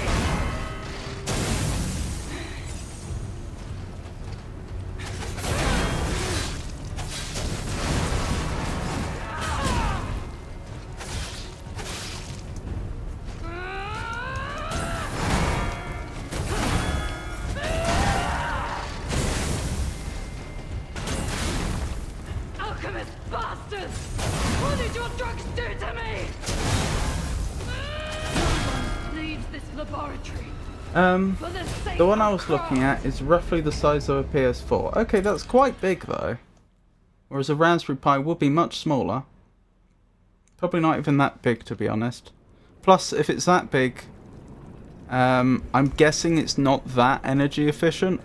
Alchemist bastard! What did your drugs do to me? Leaves this laboratory. For the sake The one I of was looking craft. at is roughly the size of a PS4. Okay, that's quite big though. Whereas a Raspberry Pi would be much smaller. Probably not even that big, to be honest. Plus, if it's that big, I'm guessing it's not that energy efficient.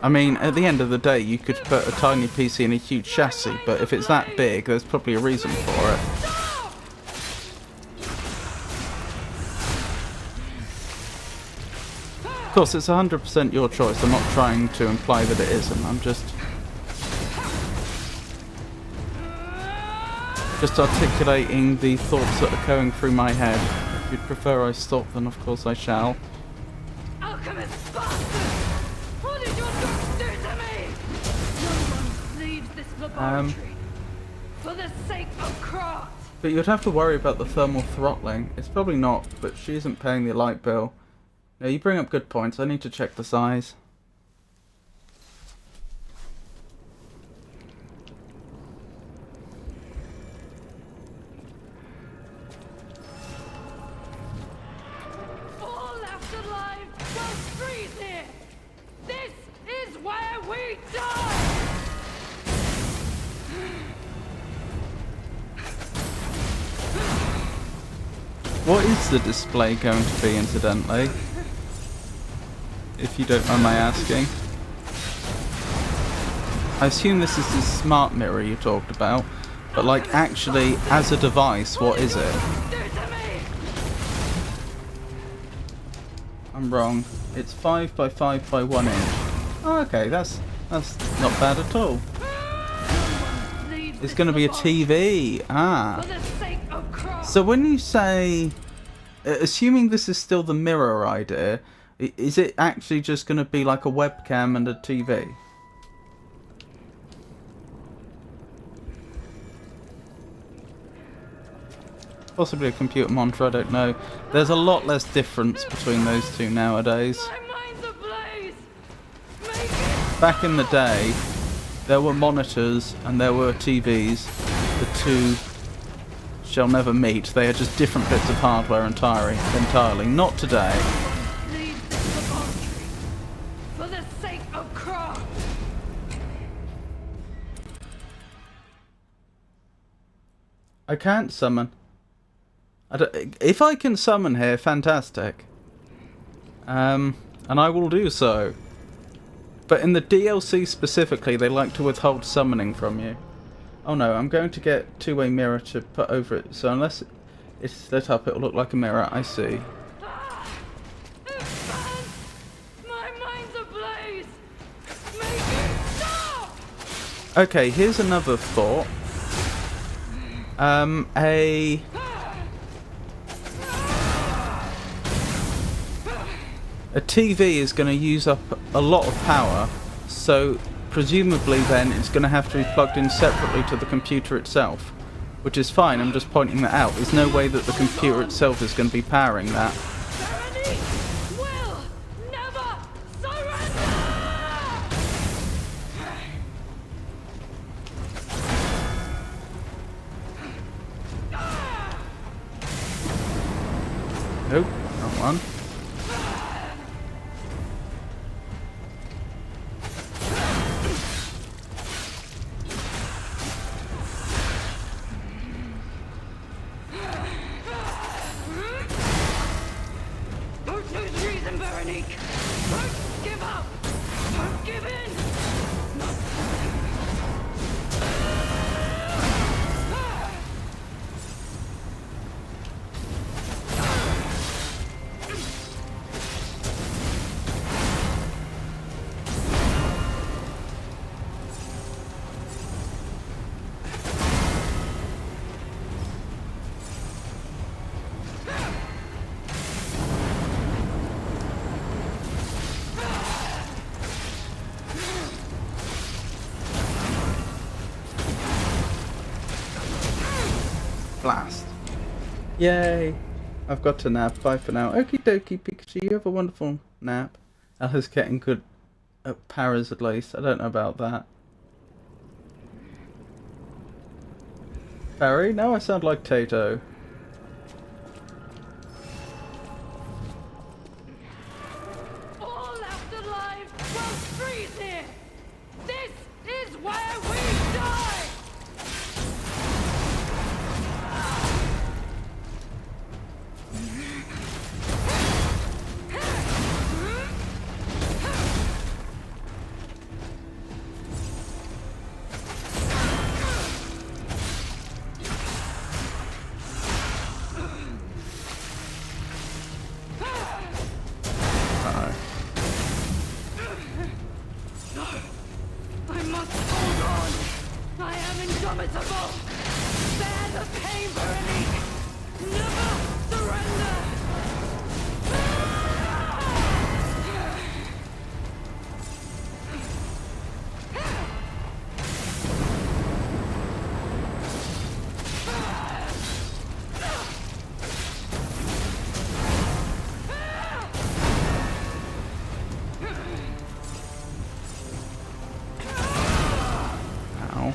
I mean, at the end of the day, you could put a tiny PC in a huge chassis, but if it's that big, there's probably a reason for it. Of course, it's 100% your choice. I'm not trying to imply that it isn't. I'm just articulating the thoughts that are going through my head. If you'd prefer I stop, then of course I shall. Alchemist bastard! What did your drugs do to me? No one leaves this laboratory. For the sake of craft. But you'd have to worry about the thermal throttling. It's probably not, but she isn't paying the light bill. Now, you bring up good points. I need to check the size. All left alive will freeze here. This is where we die. What is the display going to be, incidentally? If you don't mind my asking. I assume this is the smart mirror you talked about, but like actually as a device, what is it? Do to me. I'm wrong. It's 5 by 5 by 1 inch. Oh, okay, that's not bad at all. Leaves It's this going to be a laboratory. TV. Ah. For the sake of craft. So when you say, assuming this is still the mirror idea, is it actually just going to be like a webcam and a TV? Possibly a computer monitor, I don't know. There's a lot less difference between those two nowadays. My mind's ablaze. Make it. Back in the day, there were monitors and there were TVs. The two shall never meet. They are just different bits of hardware entirely. Not today. Leaves this laboratory. For the sake of craft. I can't summon. If I can summon here, fantastic. And I will do so. But in the DLC specifically, they like to withhold summoning from you. Oh no, I'm going to get two-way mirror to put over it. So unless it's lit up, it'll look like a mirror. I see. My mind's ablaze. Make it stop. Okay, here's another thought. A TV is going to use up a lot of power, so presumably then it's going to have to be plugged in separately to the computer itself, which is fine. I'm just pointing that out. There's no way that the computer itself is going to be powering that. Tyranny will never surrender. Nope, wrong one. Don't lose reason, Veronique. Don't give up. Don't give in. Blast. Yay! I've got to nap. Bye for now. Okie dokie, Pikachu. You have a wonderful nap. Alice getting good at paras at least. I don't know about that. Barry? No, I sound like Tato. All left alive will freeze here. This is where we die. I must hold on. I am indomitable. Bear the pain, Veronique. Never surrender. Ow.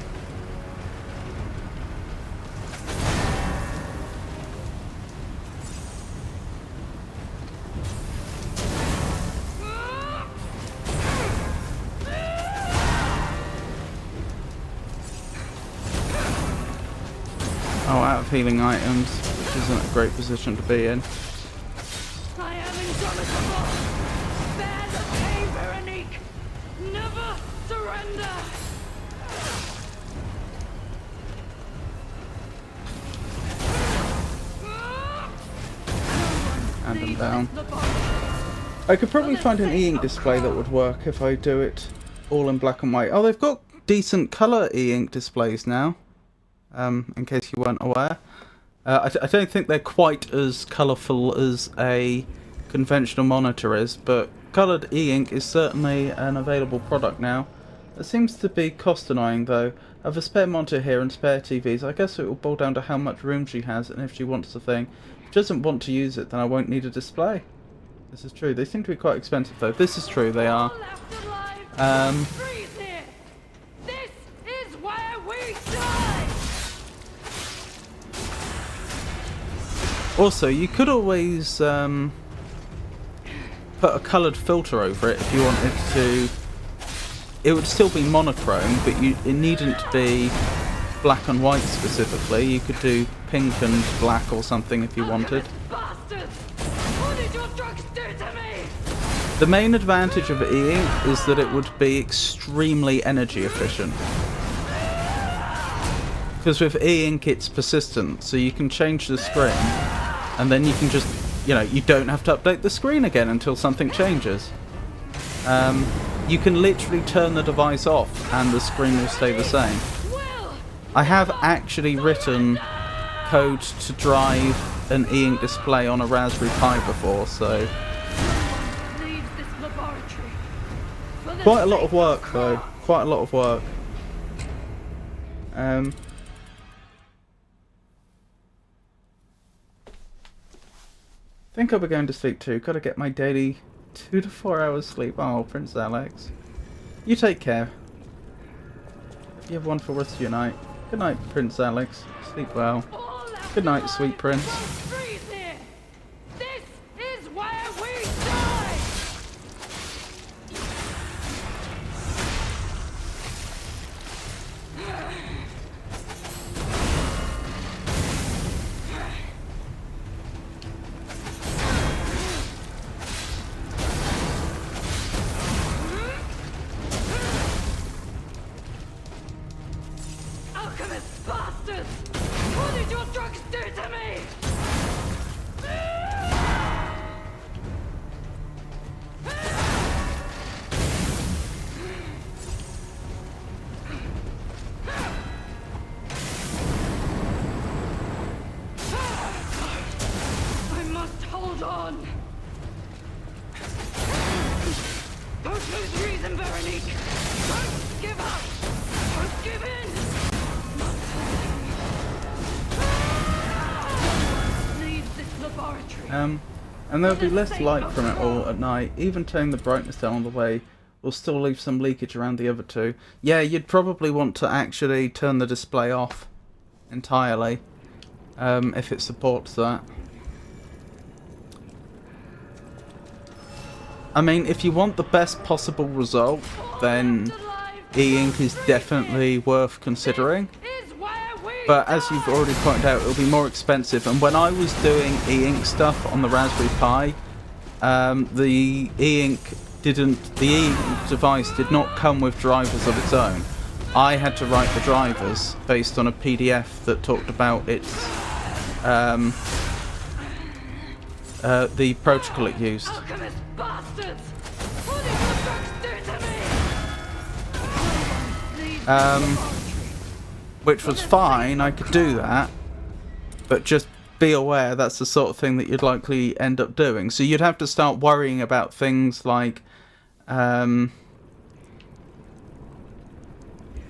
Oh, out of healing items, which isn't a great position to be in. I am indomitable. Bear the pain, Veronique. Never surrender. And I'm Leave down. this laboratory. I could probably find an e-ink display that would work if I do it all in black and white. Oh, they've got decent colour e-ink displays now, in case you weren't aware. I don't think they're quite as colourful as a conventional monitor is, but coloured e-ink is certainly an available product now. It seems to be cost denying though. I have a spare monitor here and spare TVs. I guess it will boil down to how much room she has and if she wants the thing. If she doesn't want to use it, then I won't need a display. This is true. They seem to be quite expensive though. This is true, they are. All left alive will freeze here. This is where we die. Also, you could always put a coloured filter over it if you wanted to. It would still be monochrome, but it needn't be black and white specifically. You could do pink and black or something if you wanted. Bastards! What did your drugs do to me? The main advantage of e-ink is that it would be extremely energy efficient. Because with e-ink it's persistent, so you can change the screen and then you can just, you don't have to update the screen again until something changes. You can literally turn the device off and the screen will stay the same. Will! I have actually written code to drive an e-ink display on a Raspberry Pi before, so Leave this laboratory. For the quite a lot sake of work Kra. though. Quite a lot of work. Think I'll be going to sleep too. Gotta get my daily 2 to 4 hours sleep. Oh, Prince Alex. You take care. You have a wonderful rest of your night. Good night, Prince Alex. Sleep well. All left Good night, alive sweet prince. will freeze here. This on! Don't lose reason, Veronique! Don't give up! Don't give in! Leave this laboratory. And there'll be less light from it all at night. Even turning the brightness down on the way will still leave some leakage around the other two. Yeah, you'd probably want to actually turn the display off entirely, if it supports that. I mean, if you want the best possible result, then e-ink is definitely worth considering. But as you've already pointed out, it'll be more expensive. And when I was doing e-ink stuff on the Raspberry Pi, the e-ink device did not come with drivers of its own. I had to write the drivers based on a PDF that talked about its the protocol it used. Alchemist bastards! What did your drugs do to me? Which was fine, I could do that, but just be aware that's the sort of thing that you'd likely end up doing. So you'd have to start worrying about things like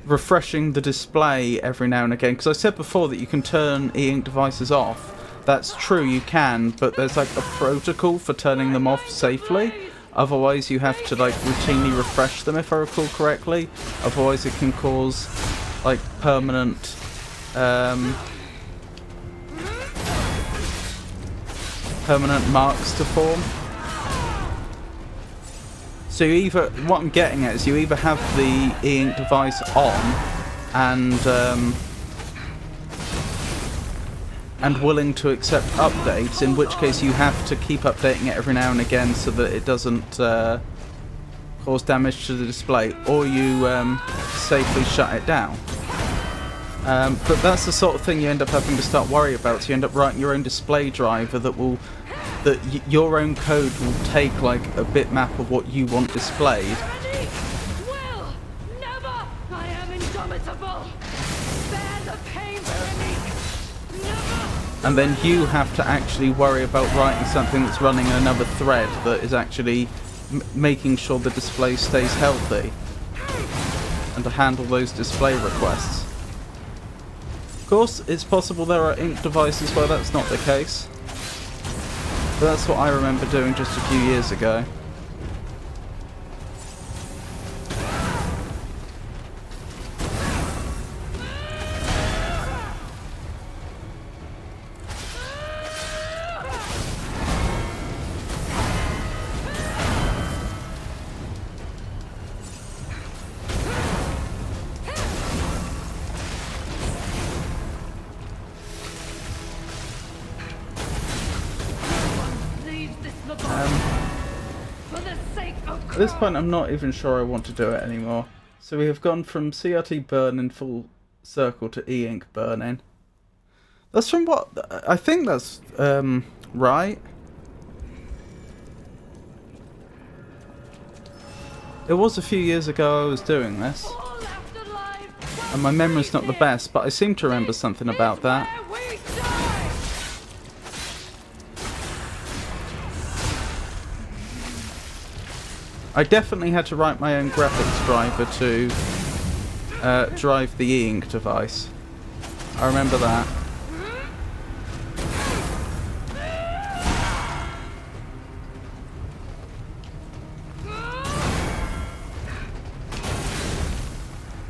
refreshing the display every now and again, because I said before that you can turn e-ink devices off. That's true, you can, but there's like a protocol for turning them off safely. Otherwise you have to like routinely refresh them, if I recall correctly. Otherwise it can cause like permanent permanent marks to form. So you either, what I'm getting at is you either have the e-ink device on and willing to accept updates, in which case you have to keep updating it every now and again so that it doesn't cause damage to the display, or you safely shut it down. But that's the sort of thing you end up having to start worrying about. So you end up writing your own display driver that your own code will take like a bitmap of what you want displayed. Will! Never! I am indomitable! Bear the pain, Veronique! Never! And then you have to actually worry about writing something that's running in another thread that is actually making sure the display stays healthy, and to handle those display requests. Of course, it's possible there are ink devices where that's not the case, but that's what I remember doing just a few years ago. At this point I'm not even sure I want to do it anymore. So we have gone from CRT burn in full circle to e-ink burning. That's from what? I think that's right. It was a few years ago I was doing this, and my memory's not the best, but I seem to remember something about that. I definitely had to write my own graphics driver to drive the e-ink device. I remember that.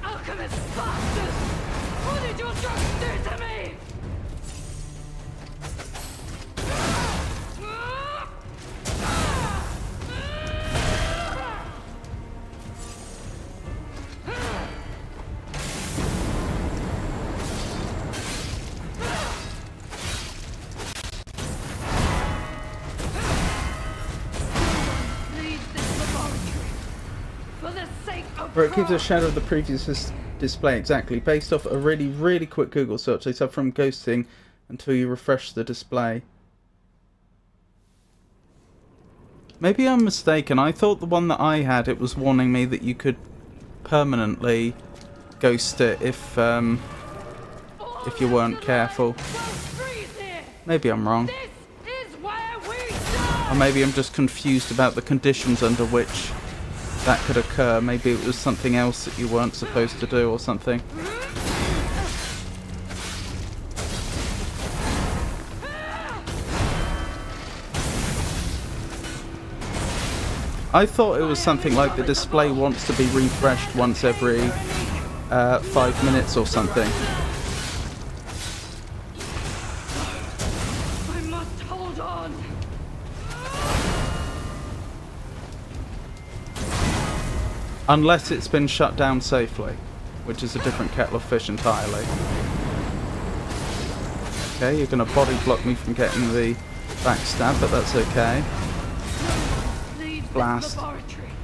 Alchemist bastards! What did your drugs do to me? Where it keeps a shadow of the previous display, exactly, based off a really quick Google search. They said from ghosting until you refresh the display. Maybe I'm mistaken. I thought the one that I had, it was warning me that you could permanently ghost it if you weren't careful. Maybe I'm wrong. This is where we die! Or maybe I'm just confused about the conditions under which that could occur. Maybe it was something else that you weren't supposed to do or something. I thought it was something like the display wants to be refreshed once every 5 minutes or something. I must hold on. Unless it's been shut down safely, which is a different kettle of fish entirely. Okay, you're going to body block me from getting the backstab, but that's okay. Blast.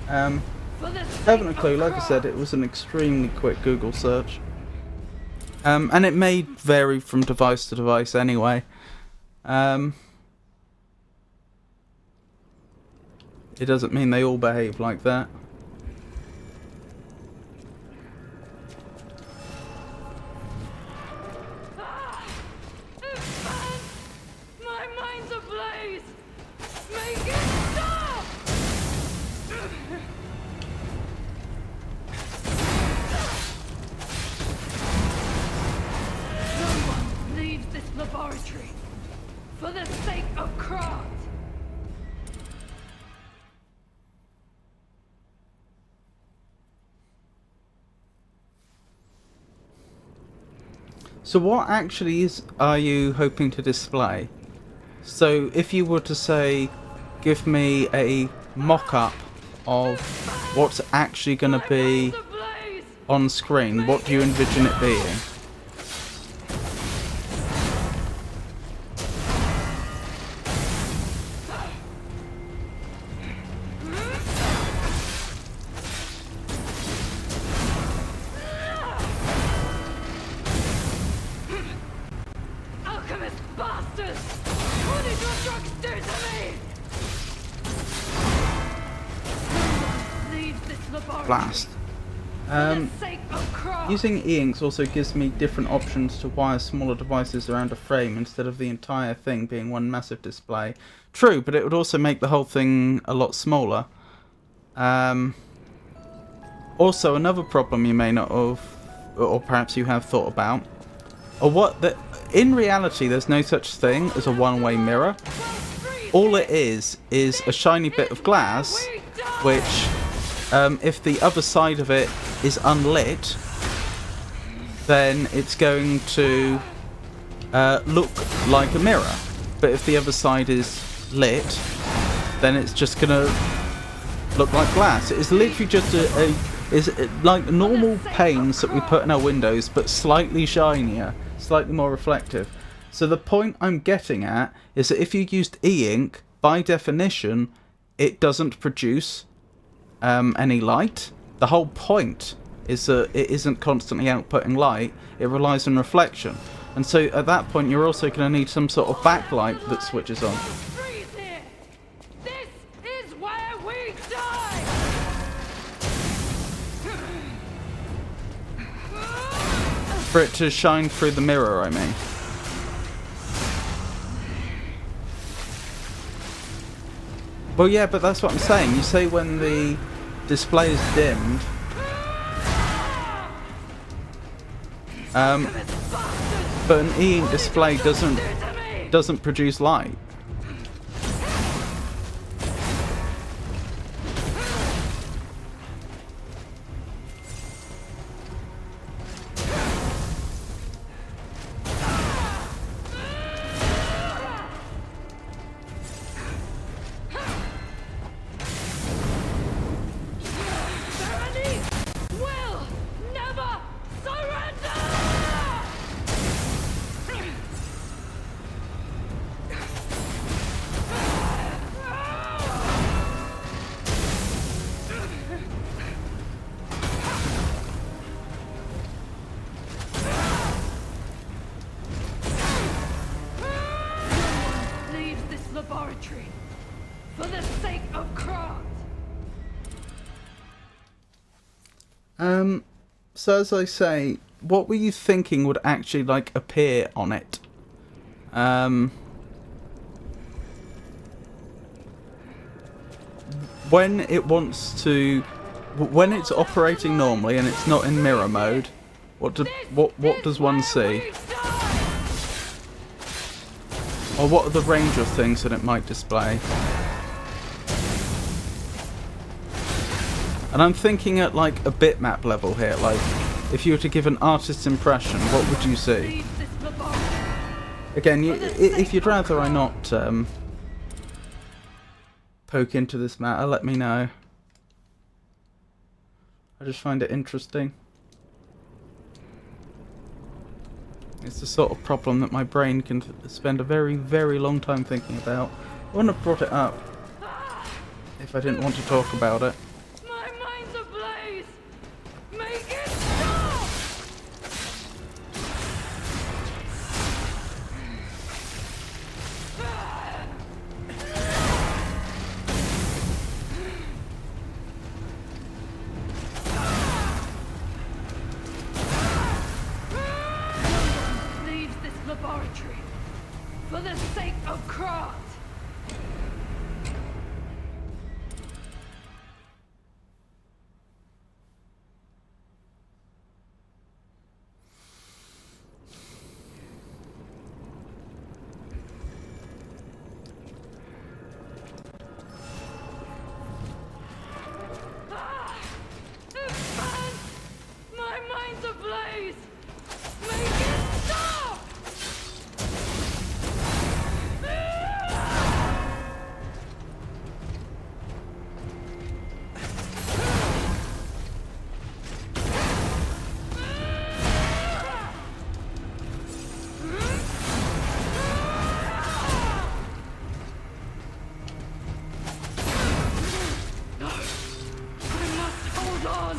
Haven't a clue, like I said, it was an extremely quick Google search. And it may vary from device to device anyway. It doesn't mean they all behave like that. My mind's ablaze. Make it stop. No one leaves this laboratory for the sake of craft. So what actually are you hoping to display? So if you were to say, give me a mock-up of what's actually going to be on screen, what do you envision it being? Alchemist bastards! What did your drugs do to me? Leave this laboratory Blast. for the sake of craft. Using e-inks also gives me different options to wire smaller devices around a frame instead of the entire thing being one massive display. True, but it would also make the whole thing a lot smaller. Also, another problem you may not have, or perhaps you have thought about, in reality there's no such thing as a one-way mirror. All it is a shiny bit of glass, which, if the other side of it is unlit, then it's going to look like a mirror. But if the other side is lit, then it's just going to look like glass. It's literally just like normal panes that we put in our windows, but slightly shinier, slightly more reflective. So the point I'm getting at is that if you used e-ink, by definition, it doesn't produce any light. The whole point is that it isn't constantly outputting light, it relies on reflection. And so at that point you're also going to need some sort of backlight that switches on. This is where we die. For it to shine through the mirror, I mean. Well, yeah, but that's what I'm saying. You say when the display is dimmed, but an e-ink display doesn't produce light. Will never surrender. Leaves this laboratory for the sake of craft. So as I say, what were you thinking would actually, like, appear on it? when it wants to, when it's operating normally and it's not in mirror mode, what does one see? Or what are the range of things that it might display? And I'm thinking at like a bitmap level here, like if you were to give an artist's impression, what would you see? Again, if you'd rather I not poke into this matter, let me know. I just find it interesting. It's the sort of problem that my brain can spend a very, very long time thinking about. I wouldn't have brought it up if I didn't want to talk about it. My mind's ablaze! Make it stop! Leaves this laboratory for the sake of craft. My mind's ablaze! Make it stop! No! I must hold on!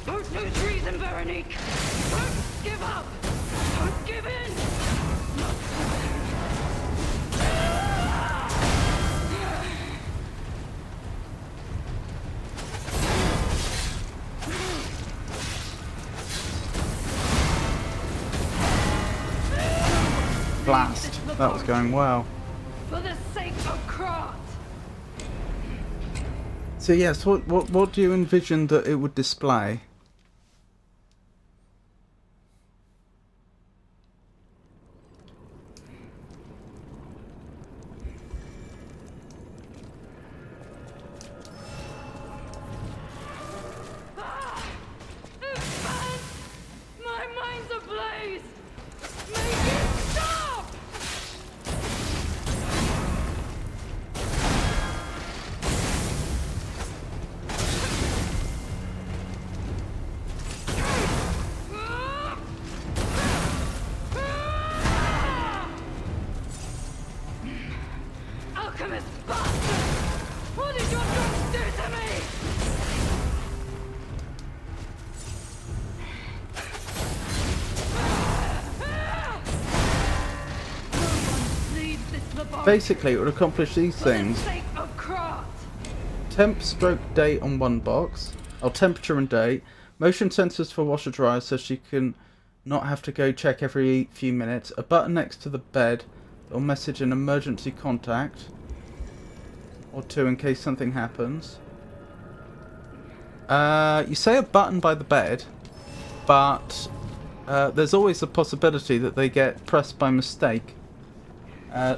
Don't lose reason, Veronique! Don't give up! Don't give in! Blast. That was going well. For the sake of craft! So yes, what do you envision that it would display? My mind's ablaze! Make it stop! Alchemist bastard! What did your drugs do to me? Leave this laboratory Basically, it would accomplish these for the things. sake of craft. Temp stroke date on one box. Oh, temperature and date. Motion sensors for washer dryer so she can not have to go check every few minutes. A button next to the bed that will message an emergency contact or two in case something happens. You say a button by the bed, but there's always a possibility that they get pressed by mistake.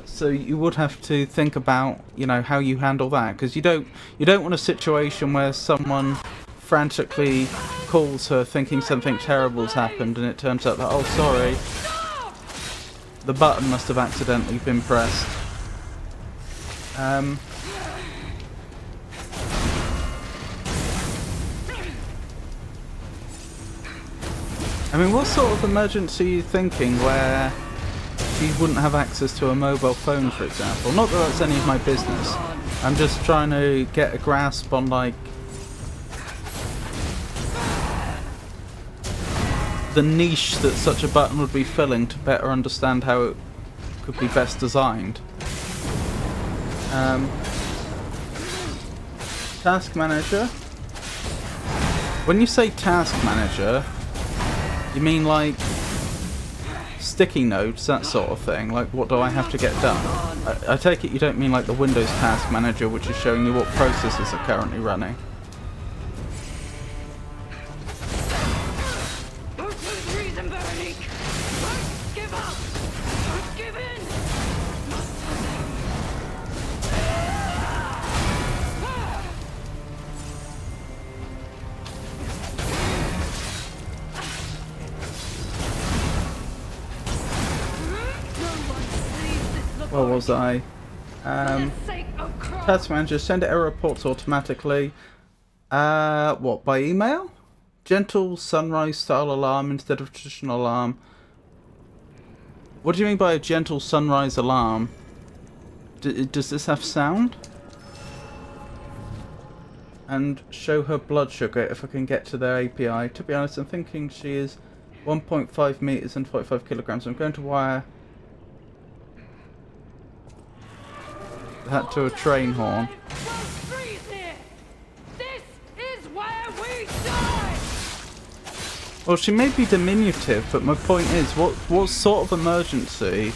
So you would have to think about, you know, how you handle that, because you don't want a situation where someone frantically calls her thinking something terrible's happened, and it turns out that, oh sorry, the button must have accidentally been pressed. I mean, what sort of emergency are you thinking where she wouldn't have access to a mobile phone, for example? Not that that's any of my business. I'm just trying to get a grasp on, like, the niche that such a button would be filling to better understand how it could be best designed. Task manager. When you say task manager, you mean like sticky notes, that sort of thing. Like, what do I have to get done? I take it you don't mean like the Windows Task Manager, which is showing you what processes are currently running. Don't lose reason, Veronique. Don't give up. Don't give in. Where was I? For the sake of Christ. Task Manager, send error reports automatically. What, by email? Gentle sunrise style alarm instead of traditional alarm. What do you mean by a gentle sunrise alarm? Does this have sound? And show her blood sugar if I can get to their API. To be honest, I'm thinking she is 1.5 meters and 45 kilograms. I'm going to wire that to a train horn. Well, she may be diminutive, but my point is, what sort of emergency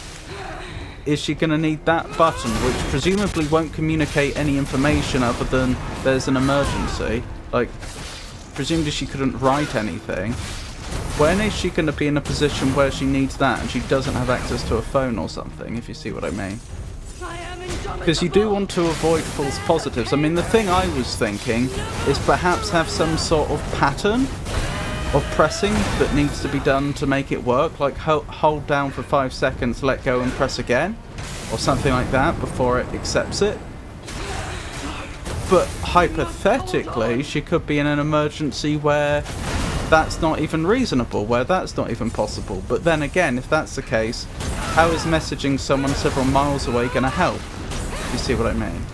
is she going to need that button, which presumably won't communicate any information other than there's an emergency? Like, presumably she couldn't write anything. When is she going to be in a position where she needs that and she doesn't have access to a phone or something, if you see what I mean? Because you do want to avoid false positives. I mean, the thing I was thinking is perhaps have some sort of pattern of pressing that needs to be done to make it work, like hold down for 5 seconds, let go and press again, or something like that before it accepts it. But hypothetically, she could be in an emergency where that's not even reasonable, where that's not even possible. But then again, if that's the case, how is messaging someone several miles away going to help? You see what I mean?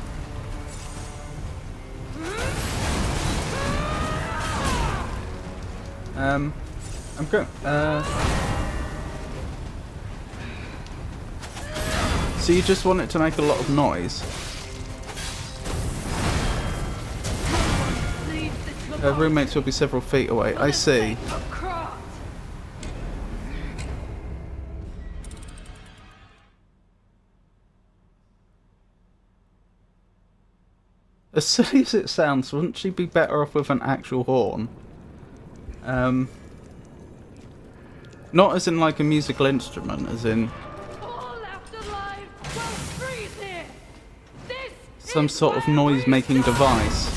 I'm going. So you just want it to make a lot of noise? Her roommates will be several feet away. I see. As silly as it sounds, wouldn't she be better off with an actual horn? Not as in like a musical instrument, as in some sort of noise-making device.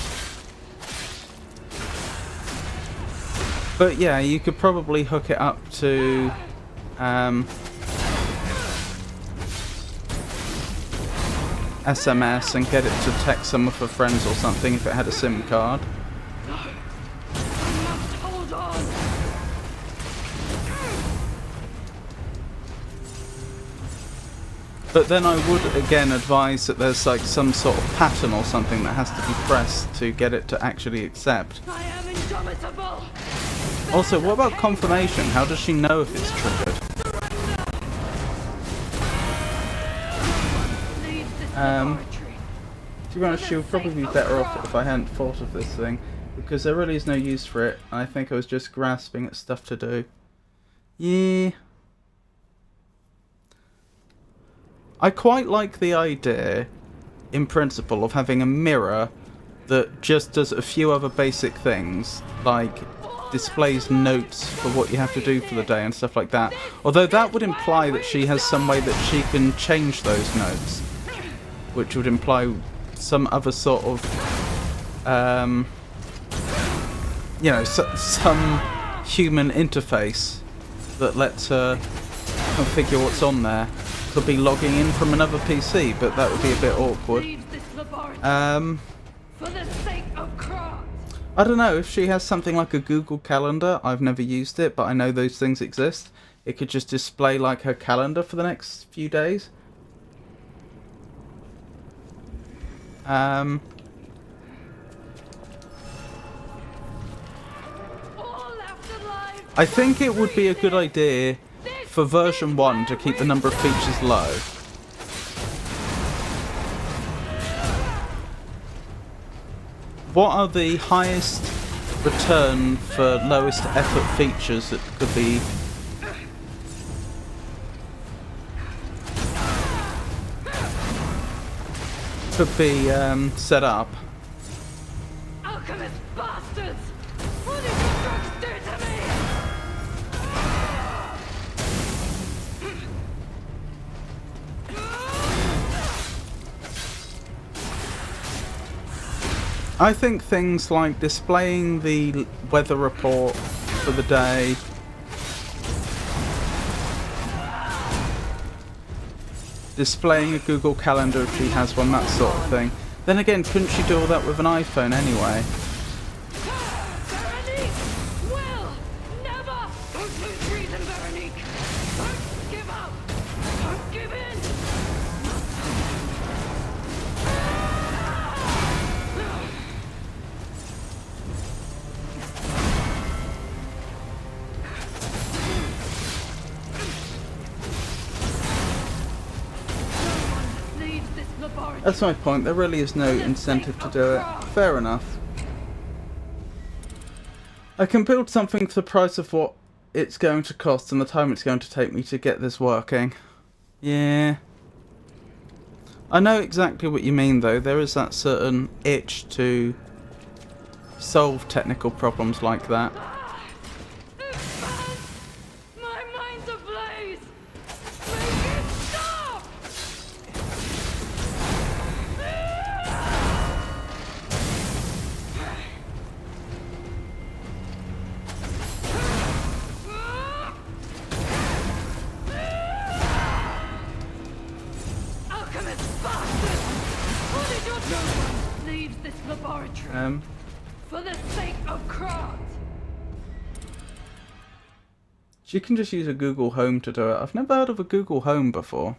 But yeah, you could probably hook it up to SMS and get it to text some of her friends or something if it had a SIM card. But then I would again advise that there's like some sort of pattern or something that has to be pressed to get it to actually accept. I am indomitable. Also, what about confirmation? How does she know if it's triggered? To be honest, she would probably be better off if I hadn't thought of this thing, because there really is no use for it. I think I was just grasping at stuff to do. Yeah. I quite like the idea, in principle, of having a mirror that just does a few other basic things, like displays notes for what you have to do for the day and stuff like that. Although that would imply that she has some way that she can change those notes, which would imply some other sort of, you know, some human interface that lets her configure what's on there. Could be logging in from another PC, but that would be a bit awkward. For the sake of Christ. I don't know, if she has something like a Google Calendar, I've never used it, but I know those things exist. It could just display like her calendar for the next few days. I think it would be a good idea for version 1 to keep the number of features low. What are the highest return for lowest effort features that could be could be set up. Alchemist bastards! What did your drugs do to me? I think things like displaying the weather report for the day, displaying a Google Calendar if she has one, that sort of thing. Then again, couldn't she do all that with an iPhone anyway? Veronique! Will! Never! Don't lose reason, Veronique! Don't give up! Don't give in! Leaves this laboratory. That's my point, there really is no incentive to do it. Fair enough. I can build something for the price of what it's going to cost and the time it's going to take me to get this working. Yeah. I know exactly what you mean though, there is that certain itch to solve technical problems like that. My mind's ablaze! Make it stop! Alchemist bastard! What did your do? Leaves this laboratory for the sake of craft. She can just use a Google Home to do it. I've never heard of a Google Home before.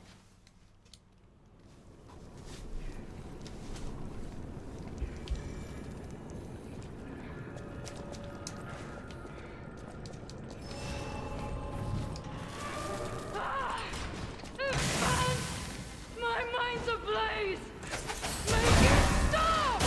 My mind's ablaze! Make it stop!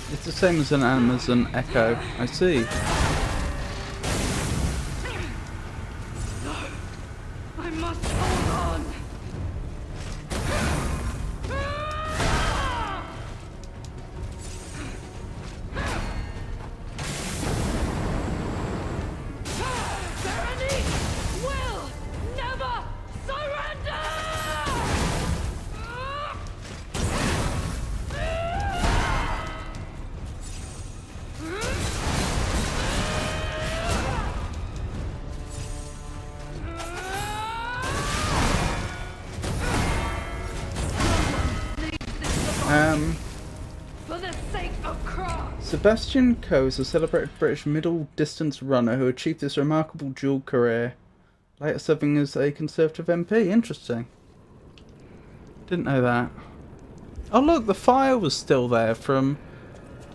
It's the same as an Amazon Echo. I see. I must hold on. Veronique will never surrender! For the sake of craft. Sebastian Coe is a celebrated British middle distance runner who achieved this remarkable dual career, later serving as a Conservative MP. Interesting. Didn't know that. Oh look, the fire was still there from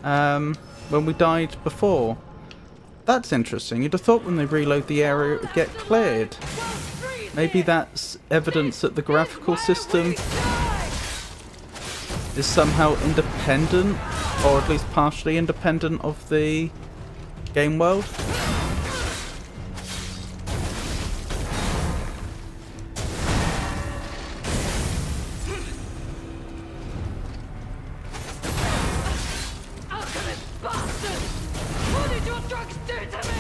when we died before. That's interesting. You'd have thought when they reload the area it would get cleared. Maybe that's evidence that the graphical system is somehow independent, or at least partially independent of the game world. Alchemist bastard! What did your drugs do to me?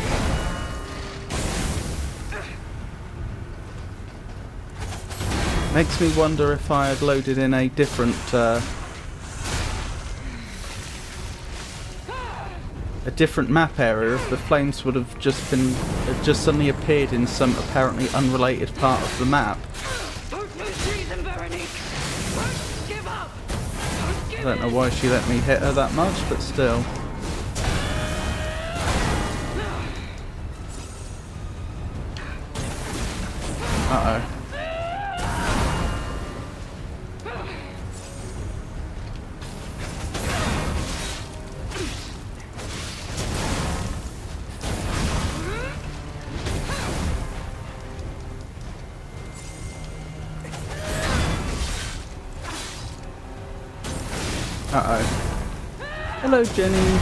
Makes me wonder if I had loaded in a different map area, if the flames would have just suddenly appeared in some apparently unrelated part of the map. Don't lose reason, Veronique! Don't give up! Don't give I don't know in. why she let me hit her that much, but still. Uh-oh. Hello, Jenny.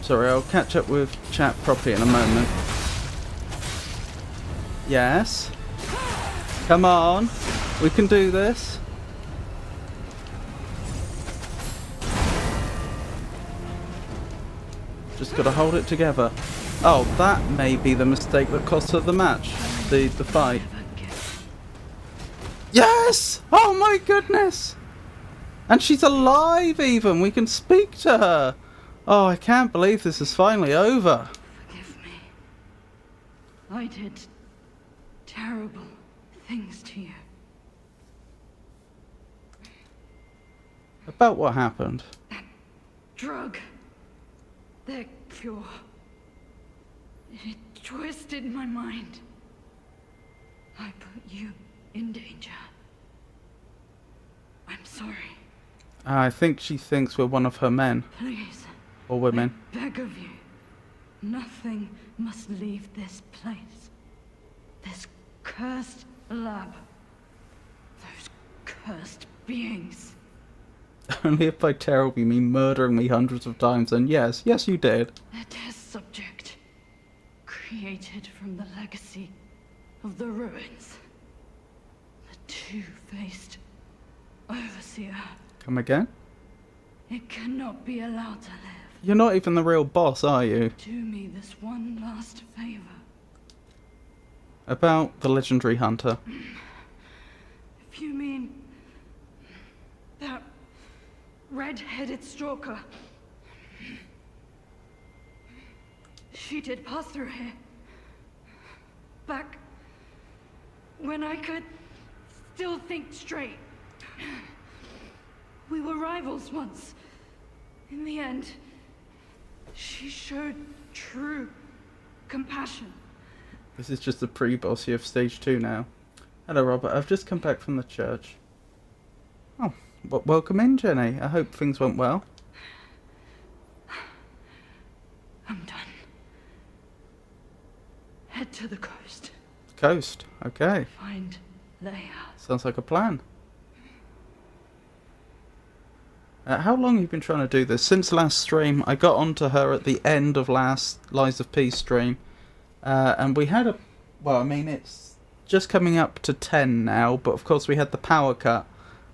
Sorry, I'll catch up with chat properly in a moment. Yes? Come on. We can do this. Just gotta hold it together. Oh, that may be the mistake that cost her the match. The fight. Yes! Oh my goodness! And she's alive even! We can speak to her! Oh, I can't believe this is finally over. Forgive me. I did terrible things to you. About what happened? Drug. Their cure. It twisted my mind. I put you in danger. I'm sorry. I think she thinks we're one of her men. Please. Or women. I beg of you. Nothing must leave this place. This cursed lab. Those cursed beings. Only if by terrible you mean murdering me hundreds of times, and yes, you did. A test subject. Created from the legacy of the ruins. The two-faced overseer. Come again? It cannot be allowed to live. You're not even the real boss, are you? Do me this one last favor. About the legendary hunter. If you mean that red-headed stalker. She did pass through here. Back when I could still think straight. We were rivals once. In the end, she showed true compassion. This is just the pre-boss. You have stage 2 now. Hello, Robert. I've just come back from the church. Oh, welcome in, Jenny. I hope things went well. I'm done. Head to the coast. Coast. Okay. Find Leia. Sounds like a plan. How long have you been trying to do this? Since last stream, I got onto her at the end of last Lies of Peace stream. And we had a... Well, I mean, it's just coming up to 10 now, but of course we had the power cut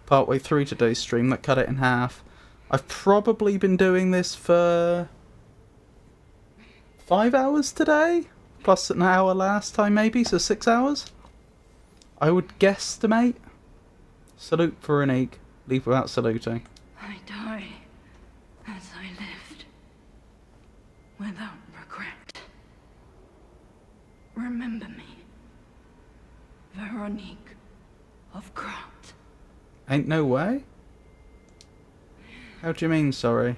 partway through today's stream that cut it in half. I've probably been doing this for 5 hours today, plus an hour last time maybe, so 6 hours. I would guesstimate. Salute Veronique. Leave without saluting. I die as I lived, without regret. Remember me, Veronique of Grant. Ain't no way? How do you mean, sorry?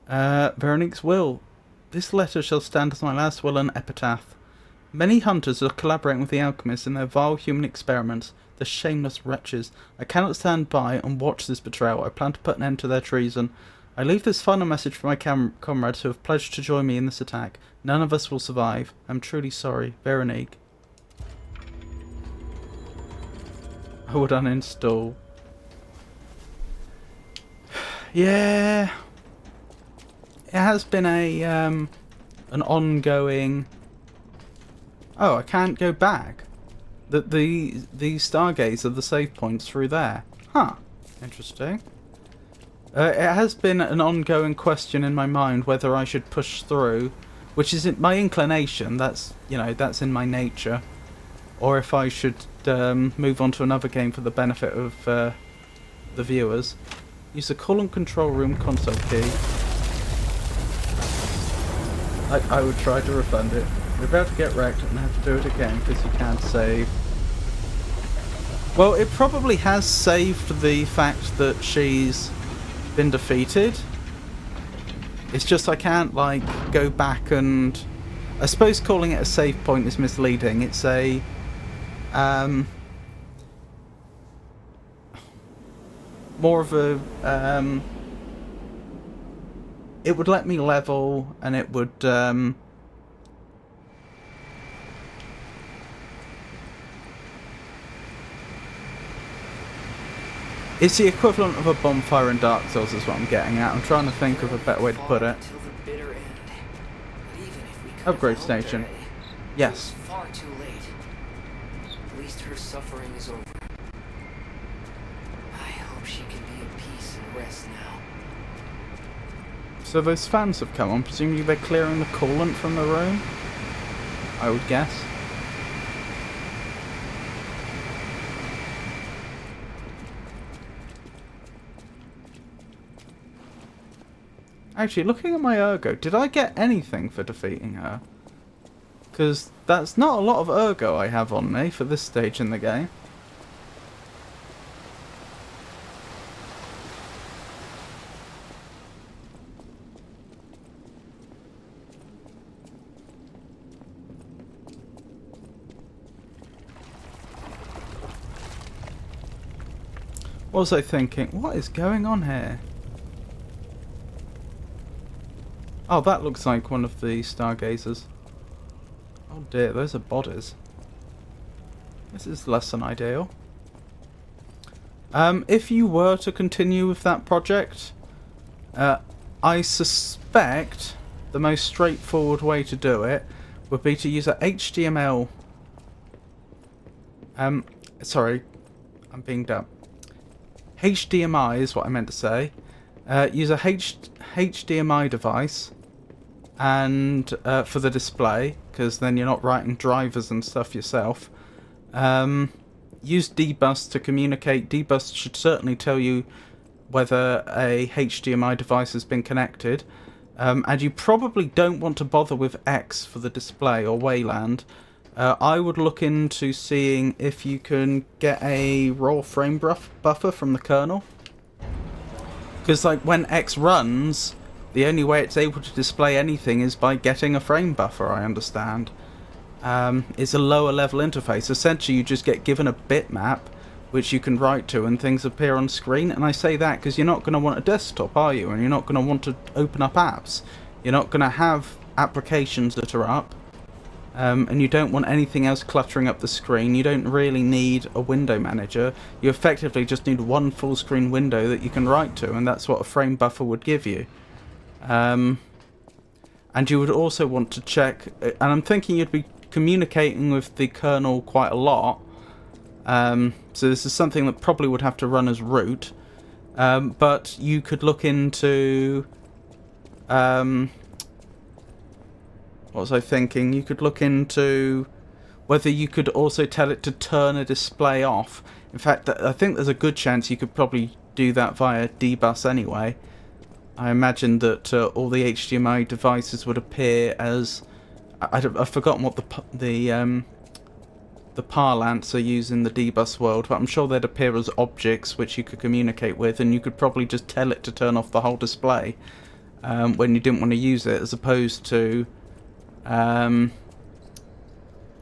Veronique's will. This letter shall stand as my last will and epitaph. Many hunters are collaborating with the alchemists in their vile human experiments. The shameless wretches. I cannot stand by and watch this betrayal. I plan to put an end to their treason. I leave this final message for my comrades who have pledged to join me in this attack. None of us will survive. I'm truly sorry. Veronique. I would uninstall. Yeah. It has been a an ongoing... Oh, I can't go back. The stargates are the save points through there. Huh. Interesting. It has been an ongoing question in my mind whether I should push through, which is my inclination. That's, you know, that's in my nature. Or if I should move on to another game for the benefit of the viewers. Use the call and control room console key. I would try to refund it. You're about to get wrecked and have to do it again because you can't save. Well, it probably has saved the fact that she's been defeated. It's just I can't, like, go back and... I suppose calling it a save point is misleading. It's a... more of a... it would let me level and it would... It's the equivalent of a bonfire in Dark Souls is what I'm getting at. I'm trying to think of a better way to put it. Upgrade station. Yes. Far too late. At least her suffering is over. I hope she can be at peace and rest now. So those fans have come on. Presumably they're clearing the coolant from the room, I would guess. Actually, looking at my ergo, did I get anything for defeating her? Because that's not a lot of ergo I have on me for this stage in the game. What was I thinking? What is going on here? Oh, that looks like one of the stargazers. Oh dear, those are bodies. This is less than ideal. If you were to continue with that project, I suspect the most straightforward way to do it would be to use a HTML... sorry, I'm being dumb. HDMI is what I meant to say. Use a HDMI device and for the display, because then you're not writing drivers and stuff yourself. Use dbus to communicate. Dbus should certainly tell you whether a HDMI device has been connected. And you probably don't want to bother with X for the display or Wayland. I would look into seeing if you can get a raw frame buffer from the kernel. Because like when X runs, the only way it's able to display anything is by getting a frame buffer, I understand. It's a lower level interface. Essentially you just get given a bitmap which you can write to and things appear on screen. And I say that because you're not going to want a desktop, are you? And you're not going to want to open up apps. You're not going to have applications that are up. And you don't want anything else cluttering up the screen. You don't really need a window manager. You effectively just need one full screen window that you can write to, and that's what a frame buffer would give you. And you would also want to check, and I'm thinking you'd be communicating with the kernel quite a lot, so this is something that probably would have to run as root, but you could look into... what was I thinking? You could look into whether you could also tell it to turn a display off. In fact, I think there's a good chance you could probably do that via dbus anyway. I imagine that all the HDMI devices would appear as... I've forgotten what the parlance are used in the dbus world, but I'm sure they'd appear as objects which you could communicate with, and you could probably just tell it to turn off the whole display when you didn't want to use it, as opposed to...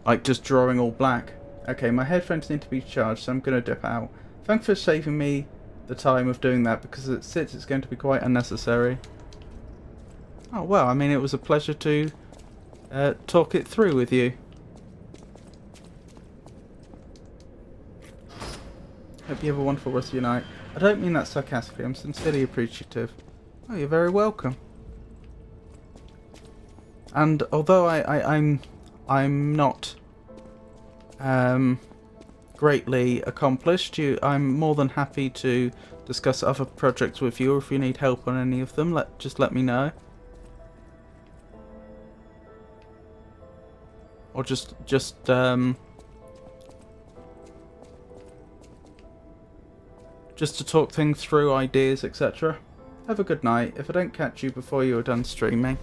like just drawing all black. Okay, my headphones need to be charged, so I'm going to dip out. Thanks for saving me the time of doing that, because it's going to be quite unnecessary. Oh well, I mean, it was a pleasure to talk it through with you. Hope you have a wonderful rest of your night. I don't mean that sarcastically, I'm sincerely appreciative. Oh, you're very welcome. And although I'm not greatly accomplished, I'm more than happy to discuss other projects with you, or if you need help on any of them, just let me know. Or just to talk things through, ideas, etc. Have a good night. If I don't catch you before you are done streaming,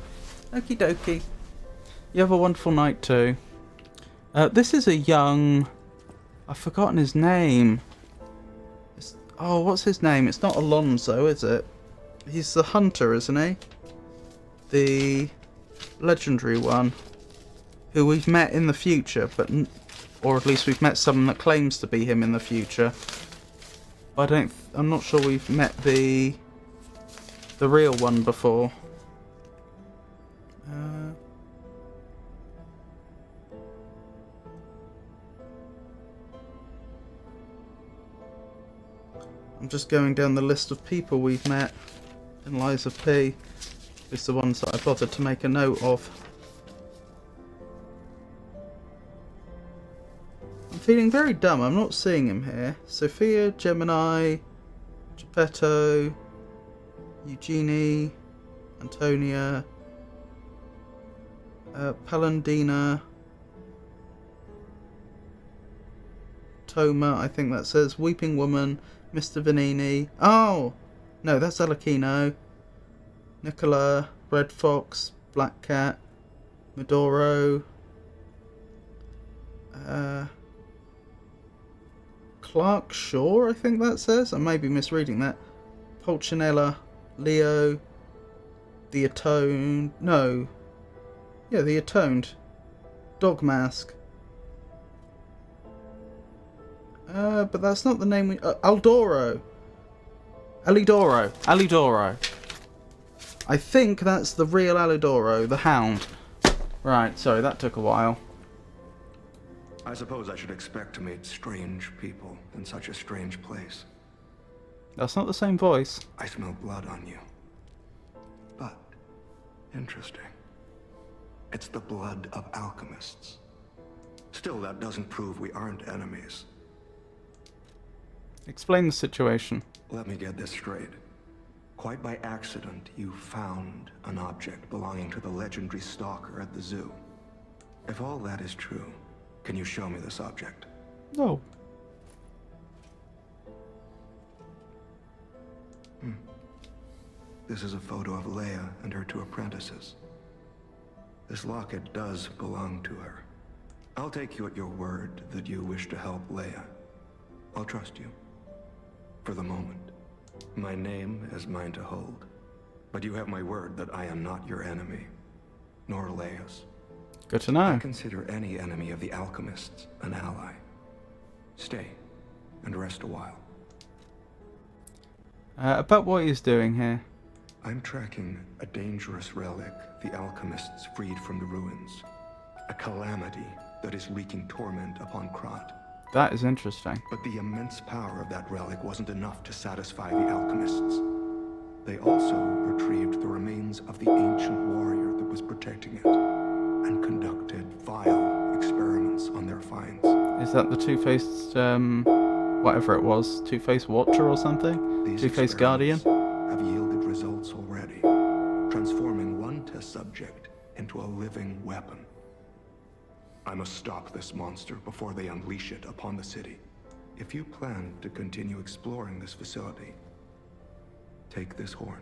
okie dokie. You have a wonderful night too. This is a young... I've forgotten his name. Oh, what's his name? It's not Alonso, is it? He's the hunter, isn't he? The legendary one. Who we've met in the future, but... or at least we've met someone that claims to be him in the future. But I'm not sure we've met the real one before. I'm just going down the list of people we've met in Lies of P. It's the ones that I bothered to make a note of. I'm feeling very dumb. I'm not seeing him here. Sophia, Gemini, Geppetto, Eugenie, Antonia, Palandina, Toma, I think that says, Weeping Woman, Mr. Vanini. Oh! No, that's Alakino. Nicola, Red Fox, Black Cat, Medoro, Clark Shaw, I think that says. I may be misreading that. Pulcinella, Leo, The Atoned. No. Yeah, The Atoned. Dog Mask. But that's not the name we... Aldoro. Alidoro. I think that's the real Alidoro, the Hound. Right, sorry, that took a while. I suppose I should expect to meet strange people in such a strange place. That's not the same voice. I smell blood on you. But, interesting. It's the blood of alchemists. Still, that doesn't prove we aren't enemies. Explain the situation. Let me get this straight. Quite by accident, you found an object belonging to the legendary stalker at the zoo. If all that is true, can you show me this object? No. This is a photo of Leia and her 2 apprentices. This locket does belong to her. I'll take you at your word that you wish to help Leia. I'll trust you. For the moment. My name is mine to hold. But you have my word that I am not your enemy. Nor Leia's. Good to know. I consider any enemy of the alchemists an ally. Stay and rest a while. About what he's doing here. I'm tracking a dangerous relic the alchemists freed from the ruins. A calamity that is wreaking torment upon Krat. That is interesting. But the immense power of that relic wasn't enough to satisfy the alchemists. They also retrieved the remains of the ancient warrior that was protecting it, and conducted vile experiments on their finds. Is that the two-faced, whatever it was, two-faced watcher or something? These Two-faced guardian? have yielded results already, transforming one test subject into a living weapon. I must stop this monster before they unleash it upon the city. If you plan to continue exploring this facility, take this horn.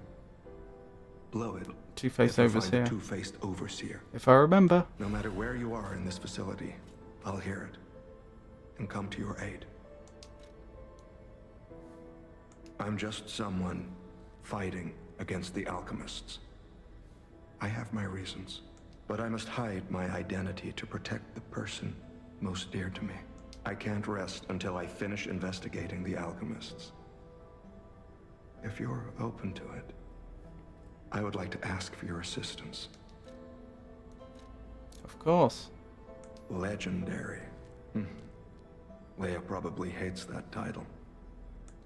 Blow it. Two-faced if you find overseer. a two-faced overseer. If I remember. No matter where you are in this facility, I'll hear it and come to your aid. I'm just someone fighting against the alchemists. I have my reasons, but I must hide my identity to protect the person most dear to me. I can't rest until I finish investigating the alchemists. If you're open to it, I would like to ask for your assistance. Of course. Legendary. Leia probably hates that title.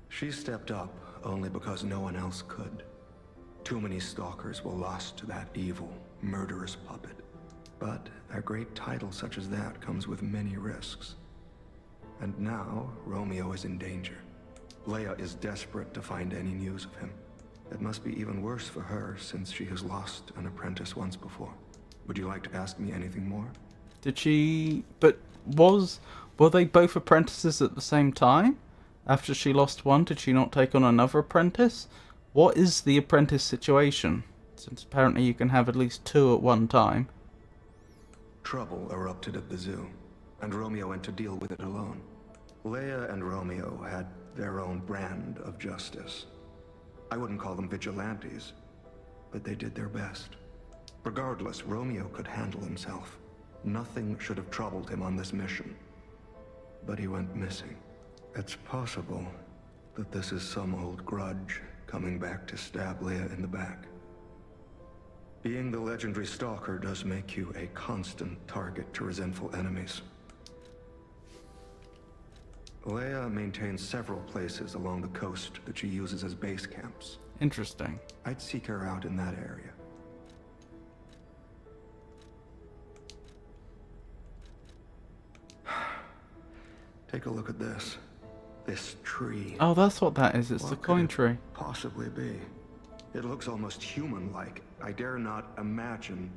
She stepped up only because no one else could. Too many stalkers were lost to that evil, murderous puppet. But a great title such as that comes with many risks. And now, Romeo is in danger. Leia is desperate to find any news of him. It must be even worse for her since she has lost an apprentice once before. Would you like to ask me anything more? Did she... But were they both apprentices at the same time? After she lost one, did she not take on another apprentice? What is the apprentice situation? Since apparently you can have at least 2 at one time. Trouble erupted at the zoo, and Romeo went to deal with it alone. Leia and Romeo had their own brand of justice. I wouldn't call them vigilantes, but they did their best. Regardless, Romeo could handle himself. Nothing should have troubled him on this mission. But he went missing. It's possible that this is some old grudge coming back to stab Leia in the back. Being the legendary stalker does make you a constant target to resentful enemies. Leia maintains several places along the coast that she uses as base camps. Interesting. I'd seek her out in that area. Take a look at this. This tree. Oh, that's what that is. It's the What coin could it tree. possibly be? It looks almost human-like. I dare not imagine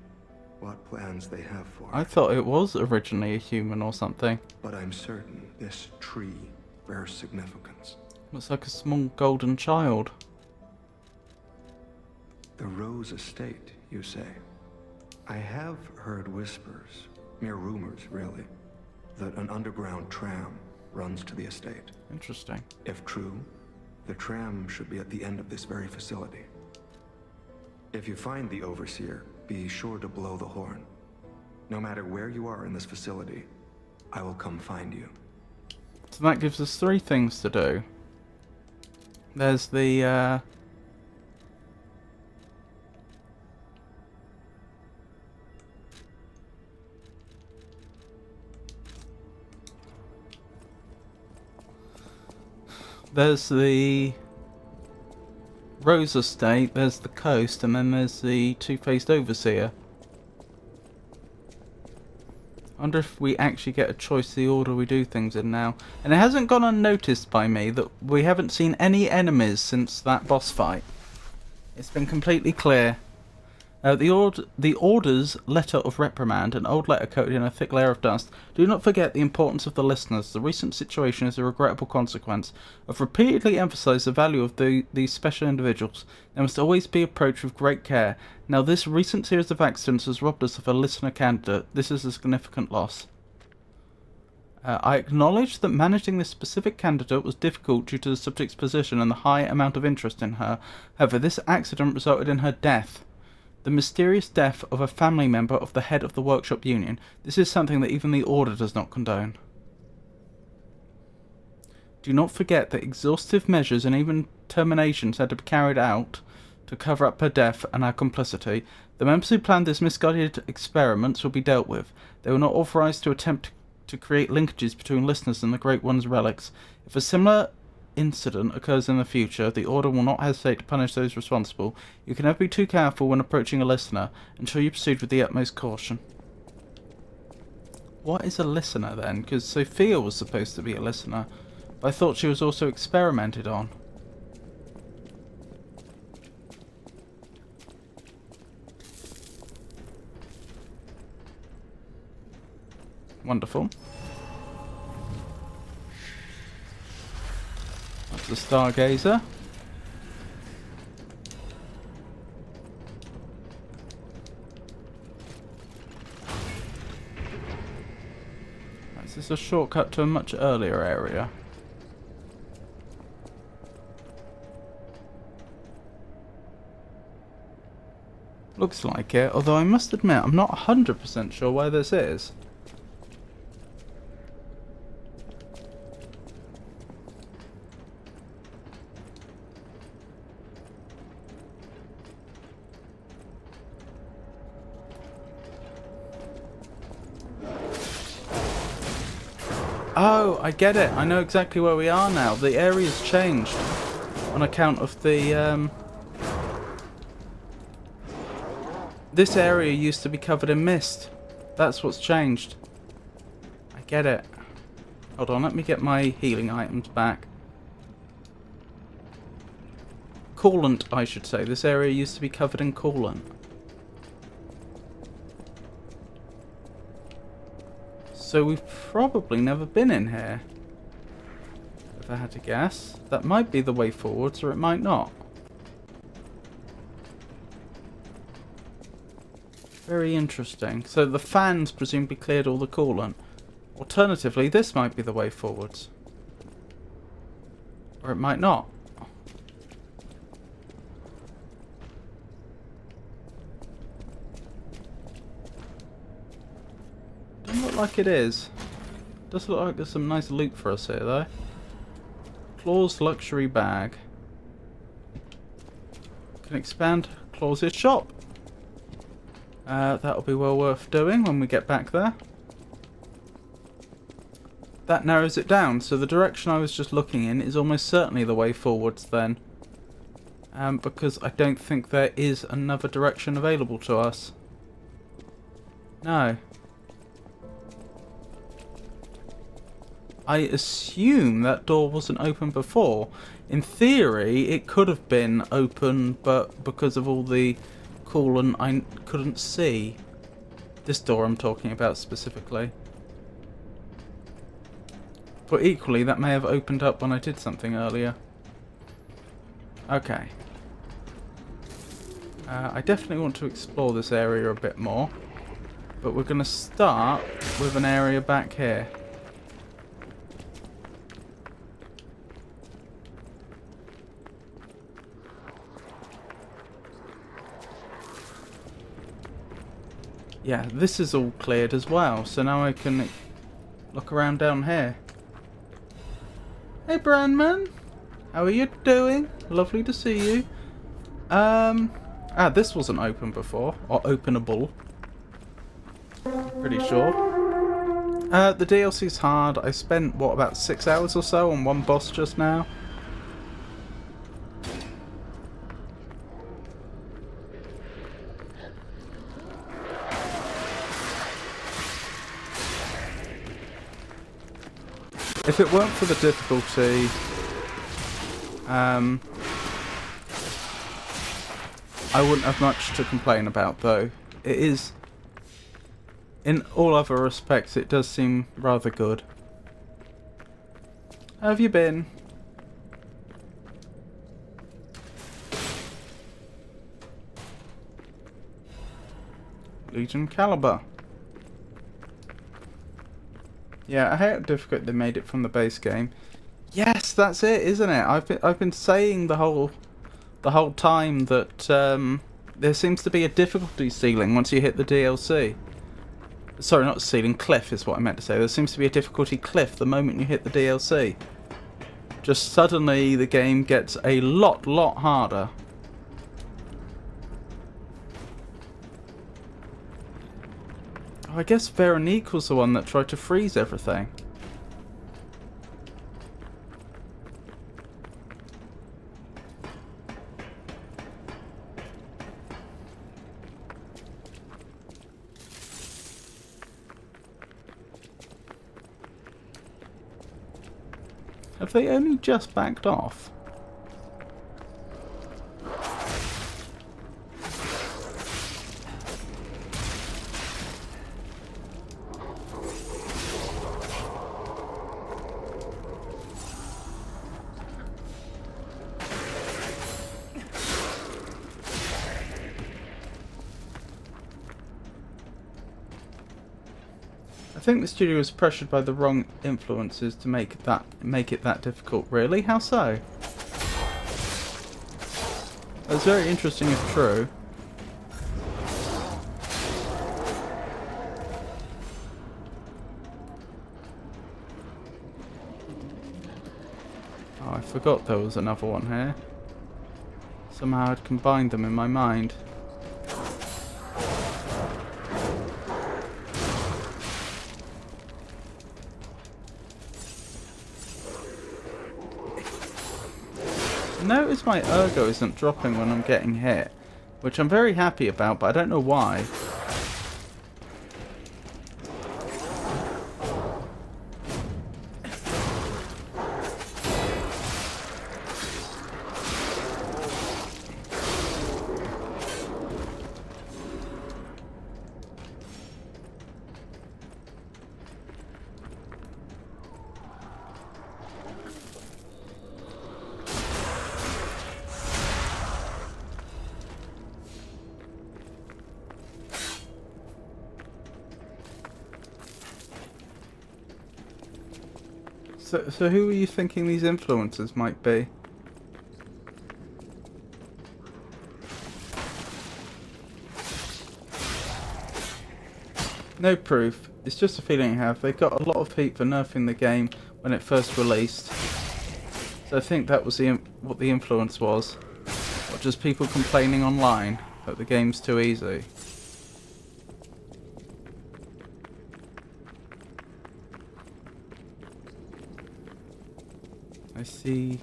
what plans they have for I it. thought it was originally a human or something. But I'm certain this tree bears significance. Looks like a small golden child. The Rose Estate, you say? I have heard whispers, mere rumors really, that an underground tram runs to the estate. Interesting. If true, the tram should be at the end of this very facility. If you find the Overseer, be sure to blow the horn. No matter where you are in this facility, I will come find you. So that gives us 3 things to do. There's the Rose Estate, there's the coast, and then there's the Two-Faced Overseer. I wonder if we actually get a choice of the order we do things in now. And it hasn't gone unnoticed by me that we haven't seen any enemies since that boss fight. It's been completely clear. The Order's letter of reprimand, an old letter coated in a thick layer of dust. Do not forget the importance of the listeners. The recent situation is a regrettable consequence. I've repeatedly emphasized the value of these special individuals. They must always be approached with great care. Now, this recent series of accidents has robbed us of a listener candidate. This is a significant loss. I acknowledge that managing this specific candidate was difficult due to the subject's position and the high amount of interest in her. However, this accident resulted in her death. The mysterious death of a family member of the head of the workshop union. This is something that even the Order does not condone. Do not forget that exhaustive measures and even terminations had to be carried out to cover up her death and our complicity. The members who planned these misguided experiments will be dealt with. They were not authorized to attempt to create linkages between listeners and the Great One's relics. If a similar incident occurs in the future, the Order will not hesitate to punish those responsible. You can never be too careful when approaching a listener. Ensure you proceed with the utmost caution. What is a listener then? Because Sophia was supposed to be a listener, but I thought she was also experimented on. Wonderful. That's the Stargazer. This is a shortcut to a much earlier area. Looks like it, although I must admit I'm not 100% sure where this is. Oh, I get it. I know exactly where we are now. The area's changed on account of the this area used to be covered in mist. That's what's changed. I get it. Hold on, let me get my healing items back. Coolant, I should say. This area used to be covered in coolant. So we've probably never been in here. If I had to guess. That might be the way forwards, or it might not. Very interesting. So the fans presumably cleared all the coolant. Alternatively, this might be the way forwards. Or it might not. Doesn't look like it is. Does look like there's some nice loot for us here though. Claw's luxury bag. Can expand Claw's shop. That'll be well worth doing when we get back there. that narrows it down. So the direction I was just looking in is almost certainly the way forwards then. Because I don't think there is another direction available to us. No. I assume that door wasn't open before. In theory, it could have been open, but because of all the coolant, I couldn't see. This door I'm talking about specifically. But equally, that may have opened up when I did something earlier. Okay. I definitely want to explore this area a bit more. But we're going to start with an area back here. Yeah, this is all cleared as well, so now I can look around down here. Hey Brandman, how are you doing? Lovely to see you. This wasn't open before, or openable. Pretty sure. The DLC's hard. I spent, what, about 6 hours or so on one boss just now. If it weren't for the difficulty, I wouldn't have much to complain about, though. It is, in all other respects, it does seem rather good. How have you been? Legion Caliber. Yeah, I hate how difficult they made it from the base game. Yes, that's it, isn't it? I've been saying the whole time that there seems to be a difficulty ceiling once you hit the DLC. Sorry, not ceiling, cliff is what I meant to say. There seems to be a difficulty cliff the moment you hit the DLC. Just suddenly the game gets a lot harder. I guess Veronique was the one that tried to freeze everything. Have they only just backed off? I think the studio was pressured by the wrong influences to make it that difficult. Really? How so? That's very interesting if true. Oh, I forgot there was another one here. Somehow I'd combined them in my mind. Notice my ergo isn't dropping when I'm getting hit, which I'm very happy about, but I don't know why. So who are you thinking these influences might be? No proof, it's just a feeling I have. They got a lot of heat for nerfing the game when it first released. So I think that was what the influence was. Or just people complaining online that the game's too easy. see.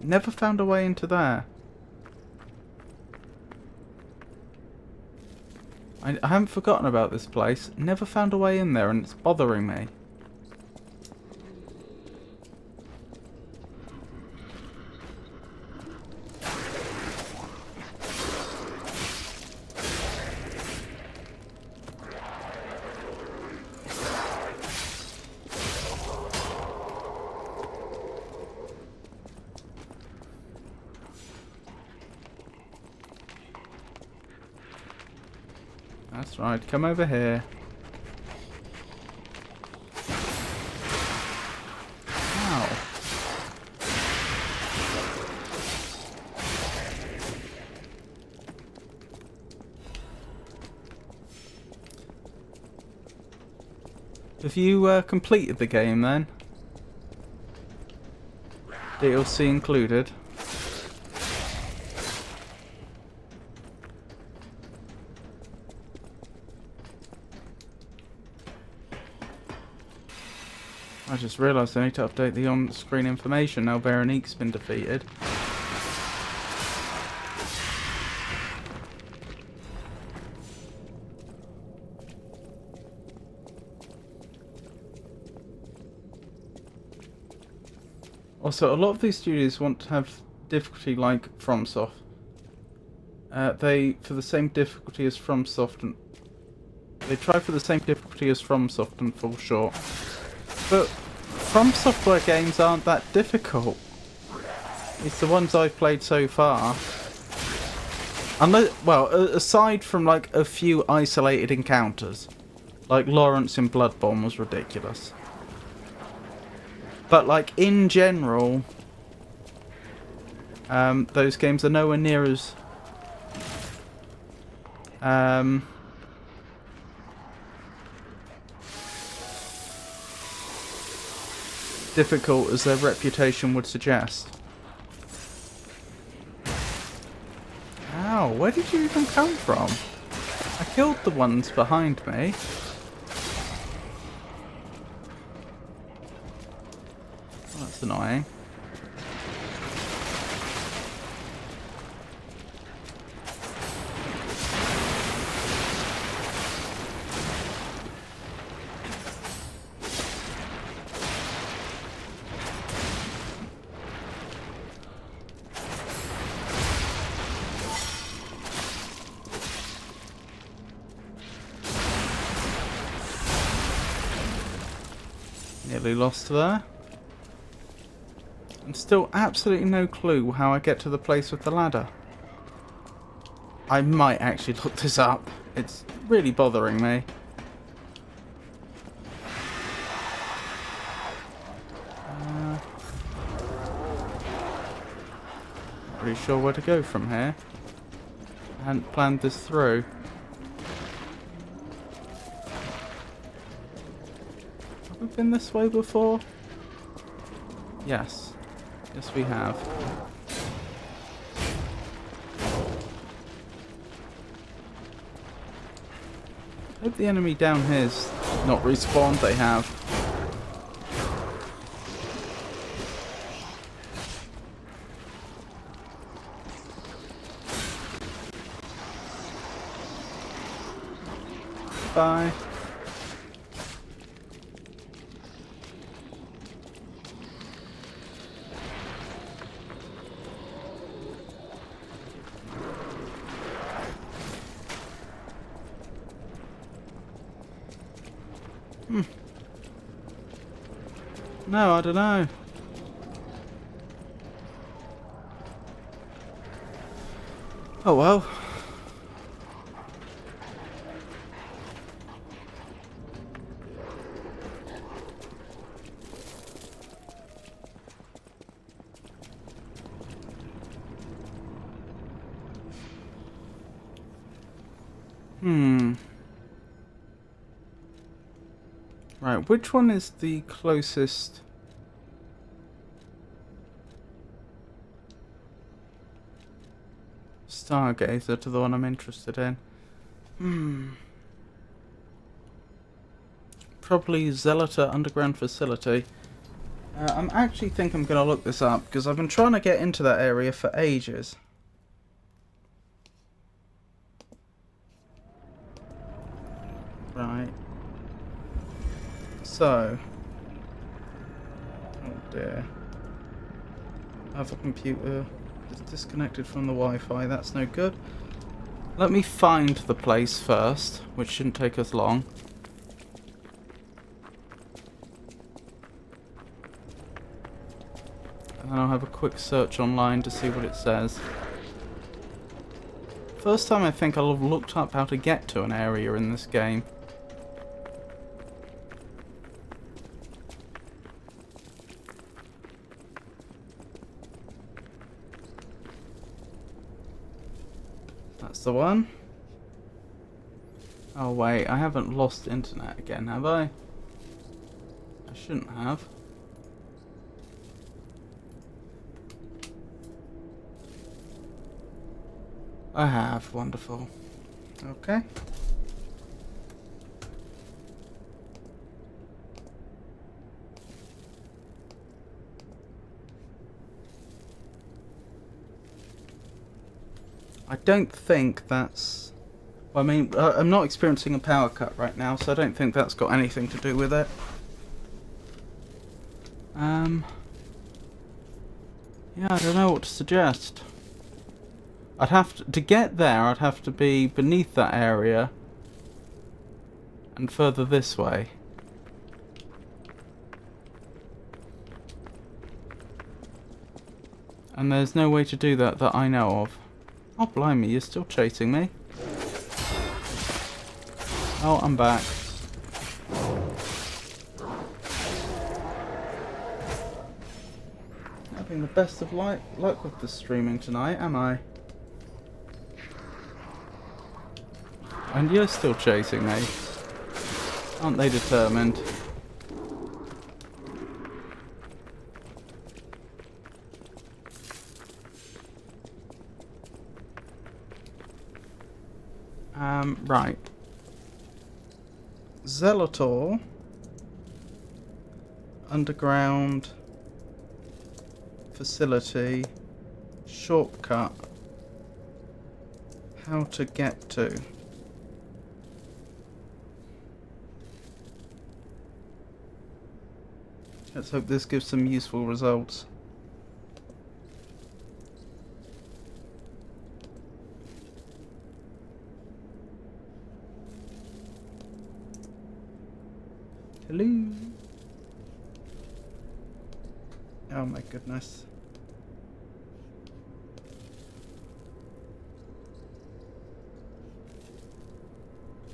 Never found a way into there. I haven't forgotten about this place. Never found a way in there and it's bothering me. That's right, come over here. Ow. Have you completed the game then? DLC included. I just realised I need to update the on-screen information now Veronique's been defeated. Also, a lot of these studios want to have difficulty like FromSoft. For the same difficulty as FromSoft, and they try for the same difficulty as FromSoft and fall short. But From Software games aren't that difficult. It's the ones I've played so far. Unless, well, aside from like a few isolated encounters, like Lawrence in Bloodborne was ridiculous. But like in general, those games are nowhere near as difficult as their reputation would suggest. Ow, where did you even come from? I killed the ones behind me. Oh, that's annoying. Nearly lost there. And still absolutely no clue how I get to the place with the ladder. I might actually look this up. It's really bothering me. Not really sure where to go from here. I hadn't planned this through. Have we been this way before? Yes. Yes, we have. Hope the enemy down here's not respawned. They have. Bye. No, I don't know. Oh well. Right, which one is the closest? Stargazer to the one I'm interested in. Probably Zealota Underground Facility. I'm actually think I'm going to look this up because I've been trying to get into that area for ages. Right. So. Oh dear. I have a computer. It's disconnected from the Wi-Fi. That's no good. Let me find the place first, which shouldn't take us long. And then I'll have a quick search online to see what it says. First time I think I'll have looked up how to get to an area in this game. That's the one. Oh wait, I haven't lost internet again, have I? I shouldn't have. I have, wonderful. Okay. I don't think that's... Well, I mean, I'm not experiencing a power cut right now, so I don't think that's got anything to do with it. Yeah, I don't know what to suggest. I'd have to get there, I'd have to be beneath that area and further this way. And there's no way to do that that I know of. Oh, blimey, you're still chasing me. Oh, I'm back. Having the best of luck with the streaming tonight, am I? And you're still chasing me. Aren't they determined? Right. Zelator. Underground facility. Shortcut. How to get to. Let's hope this gives some useful results. Hello. Oh my goodness.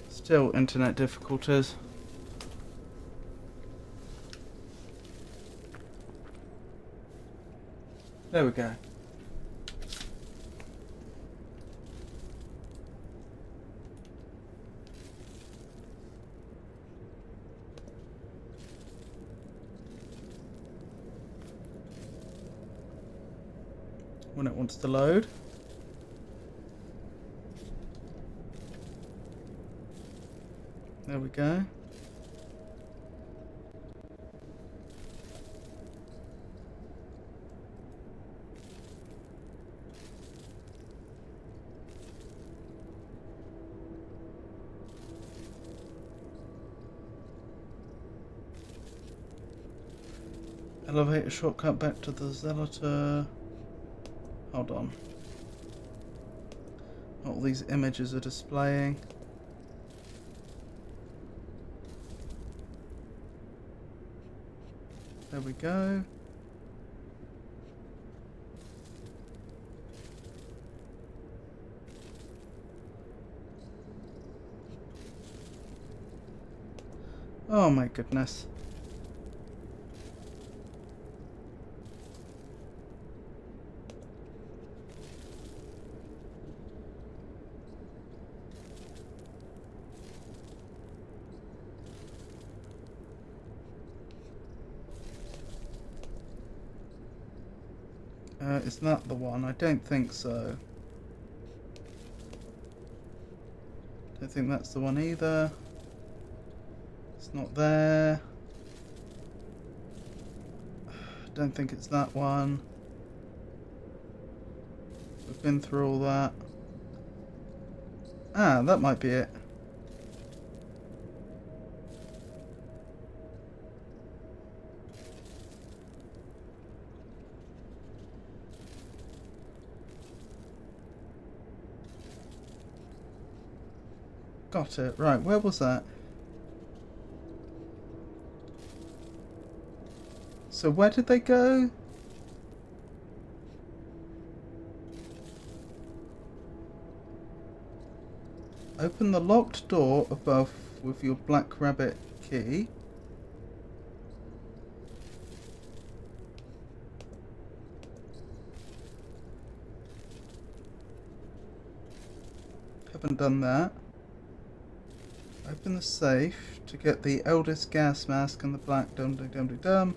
Still internet difficulties. There we go. When it wants to load. There we go. Elevator shortcut back to the Zealota. Hold on. All these images are displaying. There we go. Oh my goodness. Is that the one? I don't think so. Don't think that's the one either. It's not there. Don't think it's that one. We've been through all that. Ah, that might be it. Got it. Right, where was that? So where did they go? Open the locked door above with your black rabbit key. Haven't done that. Open the safe to get the eldest gas mask and the black dum-dum-dum-dum.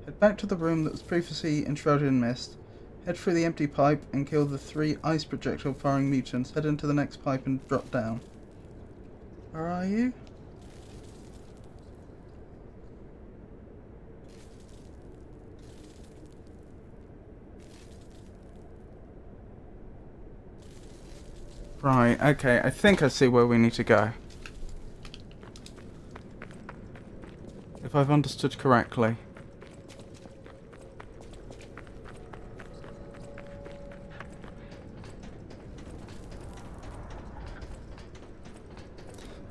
Head back to the room that was previously enshrouded in mist. Head through the empty pipe and kill the 3 ice projectile firing mutants. Head into the next pipe and drop down. Where are you? Right, okay, I think I see where we need to go. If I've understood correctly.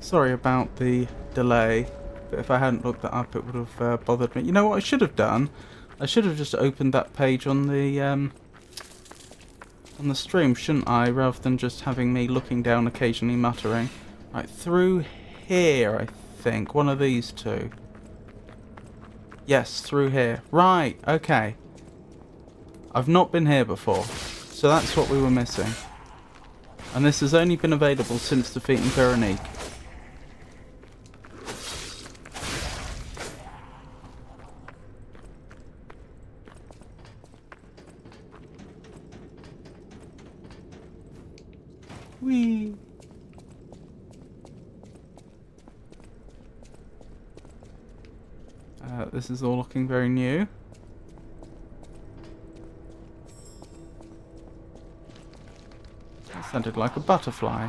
Sorry about the delay, but if I hadn't looked that up it would have bothered me. You know what I should have done? I should have just opened that page on the stream, shouldn't I? Rather than just having me looking down occasionally muttering. Right, through here I think. One of these two. Yes, through here. Right, okay. I've not been here before, so that's what we were missing. And this has only been available since defeating Veronique. Whee! This is all looking very new. That sounded like a butterfly.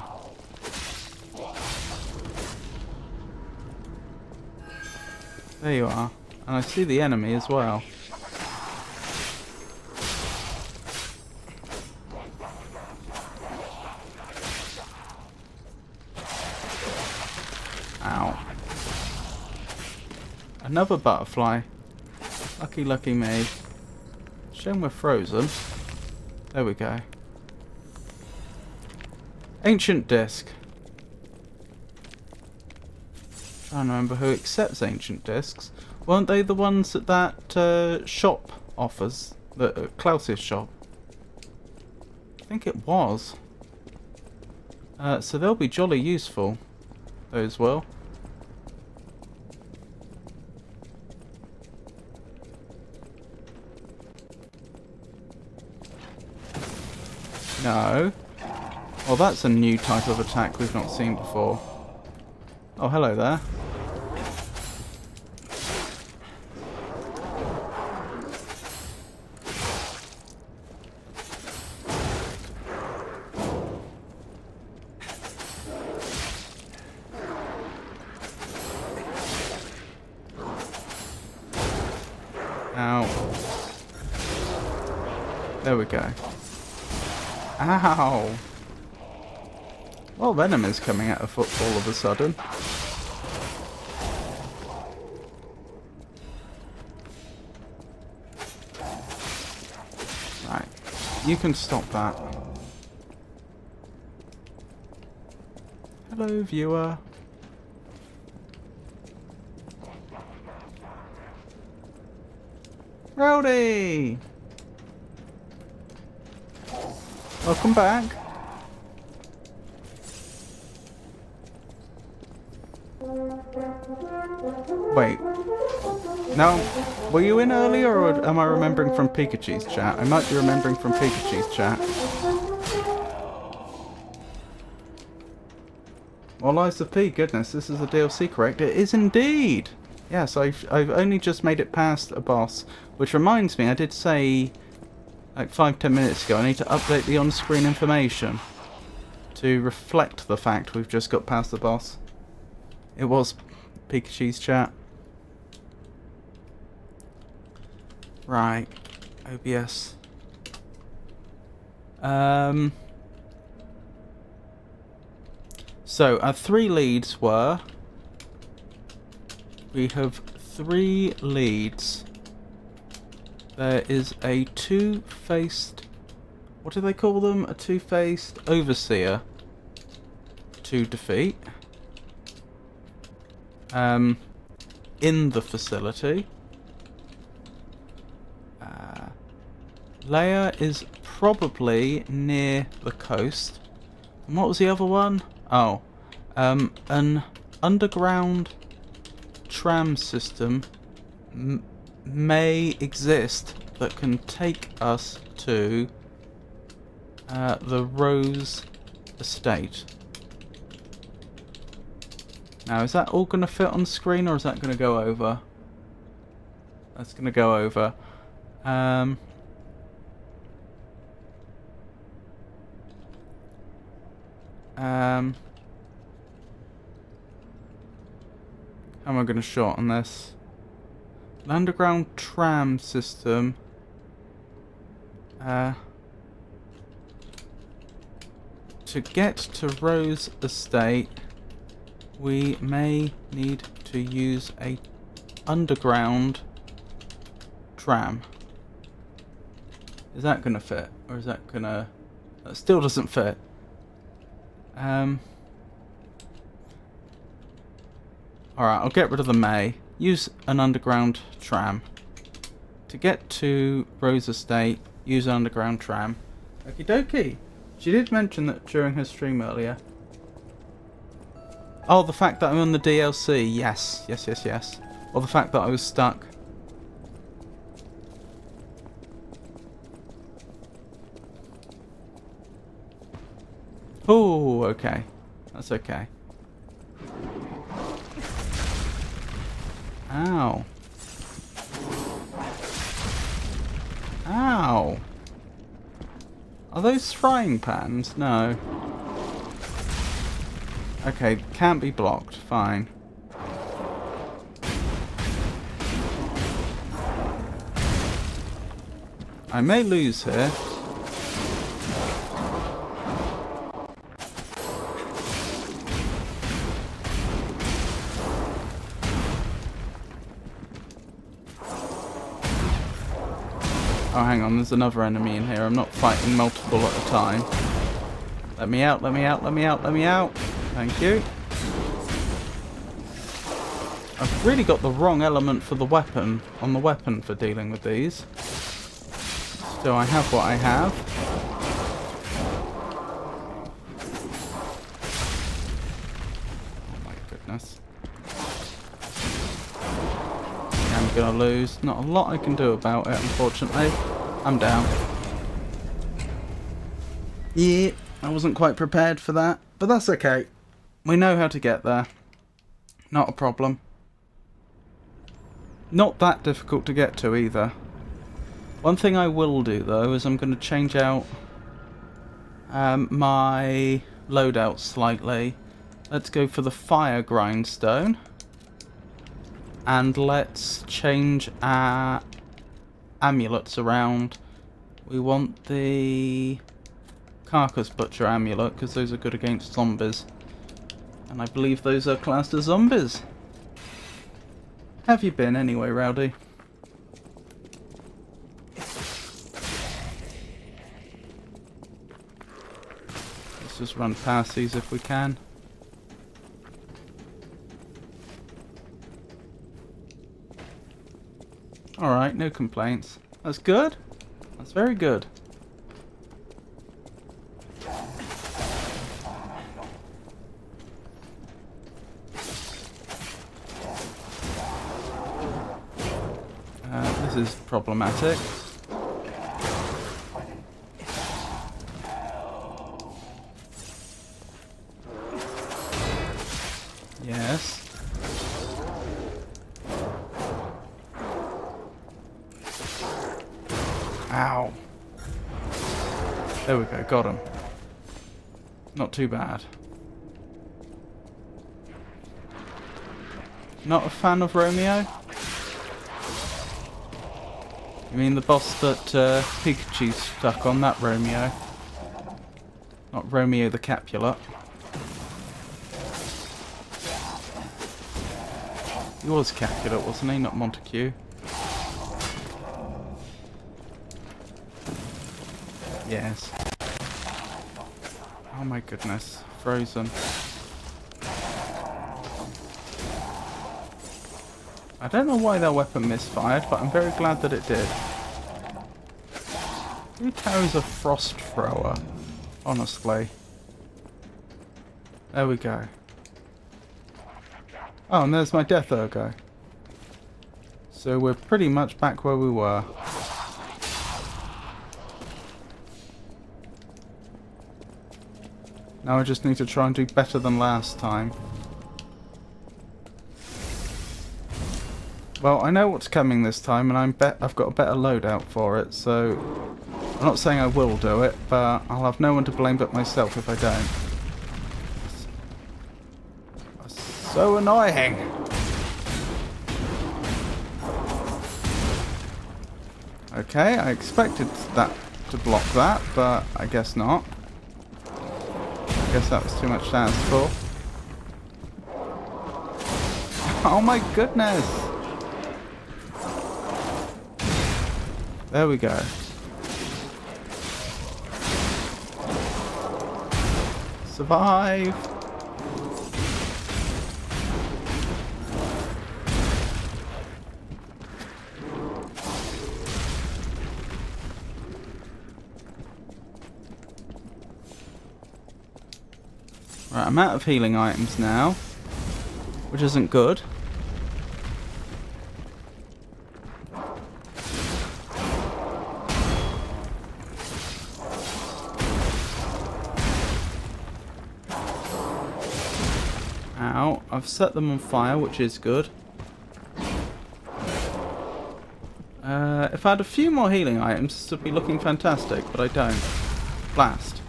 There you are. And I see the enemy as well. Ow. Another butterfly. Lucky, lucky me. Shame we're frozen. There we go. Ancient disc. Trying to remember who accepts ancient discs. Weren't they the ones that that shop offers? The Klaus's shop. I think it was. So they'll be jolly useful. Those will. No. Well, that's a new type of attack we've not seen before. Oh, hello there. Ow. There we go. Ow! Well, venom is coming out of foot all of a sudden. Right. You can stop that. Hello, viewer. Rowdy! Welcome back. Wait. No, were you in earlier or am I remembering from Pikachu's chat? I might be remembering from Pikachu's chat. Well, Lies of P, goodness, this is a DLC, correct? It is indeed! Yes, I've only just made it past a boss, which reminds me, I did say, like 5-10 minutes ago, I need to update the on-screen information to reflect the fact we've just got past the boss. It was Pikachu's chat. Right, OBS. So, our 3 leads were... We have 3 leads. There is a two-faced... What do they call them? A two-faced overseer to defeat. In the facility. Leia is probably near the coast. And what was the other one? Oh, an underground tram system may exist that can take us to the Rose Estate. Now, is that all going to fit on screen, or is that going to go over? That's going to go over. How am I going to shorten this? An underground tram system. To get to Rose Estate, we may need to use a underground tram. Is that going to fit? Or is that going to... That still doesn't fit. Alright, I'll get rid of the may. Use an underground tram. To get to Rose Estate, use an underground tram. Okie dokie. She did mention that during her stream earlier. Oh, the fact that I'm on the DLC. Yes. Yes, yes, yes. Or the fact that I was stuck. Oh, okay. That's okay. Ow. Ow. Are those frying pans? No. Okay, can't be blocked. Fine. I may lose here. Oh, hang on, there's another enemy in here. I'm not fighting multiple at a time. Let me out, let me out, let me out, let me out. Thank you. I've really got the wrong element for the weapon, on the weapon for dealing with these. So I have what I have. Oh my goodness. I'm gonna lose. Not a lot I can do about it, unfortunately. I'm down. Yeah, I wasn't quite prepared for that, but that's okay. We know how to get there. Not a problem. Not that difficult to get to either. One thing I will do though is I'm going to change out my loadout slightly. Let's go for the fire grindstone. And let's change our amulets around. We want the carcass butcher amulet because those are good against zombies. And I believe those are classed as zombies. Have you been anyway, Rowdy? Let's just run past these if we can. Alright, no complaints. That's good. That's very good. This is problematic. There we go, got him. Not too bad. Not a fan of Romeo? You mean the boss that Pikachu's stuck on, that Romeo? Not Romeo the Capulet. He was Capulet, wasn't he? Not Montague. Yes. Oh my goodness. Frozen. I don't know why that weapon misfired, but I'm very glad that it did. Who carries a frost thrower? Honestly. There we go. Oh, and there's my death ergo. So we're pretty much back where we were. Now I just need to try and do better than last time. Well, I know what's coming this time, and I've got a better loadout for it, so I'm not saying I will do it, but I'll have no one to blame but myself if I don't. It's so annoying! Okay, I expected that to block that, but I guess not. I guess that was too much to ask for. Oh my goodness! There we go. Survive! Right, I'm out of healing items now, which isn't good. Ow, I've set them on fire, which is good. If I had a few more healing items, this would be looking fantastic, but I don't. Blast.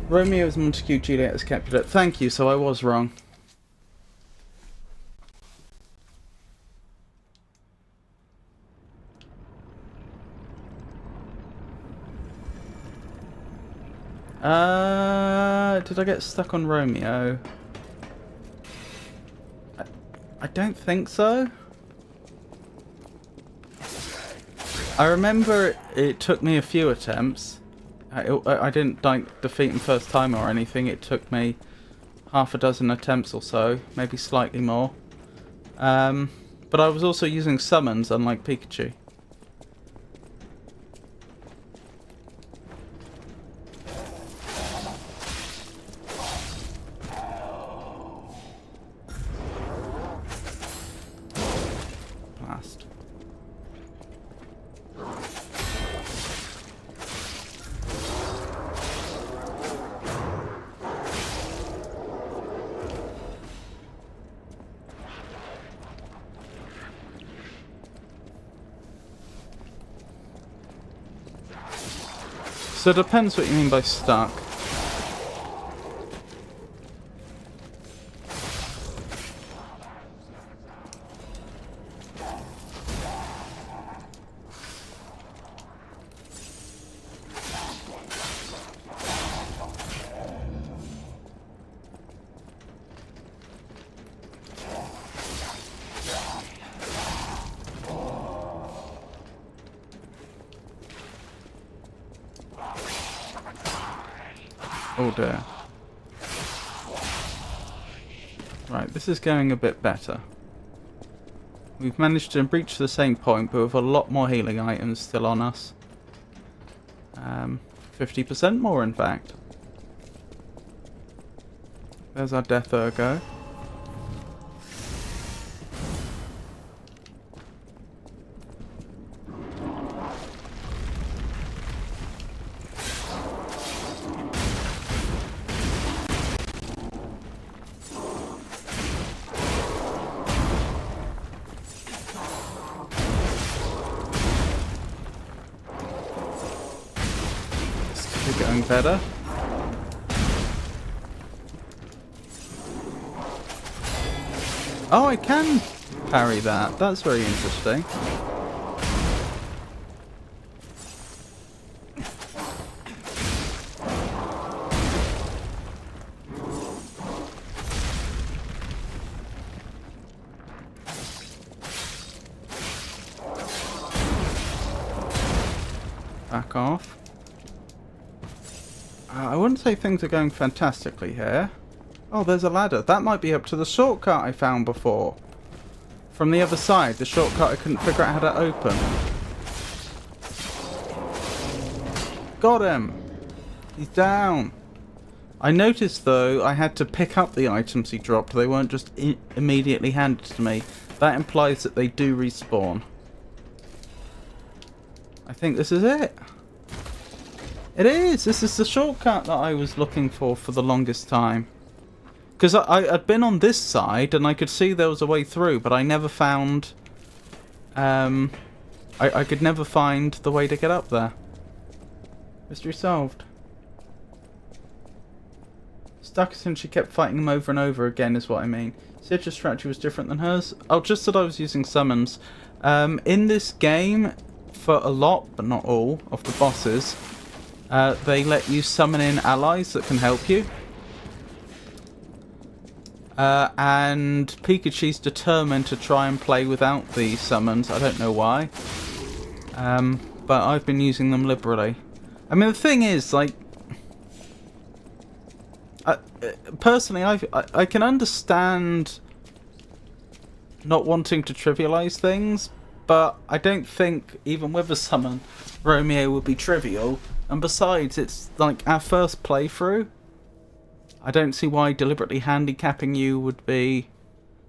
Romeo's Montague, Juliet is Capulet. Thank you, so I was wrong. Did I get stuck on Romeo? I don't think so. I remember it took me a few attempts. I didn't defeat him first time or anything. It took me half a dozen attempts or so, maybe slightly more. But I was also using summons, unlike Pikachu. Blast. So it depends what you mean by stuck. Oh dear. Right, this is going a bit better. We've managed to reach the same point, but with a lot more healing items still on us. 50% more, in fact. There's our death ergo. going better. Oh, I can parry that. That's very interesting. Back off. I wouldn't say things are going fantastically here. Oh, there's a ladder. That might be up to the shortcut I found before. From the other side, the shortcut I couldn't figure out how to open. Got him! He's down. I noticed, though, I had to pick up the items he dropped. They weren't just immediately handed to me. That implies that they do respawn. I think this is it. It is! This is the shortcut that I was looking for the longest time. Because I'd been on this side and I could see there was a way through, but I never found... I could never find the way to get up there. Mystery solved. Stuck since she kept fighting him over and over again is what I mean. Citra's strategy was different than hers. Oh, just that I was using summons. In this game, for a lot, but not all, of the bosses, they let you summon in allies that can help you. And Pikachu's determined to try and play without these summons. I don't know why. But I've been using them liberally. I mean, the thing is, like... personally, I can understand not wanting to trivialize things, but I don't think, even with a summon, Romeo would be trivial. And besides, it's like our first playthrough. I don't see why deliberately handicapping you would be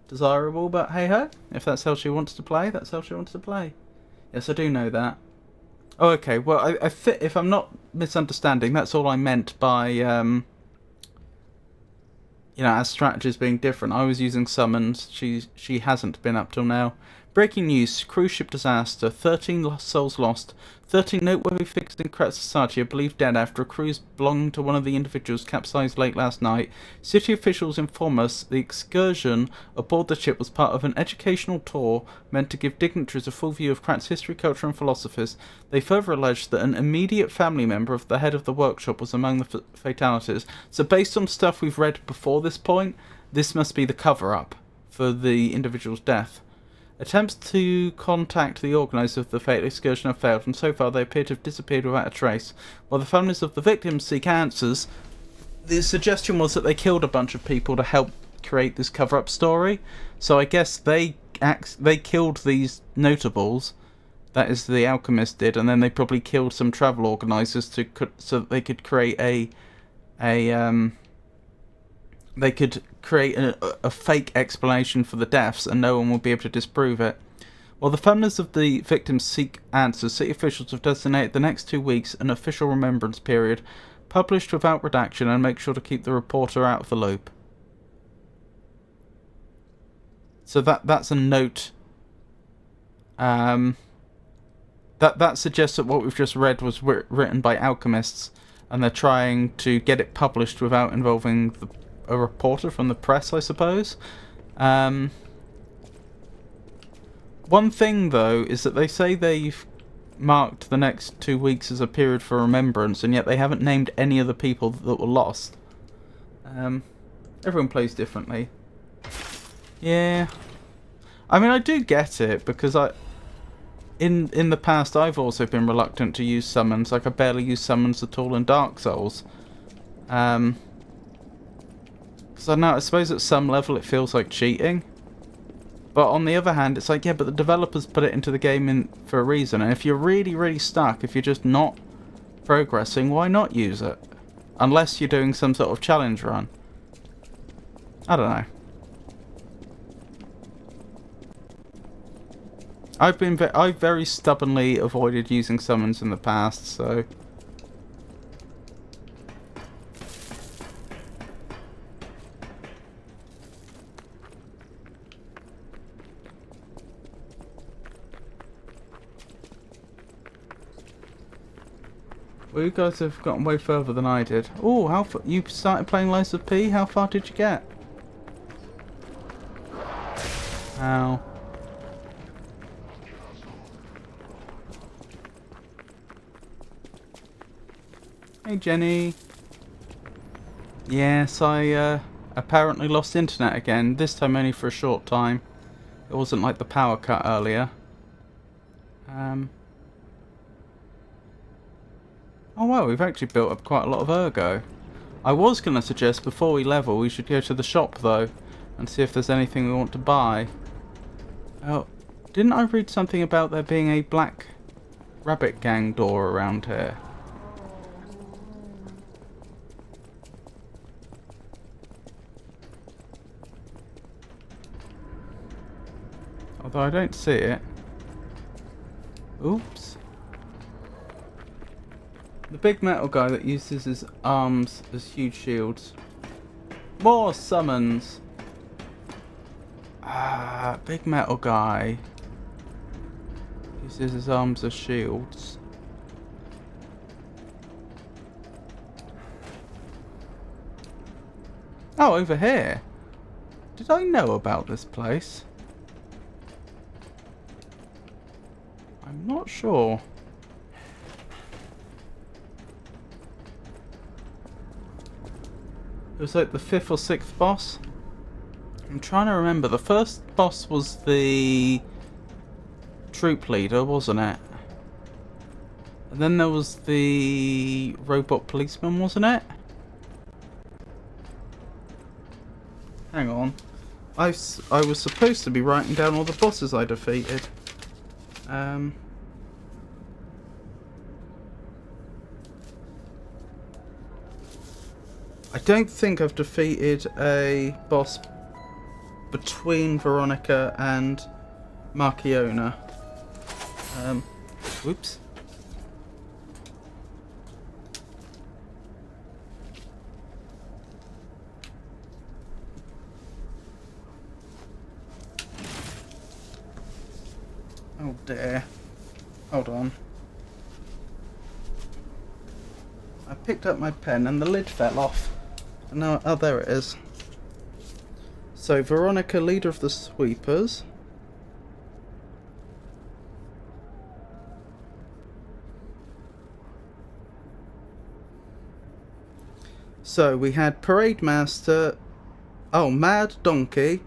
desirable, but hey-ho. If that's how she wants to play, that's how she wants to play. Yes, I do know that. Oh, okay. Well, if I'm not misunderstanding, that's all I meant by, you know, our strategies being different. I was using summons. She hasn't been up till now. Breaking news, cruise ship disaster, 13 souls lost, 13 noteworthy figures in Krat society are believed dead after a cruise belonging to one of the individuals capsized late last night. City officials inform us the excursion aboard the ship was part of an educational tour meant to give dignitaries a full view of Krat's history, culture and philosophies. They further alleged that an immediate family member of the head of the workshop was among the fatalities. So based on stuff we've read before this point, this must be the cover-up for the individual's death. Attempts to contact the organiser of the fatal excursion have failed, and so far they appear to have disappeared without a trace. While the families of the victims seek answers, the suggestion was that they killed a bunch of people to help create this cover-up story. So I guess they killed these notables, that is, the alchemist did, and then they probably killed some travel organisers so that they could create a fake explanation for the deaths, and no one will be able to disprove it. While the families of the victims seek answers, city officials have designated the next 2 weeks an official remembrance period, published without redaction, and make sure to keep the reporter out of the loop. So that's a note. That suggests that what we've just read was written by alchemists, and they're trying to get it published without involving a reporter from the press, I suppose. One thing, though, is that they say they've marked the next 2 weeks as a period for remembrance, and yet they haven't named any of the people that were lost. Everyone plays differently. Yeah. I mean, I do get it, because in the past I've also been reluctant to use summons. Like, I barely use summons at all in Dark Souls. Because I suppose at some level it feels like cheating. But on the other hand, it's like, yeah, but the developers put it into the game for a reason. And if you're really, really stuck, if you're just not progressing, why not use it? Unless you're doing some sort of challenge run. I don't know. I've very stubbornly avoided using summons in the past, so... Well, you guys have gotten way further than I did. Oh, how far? You started playing Lies of P? How far did you get? Ow. Hey, Jenny. Yes, I apparently lost internet again. This time only for a short time. It wasn't like the power cut earlier. Oh well, we've actually built up quite a lot of ergo. I was going to suggest before we level we should go to the shop though and see if there's anything we want to buy. Oh, didn't I read something about there being a black rabbit gang door around here? Although I don't see it. Oops. The big metal guy that uses his arms as huge shields. More summons! Ah, big metal guy. Uses his arms as shields. Oh, over here. Did I know about this place? I'm not sure. It was like the 5th or 6th boss. I'm trying to remember. The first boss was the troop leader, wasn't it? And then there was the robot policeman, wasn't it? Hang on. I was supposed to be writing down all the bosses I defeated. I don't think I've defeated a boss between Veronica and Marchiona. Whoops. Oh dear. Hold on. I picked up my pen and the lid fell off. And now, oh, there it is. So, Veronica, leader of the sweepers. So, we had Parade Master. Oh, Mad Donkey.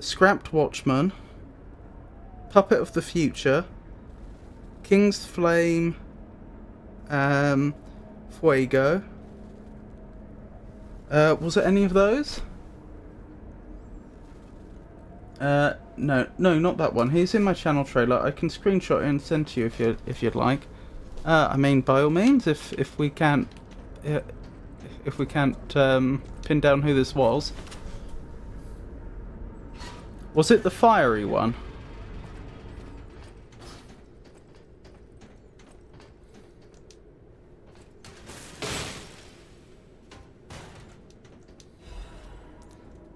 Scrapped Watchman. Puppet of the Future. King's Flame. Fuego. Was it any of those? No, not that one. He's in my channel trailer. I can screenshot it and send to you if you'd like. I mean, by all means, if we can't pin down who this was. Was it the fiery one?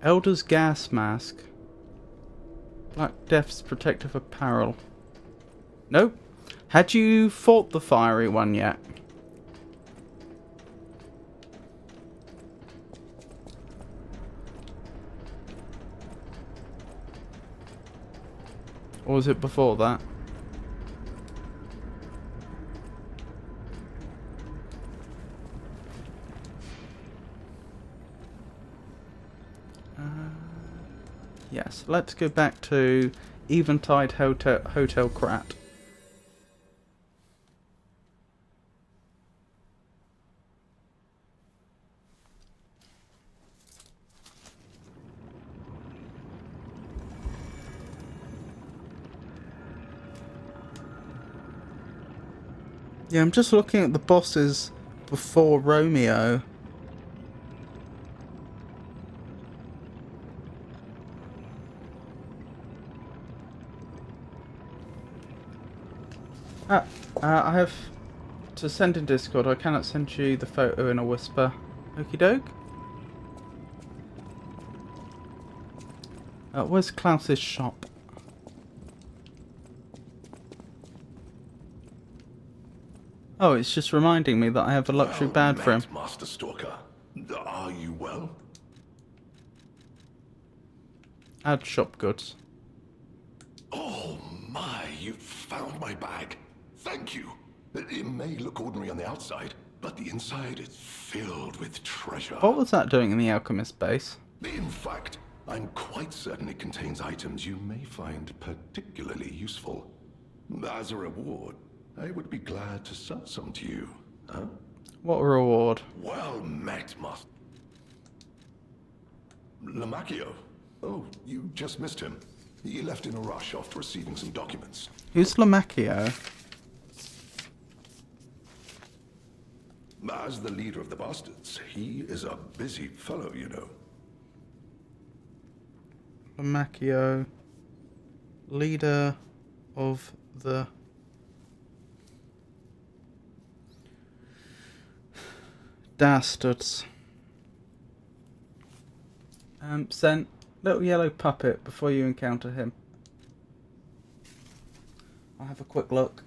Elder's gas mask. Black Death's protective apparel. Nope. Had you fought the fiery one yet? Or was it before that? Yes, let's go back to Eventide Hotel Krat. Yeah, I'm just looking at the bosses before Romeo. I have to send in Discord. I cannot send you the photo in a whisper. Okie doke. Where's Klaus's shop? Oh, it's just reminding me that I have a luxury bad for him. met, Master Stalker. Are you well? Add shop goods. Oh my, you found my bag. Thank you. It may look ordinary on the outside, but the inside is filled with treasure. What was that doing in the alchemist base? In fact, I'm quite certain it contains items you may find particularly useful. As a reward, I would be glad to sell some to you. Huh? What a reward. Well met, Master. Lamacchio. Oh, you just missed him. He left in a rush after receiving some documents. Who's Lamacchio? As the leader of the bastards, he is a busy fellow, you know. Lamacchio, leader of the Dastards. Send little yellow puppet before you encounter him. I'll have a quick look.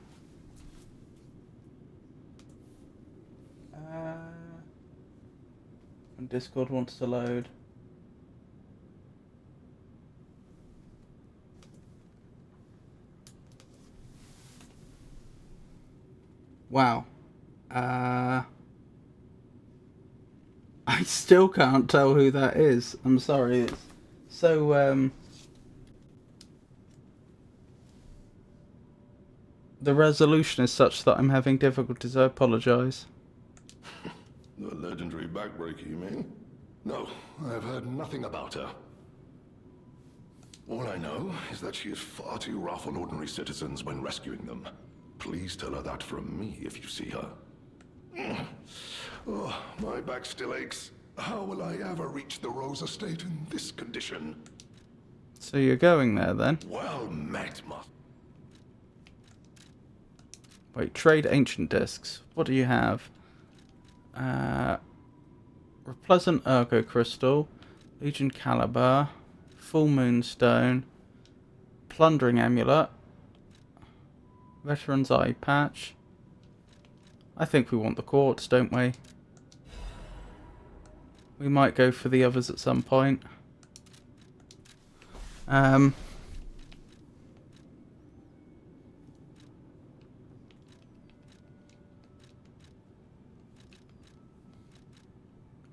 When Discord wants to load. Wow. I still can't tell who that is. I'm sorry. It's so, the resolution is such that I'm having difficulties. I apologise. The legendary backbreaker, you mean? No, I've heard nothing about her. All I know is that she is far too rough on ordinary citizens when rescuing them. Please tell her that from me if you see her. Oh, my back still aches. How will I ever reach the Rose Estate in this condition? So you're going there then? Well met, Master. Wait, trade ancient discs. What do you have? Repleasant Ergo Crystal, Legion Caliber, Full Moon Stone, Plundering Amulet, Veteran's Eye Patch. I think we want the quartz, don't we? We might go for the others at some point.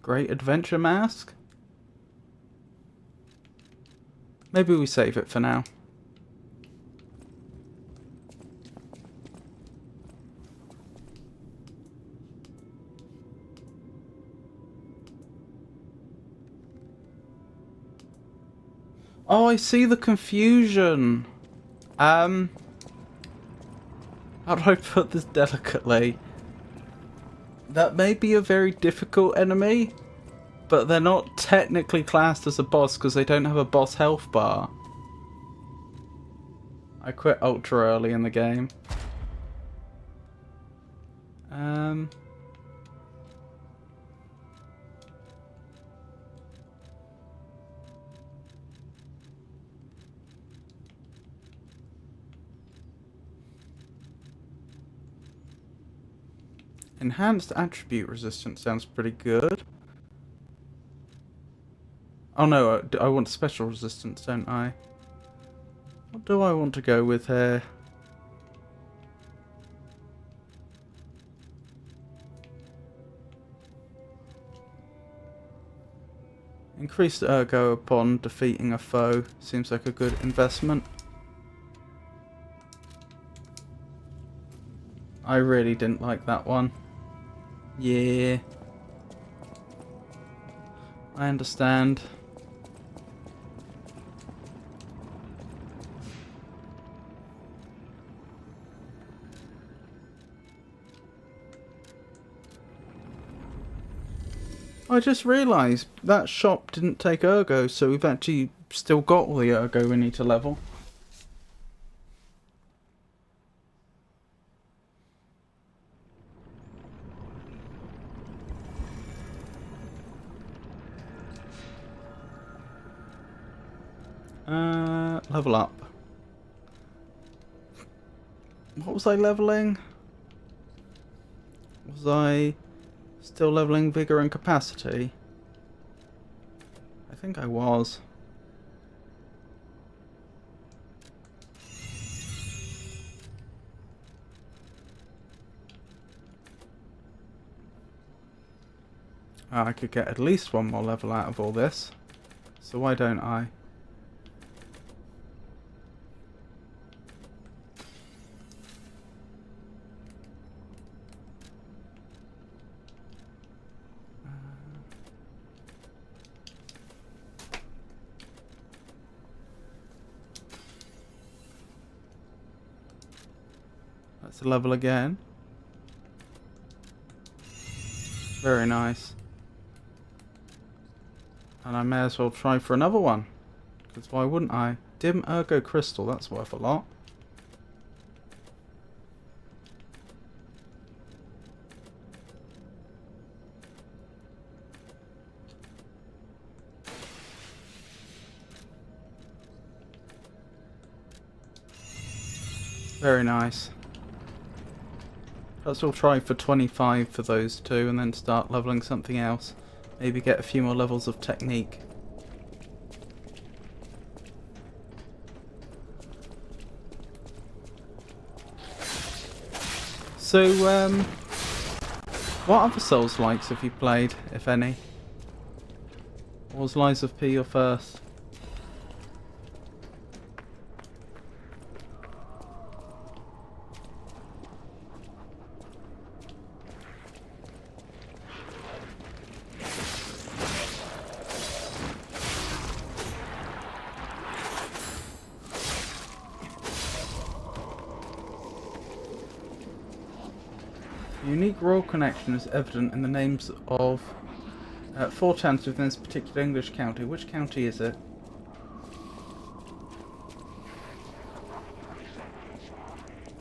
Great Adventure Mask? Maybe we save it for now. Oh, I see the confusion. How do I put this delicately? That may be a very difficult enemy, but they're not technically classed as a boss because they don't have a boss health bar. I quit ultra early in the game. Enhanced attribute resistance sounds pretty good. Oh no, I want special resistance, don't I? What do I want to go with here? Increased ergo upon defeating a foe seems like a good investment. I really didn't like that one. Yeah. I understand. I just realised that shop didn't take ergo, so we've actually still got all the ergo we need to level. Level up. What was I leveling? Was I still leveling vigor and capacity? I think I was. I could get at least one more level out of all this, so why don't I? That's a level again. Very nice. And I may as well try for another one, because why wouldn't I? Dim Ergo Crystal, that's worth a lot. Very nice. Perhaps we'll try for 25 for those two and then start leveling something else. Maybe get a few more levels of technique. So, what other Souls-likes have you played, if any? Or was Lies of P your first? Unique royal connection is evident in the names of 4 towns within this particular English county. Which county is it?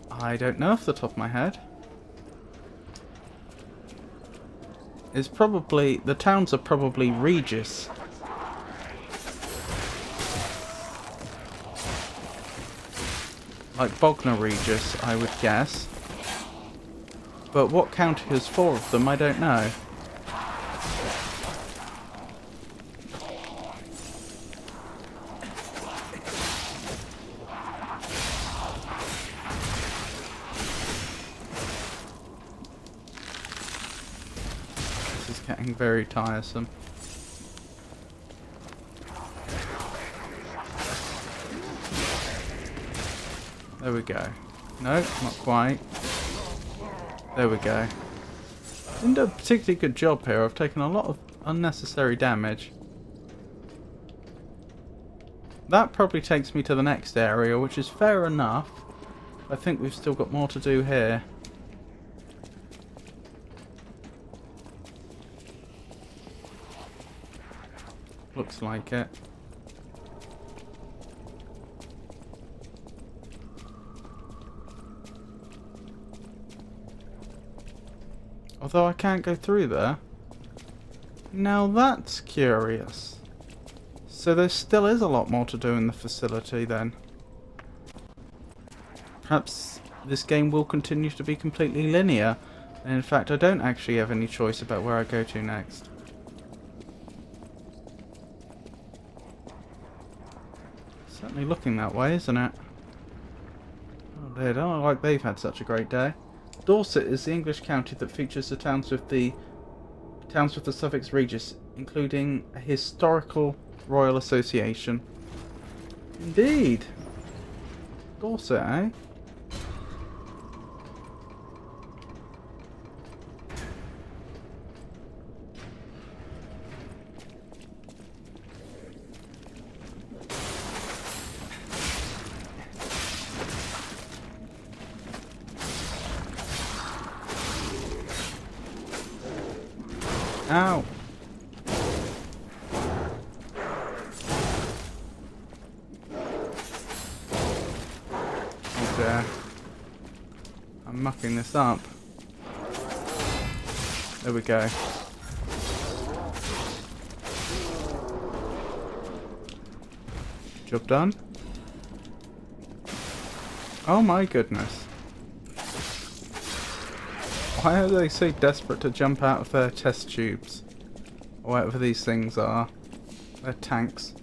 I don't know off the top of my head. It's probably... the towns are probably Regis. Like Bognor Regis, I would guess. But what county has 4 of them, I don't know. This is getting very tiresome. There we go. No, not quite. There we go. Didn't do a particularly good job here. I've taken a lot of unnecessary damage. That probably takes me to the next area, which is fair enough. I think we've still got more to do here. Looks like it. Although I can't go through there. Now that's curious. So there still is a lot more to do in the facility then. Perhaps this game will continue to be completely linear. And in fact I don't actually have any choice about where I go to next. Certainly looking that way, isn't it? Oh, they don't look like they've had such a great day. Dorset is the English county that features the towns with the suffix Regis, including a historical royal association. Indeed. Dorset, eh? Ow! Oh dear. I'm mucking this up. There we go. Job done. Oh my goodness. Why are they so desperate to jump out of their test tubes? Or whatever these things are. They're tanks.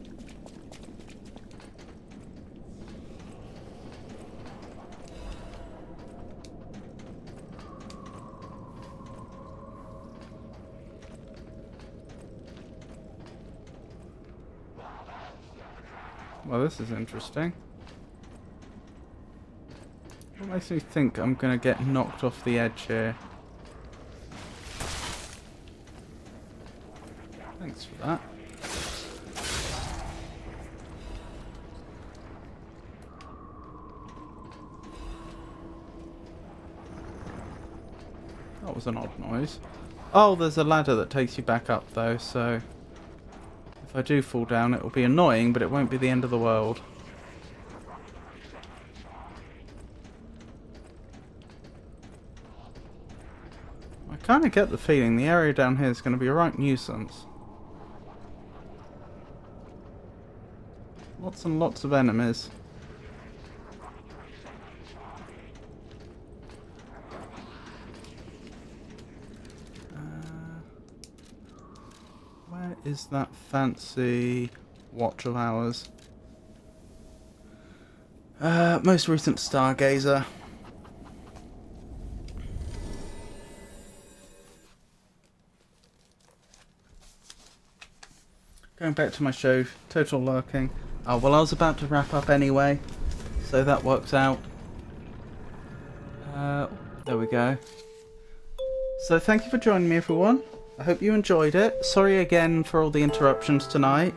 Well, this is interesting. What makes me think I'm going to get knocked off the edge here? Thanks for that. That was an odd noise. Oh, there's a ladder that takes you back up though, so if I do fall down it will be annoying, but it won't be the end of the world. I kind of get the feeling the area down here is going to be a right nuisance. Lots and lots of enemies. Where is that fancy watch of ours? Most recent Stargazer. Going back to my show, total lurking. Oh, well, I was about to wrap up anyway, so that works out. There we go. So thank you for joining me, everyone. I hope you enjoyed it. Sorry again for all the interruptions tonight.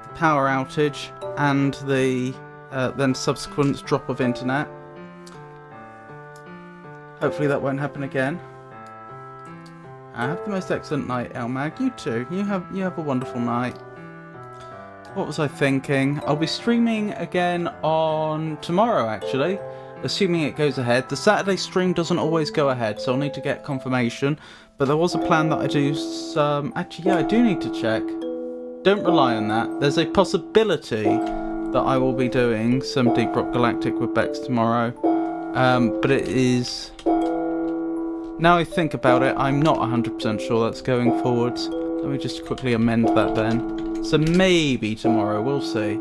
The power outage and the then subsequent drop of internet. Hopefully that won't happen again. Have the most excellent night, Elmag. You too. You have a wonderful night. What was I thinking? I'll be streaming again on tomorrow, actually, assuming it goes ahead. The Saturday stream doesn't always go ahead, so I'll need to get confirmation. But there was a plan that I do some... Actually, yeah, I do need to check. Don't rely on that. There's a possibility that I will be doing some Deep Rock Galactic with Bex tomorrow. But it is... Now I think about it, I'm not 100% sure that's going forwards. Let me just quickly amend that then. So maybe tomorrow, we'll see.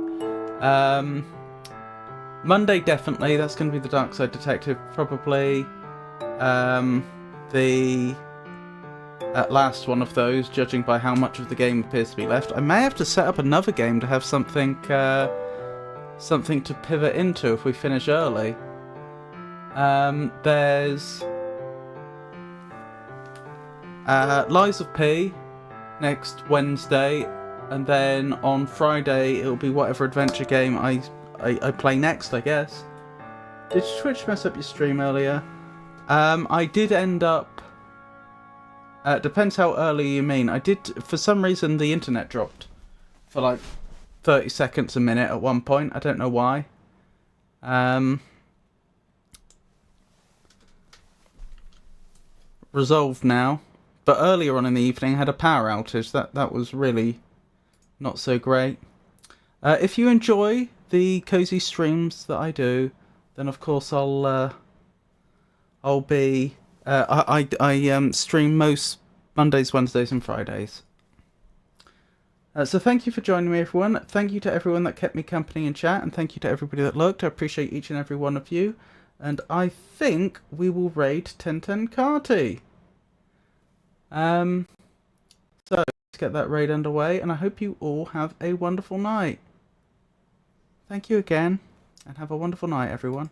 Monday definitely, that's going to be the Dark Side Detective probably. The last one of those, judging by how much of the game appears to be left. I may have to set up another game to have something something to pivot into if we finish early. There's Lies of P next Wednesday, and then on Friday it'll be whatever adventure game I play next, I guess. Did Twitch mess up your stream earlier? I did end up... depends how early you mean. I did, for some reason the internet dropped for like 30 seconds a minute at one point. I don't know why. Resolved now. But earlier on in the evening I had a power outage. That was really not so great. If you enjoy the cozy streams that I do, then of course I'll be I stream most Mondays, Wednesdays and Fridays. So thank you for joining me, everyone. Thank you to everyone that kept me company in chat, and thank you to everybody that looked. I appreciate each and every one of you. And I think we will raid 1010 Carty. So let's get that raid underway, and I hope you all have a wonderful night. Thank you again, and have a wonderful night, everyone.